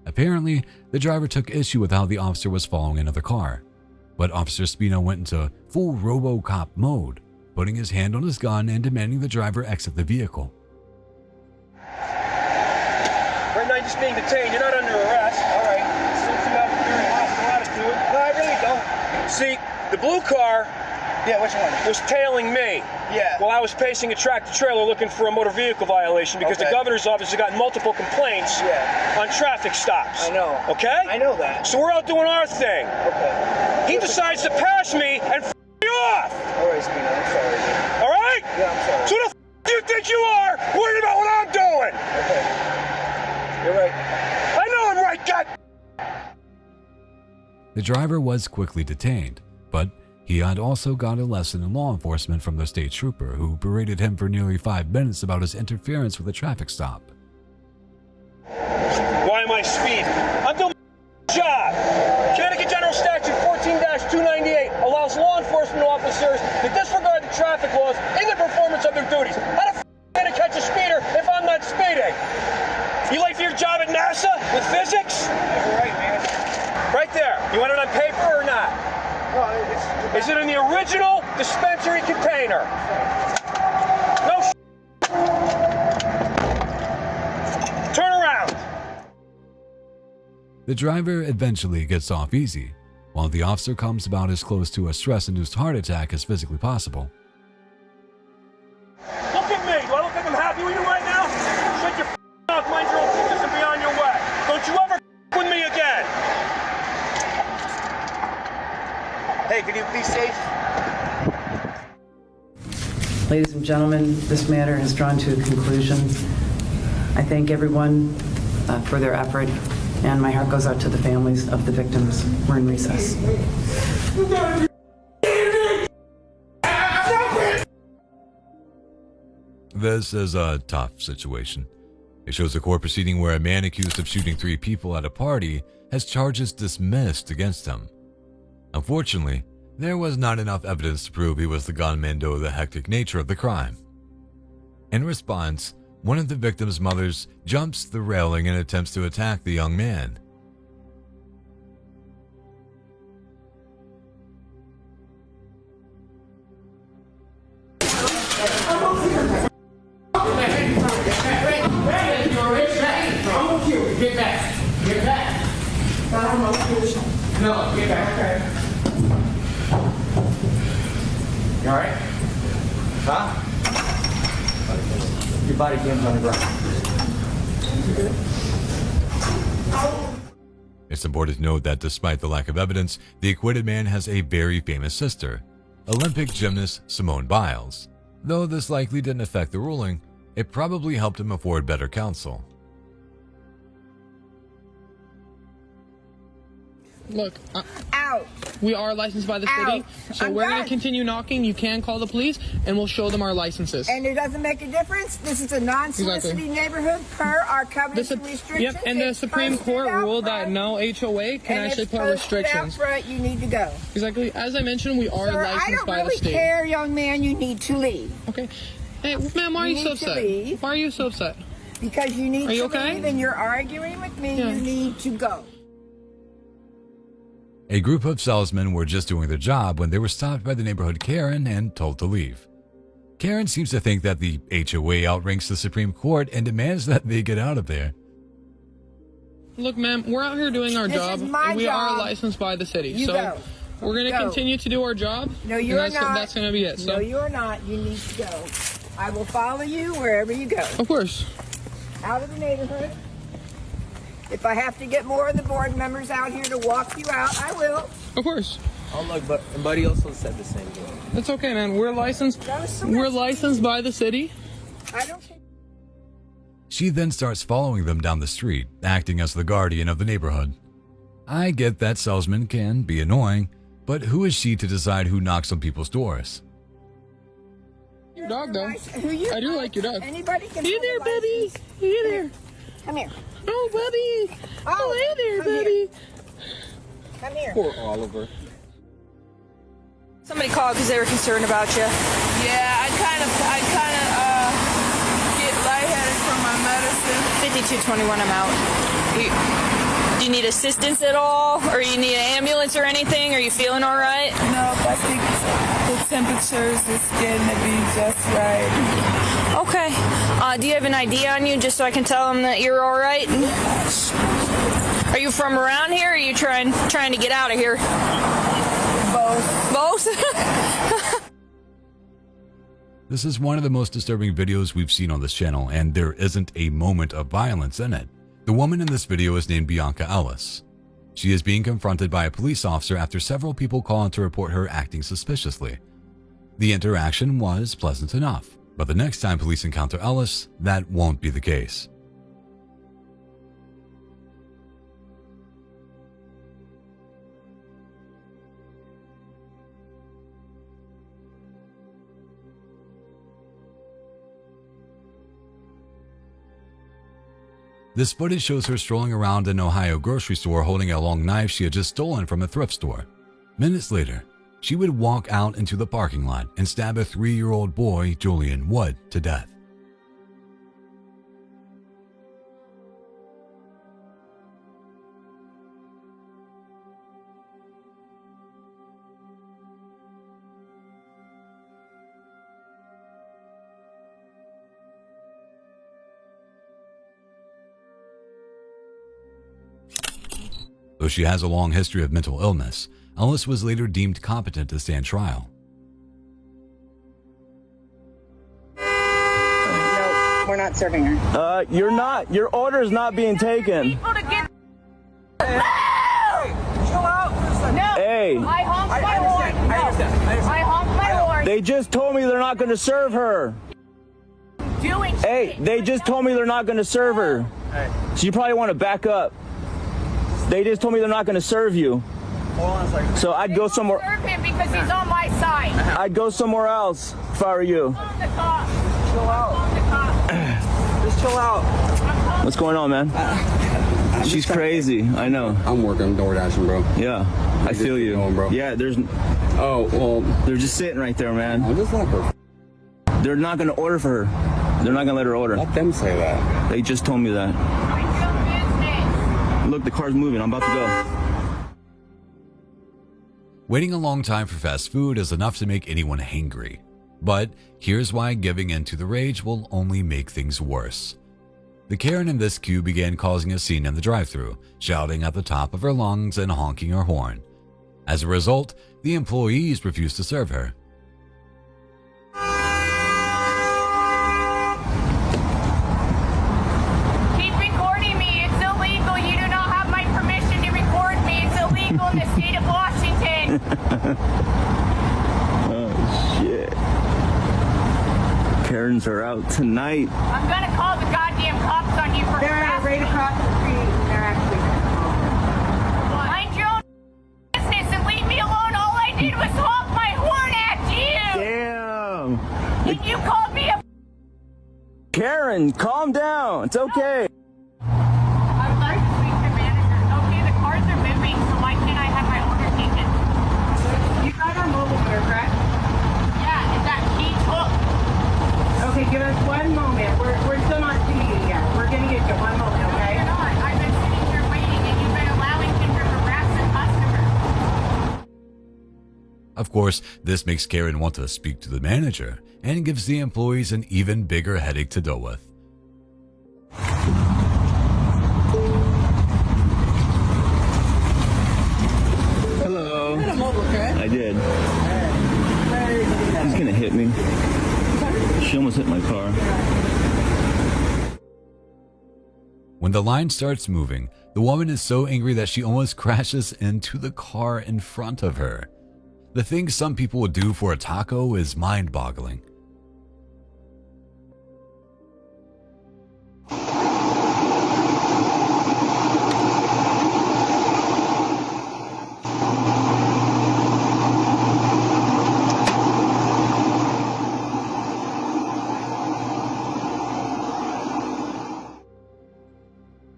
Apparently, the driver took issue with how the officer was following another car, but Officer Spina went into full RoboCop mode, putting his hand on his gun and demanding the driver exit the vehicle. Right now you're just being detained. You're not under arrest. All right. Since you have a very hostile attitude. No, I really don't. See, the blue car... Yeah, which one? Was tailing me. Yeah. While I was pacing a tractor-trailer looking for a motor vehicle violation because the governor's office has gotten multiple complaints on traffic stops. I know. Okay? I know that. So we're out doing our thing. Okay. He decides to pass me and f*** you off. All right, Spina, I'm sorry. All right? Yeah, I'm sorry. So who the f*** do you think you are worried about what I'm doing? Okay. You're right. I know I'm right, God. The driver was quickly detained, but he had also got a lesson in law enforcement from the state trooper who berated him for nearly 5 minutes about his interference with a traffic stop. Why am I speeding? I'm doing my job. Connecticut General Statute 14-298 allows law enforcement officers to disregard the traffic laws in the performance of their duties. How the f*** am I going to catch a speeder if I'm not speeding? You late for your job at NASA with physics? You're right, man. Right there. You want it on paper or not? No, Is it in the original dispensary container? No sh**. Turn around. The driver eventually gets off easy, while the officer comes about as close to a stress-induced heart attack as physically possible. Look at me. Do I look like I'm happy with you right now? Shut your mouth, mind your own business, and be on your way. Don't you ever with me again. Hey, can you be safe? Ladies and gentlemen, this matter has drawn to a conclusion. I thank everyone for their effort, and my heart goes out to the families of the victims. We're in recess. This is a tough situation. It shows a court proceeding where a man accused of shooting 3 people at a party has charges dismissed against him. Unfortunately, there was not enough evidence to prove he was the gunman due to the hectic nature of the crime. In response, one of the victim's mothers jumps the railing and attempts to attack the young man. Get back. Get back. No, get back. Okay. You all right? Huh? Your body cam's on the ground. It's important to note that despite the lack of evidence, the acquitted man has a very famous sister, Olympic gymnast Simone Biles. Though this likely didn't affect the ruling, it probably helped him afford better counsel. Look, ow! We are licensed by the city, so we're going to continue knocking. You can call the police, and we'll show them our licenses. And it doesn't make a difference? This is a non-soliciting neighborhood per our covenants and restrictions? Yep, and the Supreme Court ruled that no HOA can actually put restrictions. Front, you need to go. Exactly. As I mentioned, we are Sir, licensed by the really state. I don't really care, young man. You need to leave. Okay. Hey, ma'am, why are you so upset? Why are you so upset? Because you need to okay? leave and you're arguing with me. Yeah. You need to go. A group of salesmen were just doing their job when they were stopped by the neighborhood Karen and told to leave. Karen seems to think that the HOA outranks the Supreme Court and demands that they get out of there. Look, ma'am, we're out here doing our job. We are licensed by the city. So we're going to continue to do our job. No, you're not. That's going to be it. So. No, you're not. You need to go. I will follow you wherever you go. Of course. Out of the neighborhood. If I have to get more of the board members out here to walk you out, I will. Of course. Oh look, but Buddy also said the same thing. It's okay, man. We're licensed. We're licensed by the city. I don't care. She then starts following them down the street, acting as the guardian of the neighborhood. I get that salesmen can be annoying, but who is she to decide who knocks on people's doors? Your dog, though. I do like your dog. Anybody can. Hey there, Bubby. Hey there. Come here. Oh, Bubby. Oh, hey there, Bubby. Come here. Poor Oliver. Somebody called because they were concerned about you. Yeah, I kind of get lightheaded from my medicine. 5221, I'm out. Do you need assistance at all? Or you need an ambulance or anything? Are you feeling all right? No, I think the temperatures is getting to be just right. Okay. Do you have an ID on you just so I can tell them that you're all right? Are you from around here or are you trying to get out of here? Both. Both? This is one of the most disturbing videos we've seen on this channel, and there isn't a moment of violence in it. The woman in this video is named Bianca Ellis. She is being confronted by a police officer after several people call in to report her acting suspiciously. The interaction was pleasant enough, but the next time police encounter Ellis, that won't be the case. This footage shows her strolling around an Ohio grocery store holding a long knife she had just stolen from a thrift store. Minutes later, she would walk out into the parking lot and stab a 3-year-old boy, Julian Wood, to death. Though she has a long history of mental illness, Ellis was later deemed competent to stand trial. No, we're not serving her. You're not. Your order is not being taken. Hey. I honked my horn. I honked my horn. They just told me they're not going to serve her. Hey, they just told me they're not going to serve her. So you probably want to back up. They just told me they're not going to serve you. Hold on a second. So I'd go somewhere. Serve him because he's on my side. I'd go somewhere else if I were you. Chill out. Just chill out. What's going on, man? She's crazy. I know. I'm working door dashing, bro. Yeah, I feel you. Going, bro. Yeah, there's. Oh well. They're just sitting right there, man. I'll just let her. They're not going to order for her. They're not going to let her order. Let them say that. They just told me that. Look, the car's moving. I'm about to go. Waiting a long time for fast food is enough to make anyone hangry. But here's why giving in to the rage will only make things worse. The Karen in this queue began causing a scene in the drive-thru, shouting at the top of her lungs and honking her horn. As a result, the employees refused to serve her. Keep recording me. It's illegal. You do not have my permission to record me. It's illegal in the state of Washington. Oh, shit. Karens are out tonight. I'm going to call the goddamn cops on you for harassment. They're right across the street. They're actually. Mind your own business and leave me alone. You called me a Karen, calm down. It's okay. I would like to speak to the manager. Okay, the cars are moving, so why can't I have my order taken? You got our mobile order, correct? Yeah, is that key hooked? Okay, give us 1 moment. We're still not seeing you yet. We're gonna get you 1 moment, okay? You're not. I've been sitting here waiting, and you've been allowing him to harass the customer. Of course, this makes Karen want to speak to the manager and gives the employees an even bigger headache to deal with. Hello. You had a mobile, correct? I did. He's gonna hit me. She almost hit my car. When the line starts moving, the woman is so angry that she almost crashes into the car in front of her. The things some people would do for a taco is mind-boggling.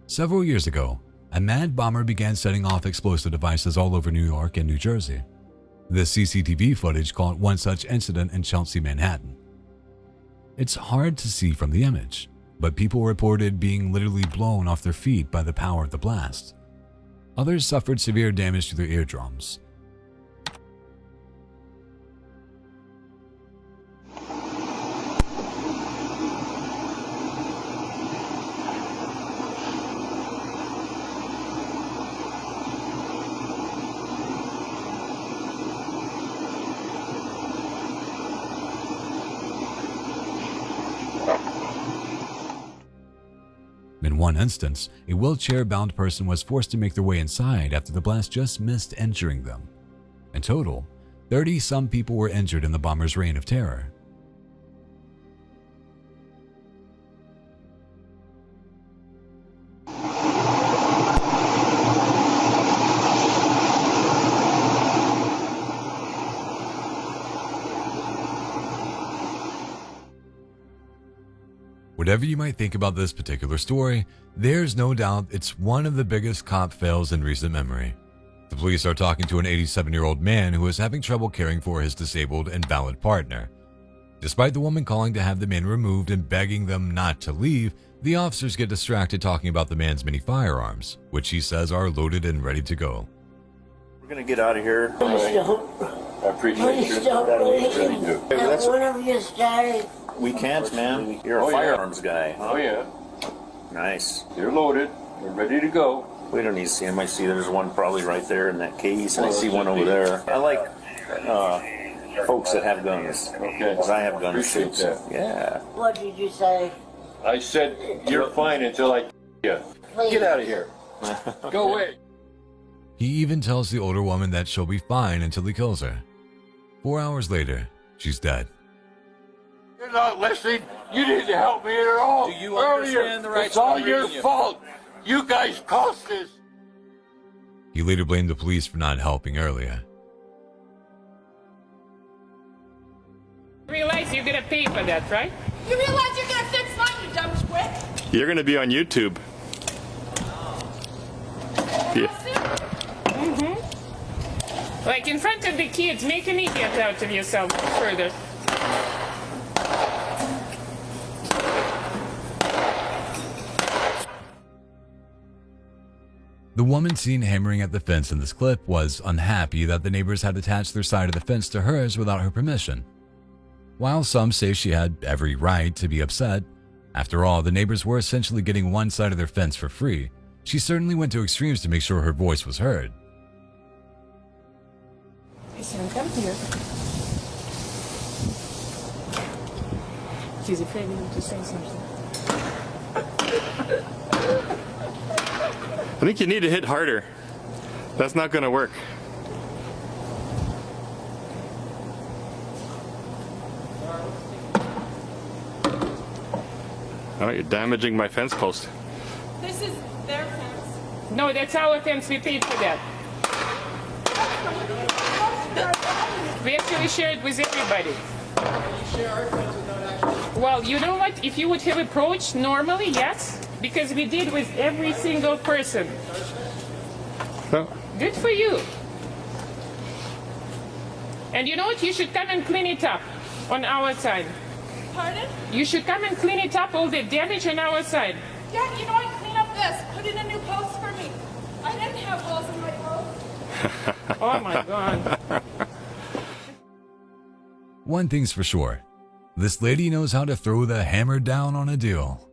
Several years ago, a mad bomber began setting off explosive devices all over New York and New Jersey. The CCTV footage caught one such incident in Chelsea, Manhattan. It's hard to see from the image, but people reported being literally blown off their feet by the power of the blast. Others suffered severe damage to their eardrums. In one instance, a wheelchair-bound person was forced to make their way inside after the blast just missed injuring them. In total, 30-some people were injured in the bomber's reign of terror. Whatever you might think about this particular story, there's no doubt it's one of the biggest cop fails in recent memory. The police are talking to an 87-year-old man who is having trouble caring for his disabled invalid partner. Despite the woman calling to have the man removed and begging them not to leave, the officers get distracted talking about the man's many firearms, which he says are loaded and ready to go. We're gonna get out of here. I appreciate you. Whenever you started. We can't, man. You're a firearms guy. Oh, yeah. Nice. You're loaded. You're ready to go. We don't need to see them. I see there's one probably right there in that case, and I see one over there. I like folks that have guns. Okay. Because I have guns too. Appreciate that. Yeah. What did you say? I said, you're fine until I you. Get out of here. Go away. He even tells the older woman that she'll be fine until he kills her. 4 hours later, she's dead. You're not listening. You need to help me at all. Do you understand the rights? It's all your fault. You guys caused this. He later blamed the police for not helping earlier. You realize you're gonna pay for that, right? You realize you're gonna fix mine, you dumb squid? You're gonna be on YouTube. Yeah. Mm-hmm. Like in front of the kids, make an idiot out of yourself further. The woman seen hammering at the fence in this clip was unhappy that the neighbors had attached their side of the fence to hers without her permission. While some say she had every right to be upset, after all, the neighbors were essentially getting one side of their fence for free, she certainly went to extremes to make sure her voice was heard. Hey, Sam, come here. She's afraid to say something. I think you need to hit harder. That's not gonna work. Oh, you're damaging my fence post. This is their fence. No, that's our fence. We paid for that. We actually share it with everybody. Well, you know what? If you would have approached normally, yes, because we did with every single person. No. Good for you. And you know what? You should come and clean it up on our side. Pardon? You should come and clean it up, all the damage on our side. Yeah, you know, I clean up this. Put in a new post for me. I didn't have holes in my post. Oh my God. One thing's for sure, this lady knows how to throw the hammer down on a deal.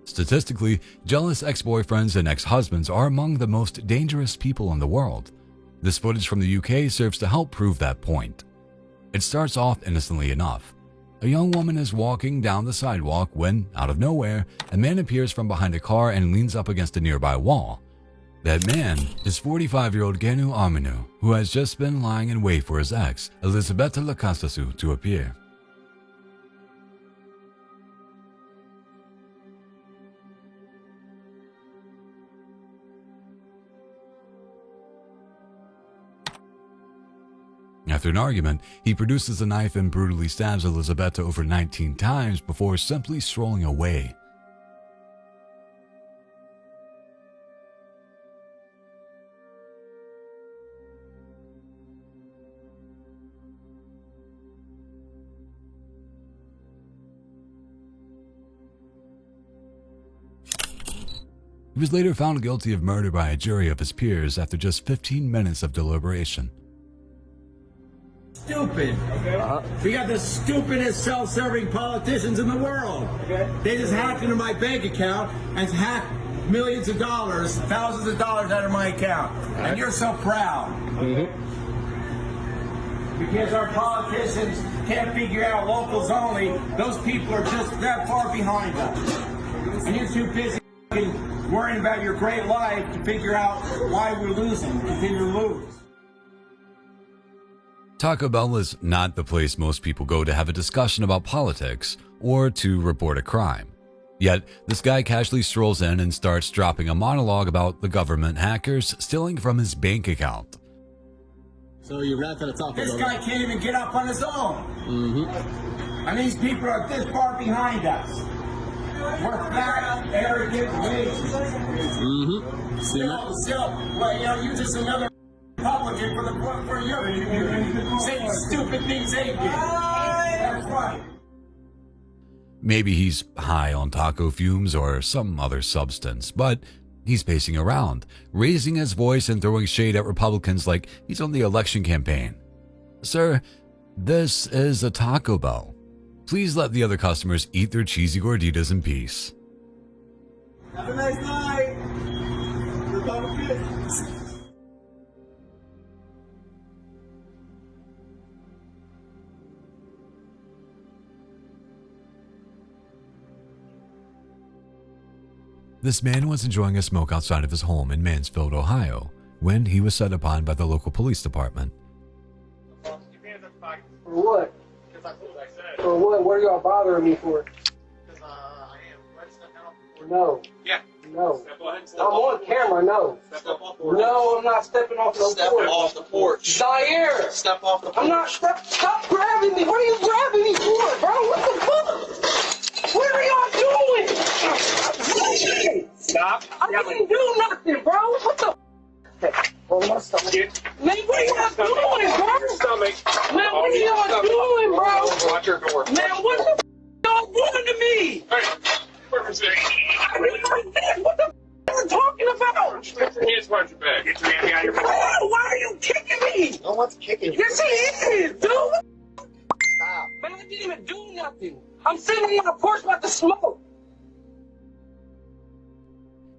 Statistically, jealous ex-boyfriends and ex-husbands are among the most dangerous people in the world. This footage from the UK serves to help prove that point. It starts off innocently enough. A young woman is walking down the sidewalk when, out of nowhere, a man appears from behind a car and leans up against a nearby wall. That man is 45-year-old Genu Aminu, who has just been lying in wait for his ex, Elisabetta Lakasasu, to appear. After an argument, he produces a knife and brutally stabs Elisabetta over 19 times before simply strolling away. He was later found guilty of murder by a jury of his peers after just 15 minutes of deliberation. Stupid. We got the stupidest self-serving politicians in the world. They just hacked into my bank account and hacked millions of dollars, thousands of dollars out of my account. And you're so proud. Because our politicians can't figure out locals only, those people are just that far behind us. And you're too busy worrying about your great life to figure out why we're losing, continue to lose. Taco Bell is not the place most people go to have a discussion about politics or to report a crime. Yet, this guy casually strolls in and starts dropping a monologue about the government hackers stealing from his bank account. So you're not going to talk about this guy can't even get up on his own. And these people are this far behind us. We're fat, arrogant, lazy. Well, you know, you're just another Republican for your saying stupid things they did. That's right. Maybe he's high on taco fumes or some other substance, but he's pacing around, raising his voice and throwing shade at Republicans like he's on the election campaign. Sir, this is a Taco Bell. Please let the other customers eat their cheesy gorditas in peace. Have a nice night, Republicans. This man was enjoying a smoke outside of his home in Mansfield, Ohio, when he was set upon by the local police department. For what? For what? What are y'all bothering me for? Because I am ready to step out. No. Yeah. No. Step on, I'm on camera, no. Step off the porch. No, I'm not stepping off the porch. Step off the porch. Zaire! Step off the porch. I'm not stop grabbing me. What are you grabbing me for, bro? What the fuck? What are y'all doing? Stop. I didn't do nothing, bro. What the Hold my stomach. Man, what are y'all doing, bro? Stomach. Man, what are y'all doing, bro? Watch your door. Man, what the y'all doing to me? Hey, where's it? What the are you talking about? Here's watch your bag. Get your hand out of your bag. Why are you kicking me? No one's kicking you. Yes, he is, dude. Stop. Man, I didn't even do nothing. I'm sitting on the porch about to smoke.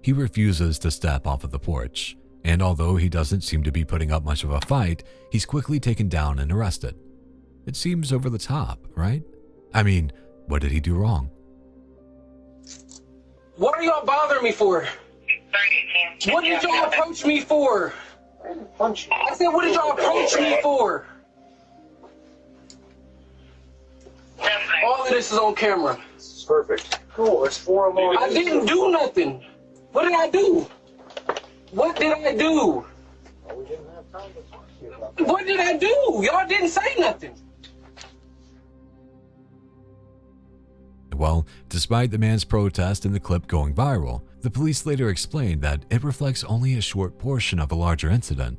He refuses to step off of the porch, and although he doesn't seem to be putting up much of a fight, he's quickly taken down and arrested. It seems over the top, right? I mean, what did he do wrong? What are y'all bothering me for? What did y'all approach me for? I said, what did y'all approach me for? All of this is on camera. It's perfect. Cool, it's 4 alarms. I didn't do nothing. What did I do? What did I do? What did I do? Y'all didn't say nothing. Well, despite the man's protest and the clip going viral, the police later explained that it reflects only a short portion of a larger incident.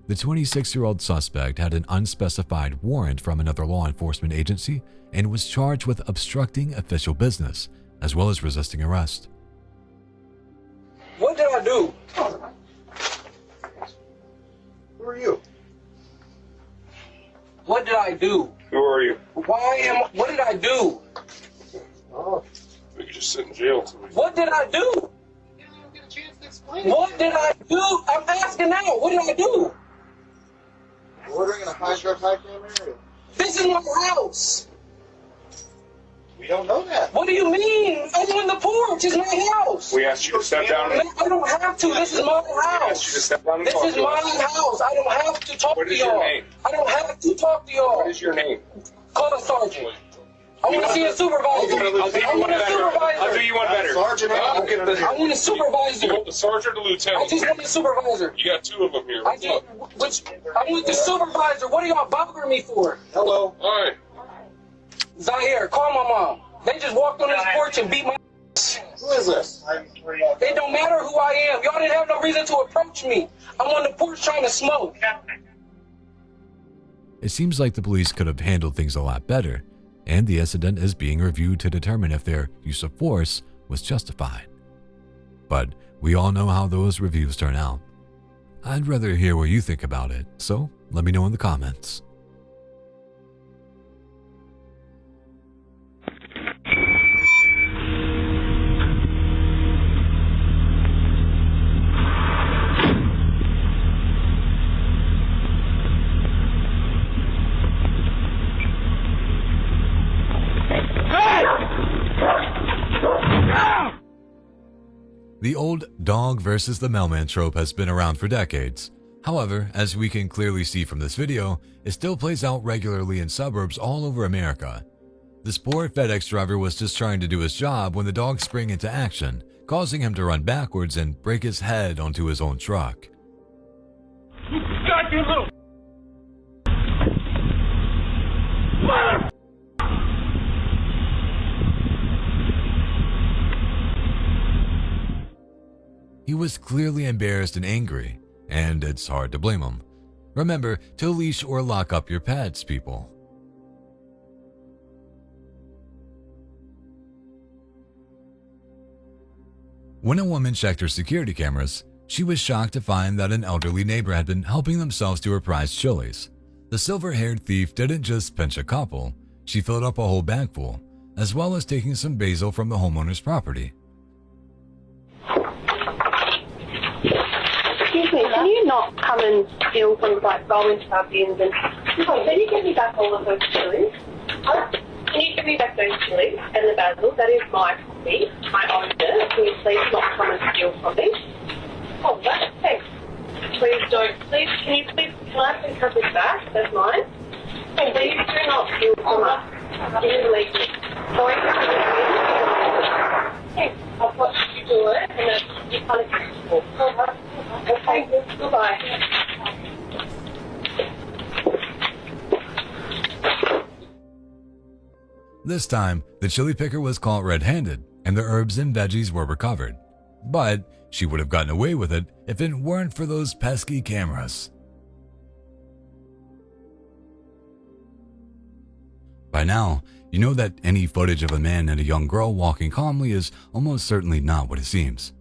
The 26-year-old suspect had an unspecified warrant from another law enforcement agency and was charged with obstructing official business, as well as resisting arrest. What did I do? Who are you? What did I do? Who are you? What did I do? Oh, we could just sit in jail till we... What did I do? What did I do? I'm asking now. What did I do? Ordering a high-drug, high-crime area. This is my house. We don't know that. What do you mean? I'm on the porch. It's my house. We asked you to step down. I don't have to. This is my house. We asked you to step down and this talk is to my us. house. I don't have to talk What to is y'all. your name? I don't have to talk to y'all. What is your name? Call a sergeant. I want to see a supervisor. I'll want a supervisor. I'll do you one better. Sergeant, I'll get the... I want a supervisor. You want the sergeant or the lieutenant? I just want a supervisor. You got two of them here. I want the supervisor. What are y'all bothering me for? Hello. All right. Zaire, call my mom. They just walked on this porch and beat my Who is this? It don't matter who I am. Y'all didn't have no reason to approach me. I'm on the porch trying to smoke. It seems like the police could have handled things a lot better, and the incident is being reviewed to determine if their use of force was justified. But we all know how those reviews turn out. I'd rather hear what you think about it, so let me know in the comments. The old dog versus the mailman trope has been around for decades. However, as we can clearly see from this video, it still plays out regularly in suburbs all over America. This poor FedEx driver was just trying to do his job when the dog sprang into action, causing him to run backwards and break his head onto his own truck. God, you little... He was clearly embarrassed and angry, and it's hard to blame him. Remember to leash or lock up your pets, people. When a woman checked her security cameras, she was shocked to find that an elderly neighbor had been helping themselves to her prized chilies. The silver-haired thief didn't just pinch a couple, she filled up a whole bag full, as well as taking some basil from the homeowner's property. Excuse me, can you not come and steal things like go into our bins and... Can you give me back all of those chilies? Can you give me back those chilies and the basil? That is my property. I own it. Can you please not come and steal from me? Oh, that's thanks. Please don't. Please, can I please have this back? That's mine. Hey, please do not steal from us. Illegally. Going to the bin. Hey, I've watched you do it and that's unacceptable. Okay, goodbye. This time, the chili picker was caught red-handed, and the herbs and veggies were recovered. But she would have gotten away with it if it weren't for those pesky cameras. By now, you know that any footage of a man and a young girl walking calmly is almost certainly not what it seems.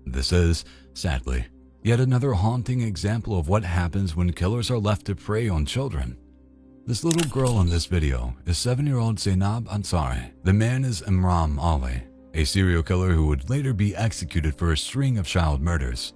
This is, sadly, yet another haunting example of what happens when killers are left to prey on children. This little girl in this video is 7-year-old Zainab Ansari. The man is Imran Ali, a serial killer who would later be executed for a string of child murders.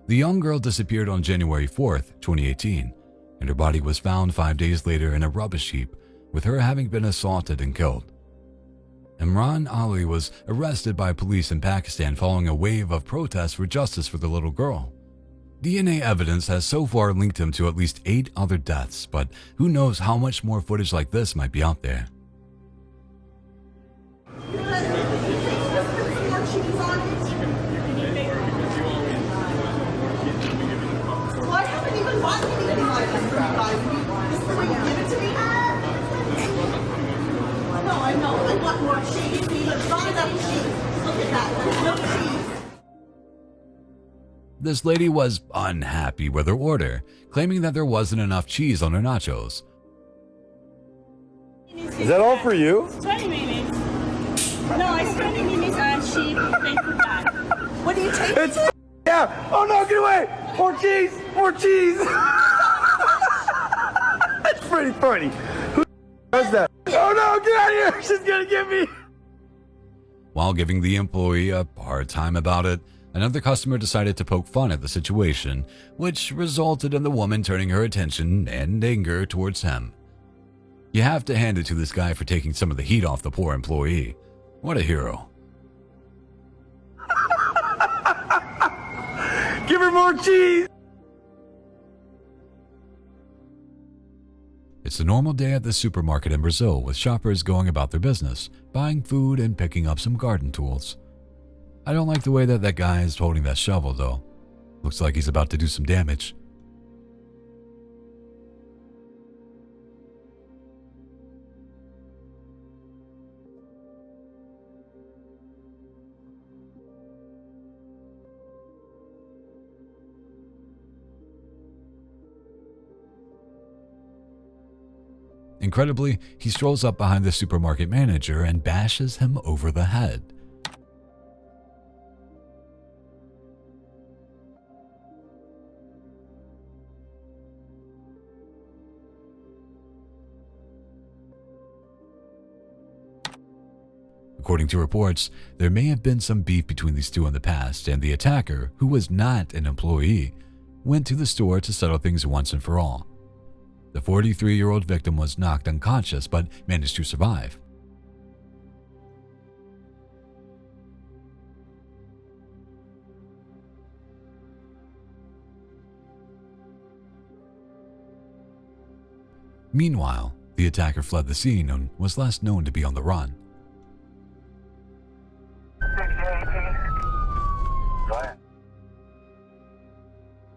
The young girl disappeared on January 4th, 2018. and her body was found 5 days later in a rubbish heap, with her having been assaulted and killed. Imran Ali was arrested by police in Pakistan following a wave of protests for justice for the little girl. DNA evidence has so far linked him to at least 8 other deaths, but who knows how much more footage like this might be out there. I want more cheese. There's not enough cheese. Look at that. There's no cheese. This lady was unhappy with her order, claiming that there wasn't enough cheese on her nachos. Is that all for you? 20 mayonnaise. No, I still need mayonnaise sheep. Thank you, God. What do you take? It's yeah. Oh no, get away! More cheese! More cheese! That's pretty funny. Who does that? Oh no, get out of here! She's gonna get me! While giving the employee a hard time about it, another customer decided to poke fun at the situation, which resulted in the woman turning her attention and anger towards him. You have to hand it to this guy for taking some of the heat off the poor employee. What a hero. Give her more cheese! It's a normal day at the supermarket in Brazil, with shoppers going about their business, buying food and picking up some garden tools. I don't like the way that guy is holding that shovel though. Looks like he's about to do some damage. Incredibly, he strolls up behind the supermarket manager and bashes him over the head. According to reports, there may have been some beef between these two in the past, and the attacker, who was not an employee, went to the store to settle things once and for all. The 43-year-old victim was knocked unconscious but managed to survive. Meanwhile, the attacker fled the scene and was last known to be on the run.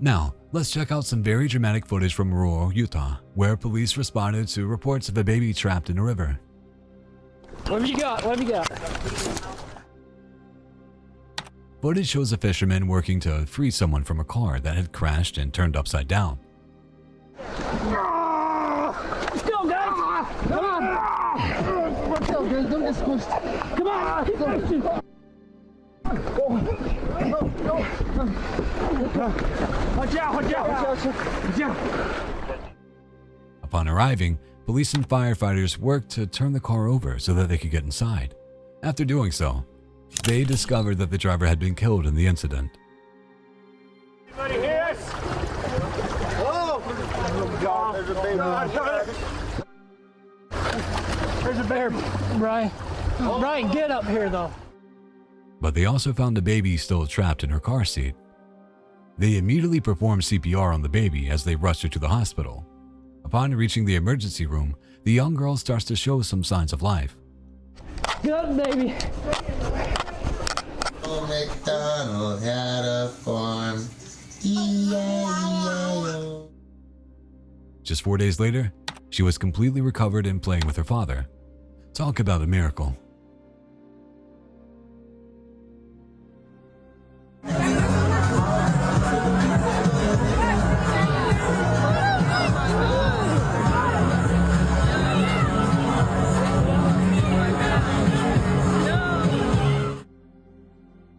Now, let's check out some very dramatic footage from rural Utah, where police responded to reports of a baby trapped in a river. What have you got? What have you got? Footage shows a fisherman working to free someone from a car that had crashed and turned upside down. Let's go, guys! Come on! Let's go, guys. Don't get squished. Come on! Keep pushing! Go! Watch out! Watch out! Watch out! Upon arriving, police and firefighters worked to turn the car over so that they could get inside. After doing so, they discovered that the driver had been killed in the incident. Anybody hear us? Oh God, there's a baby. There's a bear, Brian. Brian, get up here, though. But they also found a baby still trapped in her car seat. They immediately performed CPR on the baby as they rushed her to the hospital. Upon reaching the emergency room, the young girl starts to show some signs of life. Get up, baby. Old MacDonald had a farm. E-I-E-I-O. Just 4 days later, she was completely recovered and playing with her father. Talk about a miracle.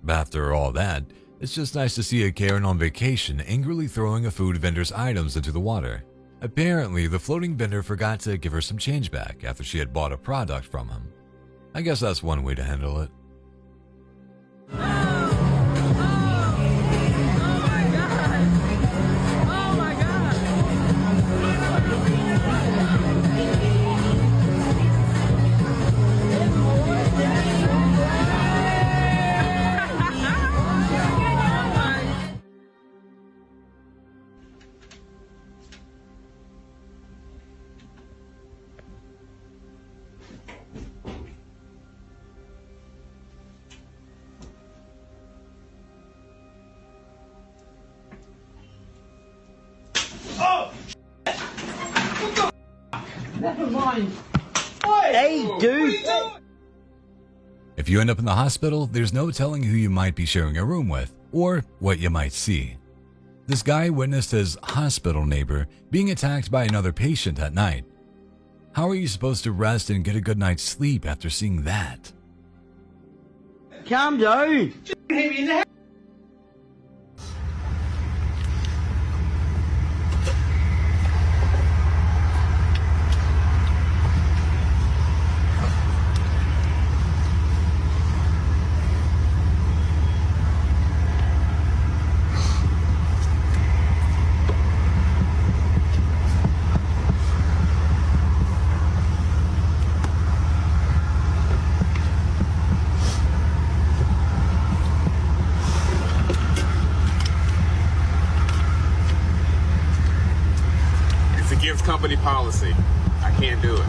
After all that, it's just nice to see a Karen on vacation angrily throwing a food vendor's items into the water. Apparently, the floating vendor forgot to give her some change back after she had bought a product from him. I guess that's one way to handle it. Never mind. Hey, dude. If you end up in the hospital, there's no telling who you might be sharing a room with or what you might see. This guy witnessed his hospital neighbor being attacked by another patient at night. How are you supposed to rest and get a good night's sleep after seeing that? Calm down. Against company policy. I can't do it.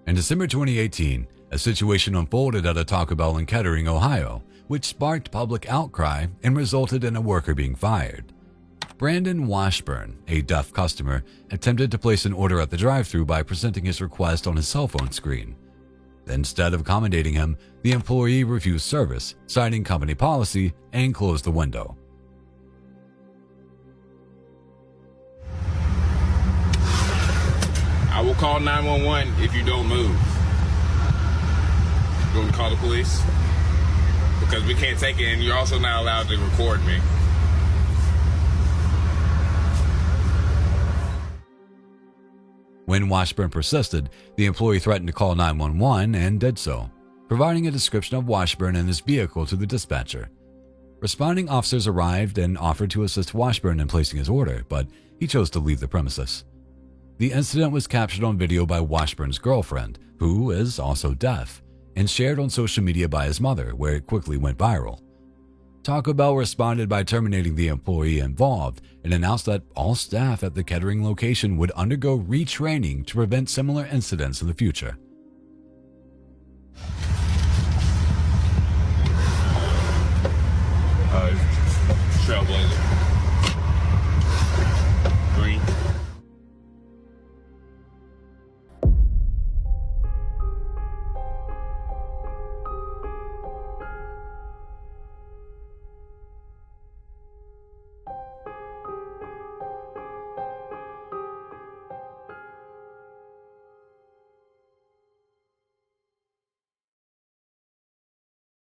In December 2018, a situation unfolded at a Taco Bell in Kettering, Ohio, which sparked public outcry and resulted in a worker being fired. Brandon Washburn, a deaf customer, attempted to place an order at the drive-thru by presenting his request on his cell phone screen. Instead of accommodating him, the employee refused service, citing company policy, and closed the window. I will call 911 if you don't move. You want me to call the police? Because we can't take it, and you're also not allowed to record me. When Washburn persisted, the employee threatened to call 911 and did so, providing a description of Washburn and his vehicle to the dispatcher. Responding officers arrived and offered to assist Washburn in placing his order, but he chose to leave the premises. The incident was captured on video by Washburn's girlfriend, who is also deaf, and shared on social media by his mother, where it quickly went viral. Taco Bell responded by terminating the employee involved and announced that all staff at the Kettering location would undergo retraining to prevent similar incidents in the future. Trailblazer.